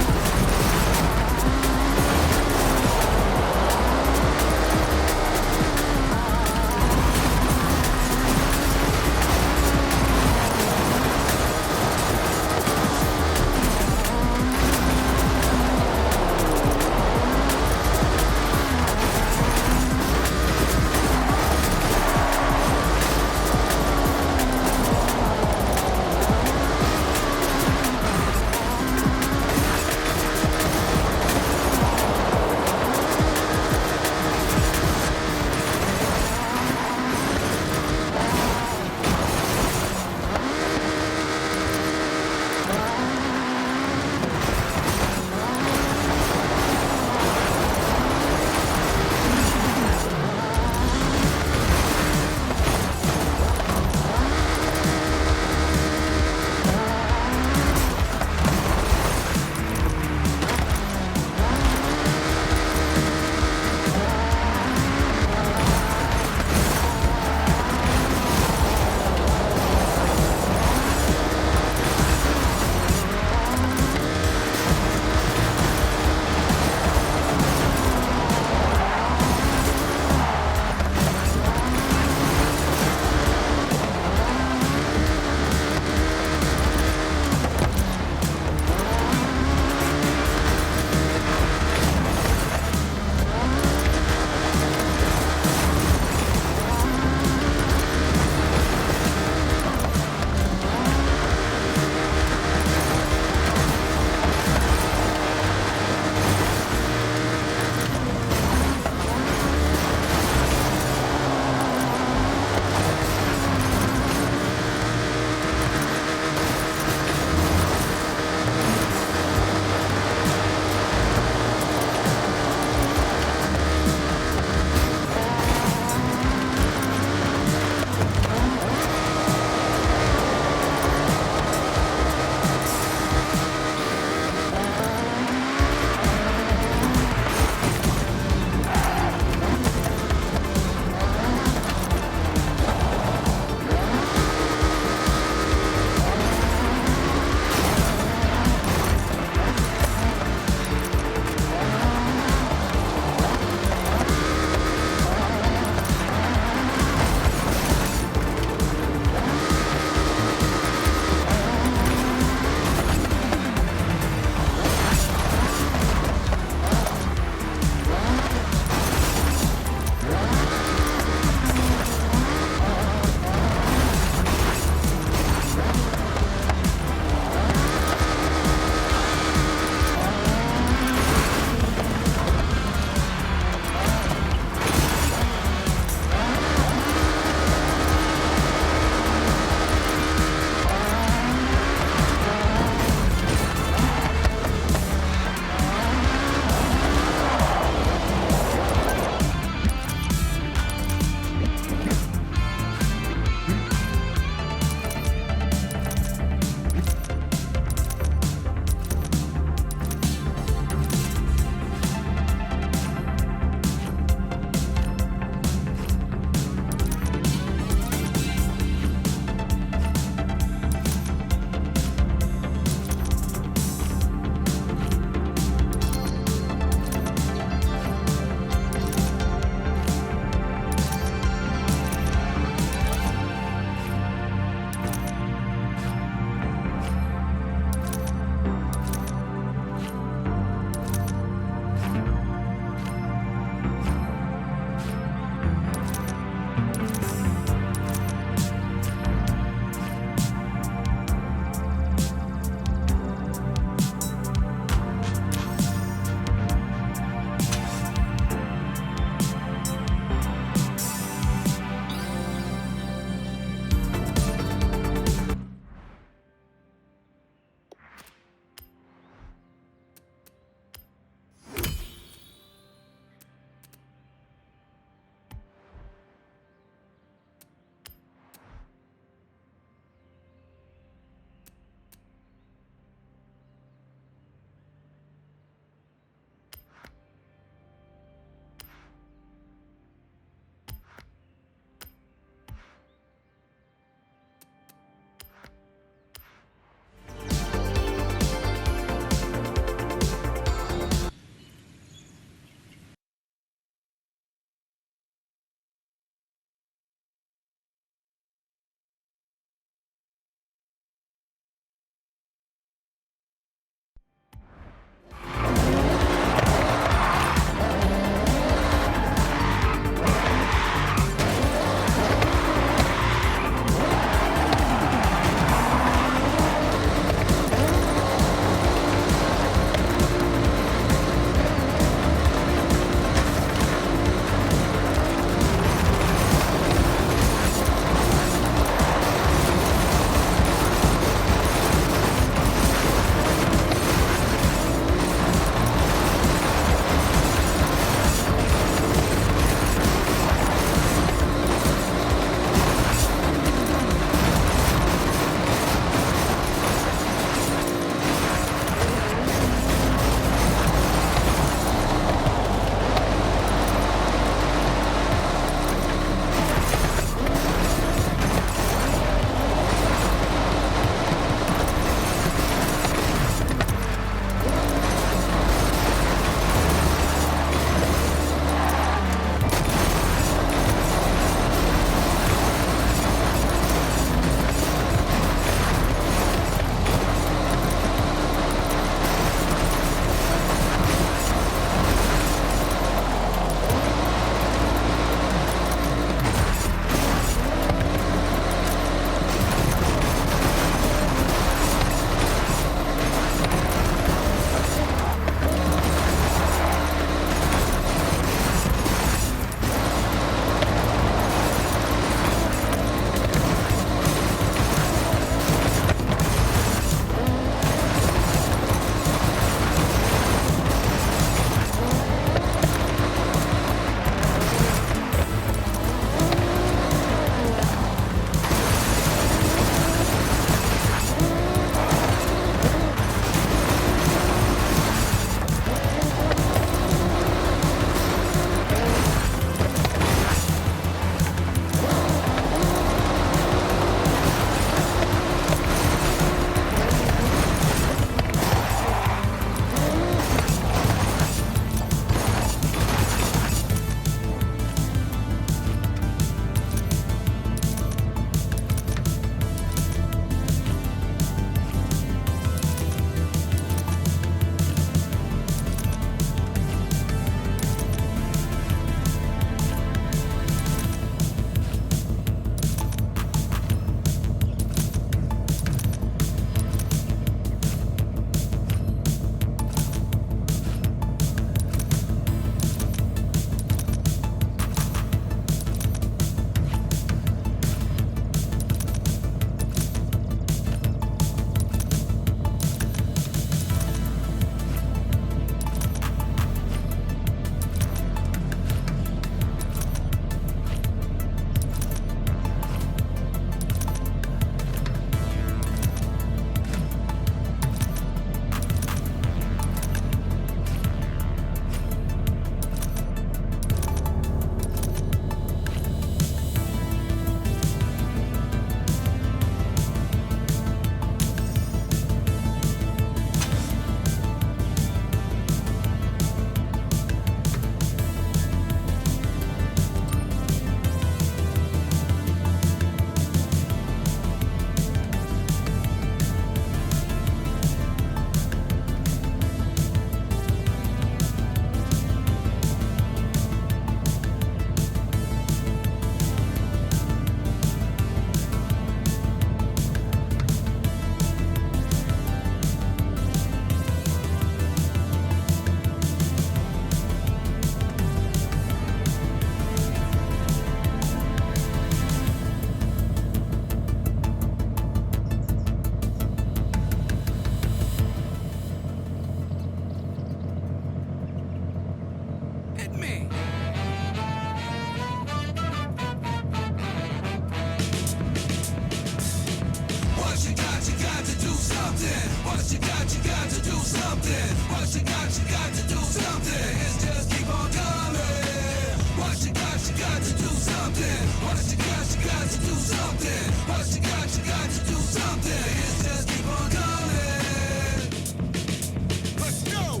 Let's go!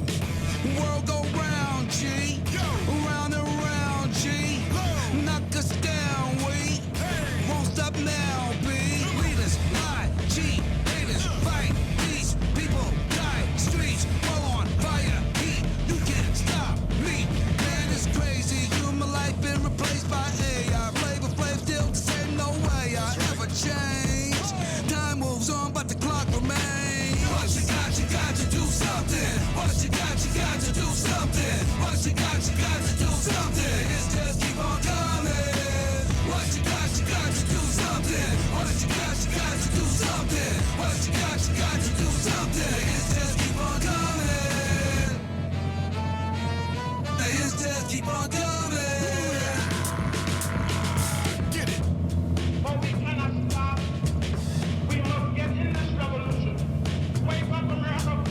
World go round, G. Round and round, G. Knock us down, we won't stop now, B. Leaders, lie, cheat, haters, fight, peace, people die, streets, fall on fire, heat. You can't stop me. Man, it's crazy. Human life been replaced by AI. Flavor Flav still the same, no way I ever change. Time moves on, but the clock remains. What you got to do something. What you got to do something. What you got to do something. It's just keep on coming. What you got to do something. What you got to do something. What you got to do something. It's just keep on coming. It's just keep on coming. Get it. But we cannot stop. We must get in this revolution. Wake up, America.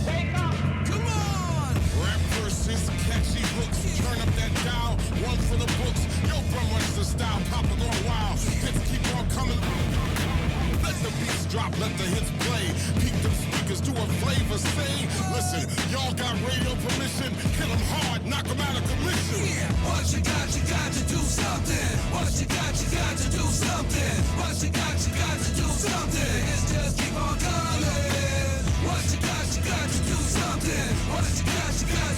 Wake up. Come on. Rap versus catchy hooks. Turn up that dial. One for the books. Yo, brum, what's the style? Papa going wild. Hits keep on coming. Let the beats drop, let the hits play. Peak them speakers, do a flavor say. Listen, y'all got radio permission. Hit them hard, knock them out of commission. Yeah. What you got to do something. What you got to do something. What you got to do something. It's just keep on coming. What you got to do something. What you got